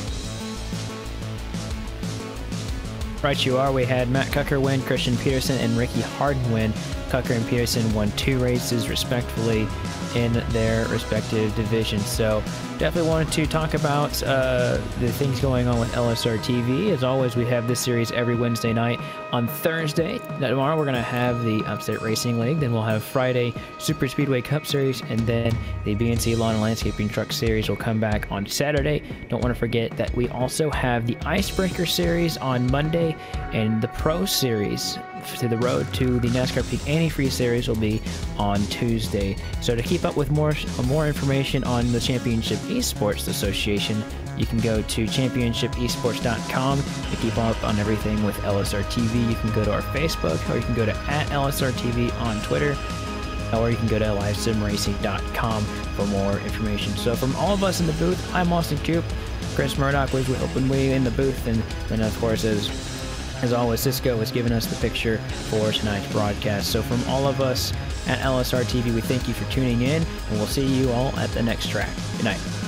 Right you are. We had Matt Cucker win, Christian Peterson and Ricky Harden win. Cucker and Peterson won 2 races respectively in their respective divisions. So definitely wanted to talk about the things going on with LSRTV. As always, we have this series every Wednesday night. On Thursday, tomorrow, we're going to have the Upstate Racing League. Then we'll have Friday Super Speedway Cup Series, and then the BNC Lawn and Landscaping Truck Series will come back on Saturday. Don't want to forget that we also have the Icebreaker Series on Monday, and the Pro Series to the road to the NASCAR Peak Antifreeze Series will be on Tuesday. So to keep up with more information on the Championship Esports Association, you can go to championshipesports.com to keep up on everything with LSRTV. You can go to our Facebook, or you can go to @LSRTV on Twitter, or you can go to livesimracing.com for more information. So from all of us in the booth, I'm Austin Coop, Chris Murdoch was helping me in the booth, and then of course as always, Cisco has given us the picture for tonight's broadcast. So from all of us at LSRTV, we thank you for tuning in, and we'll see you all at the next track. Good night.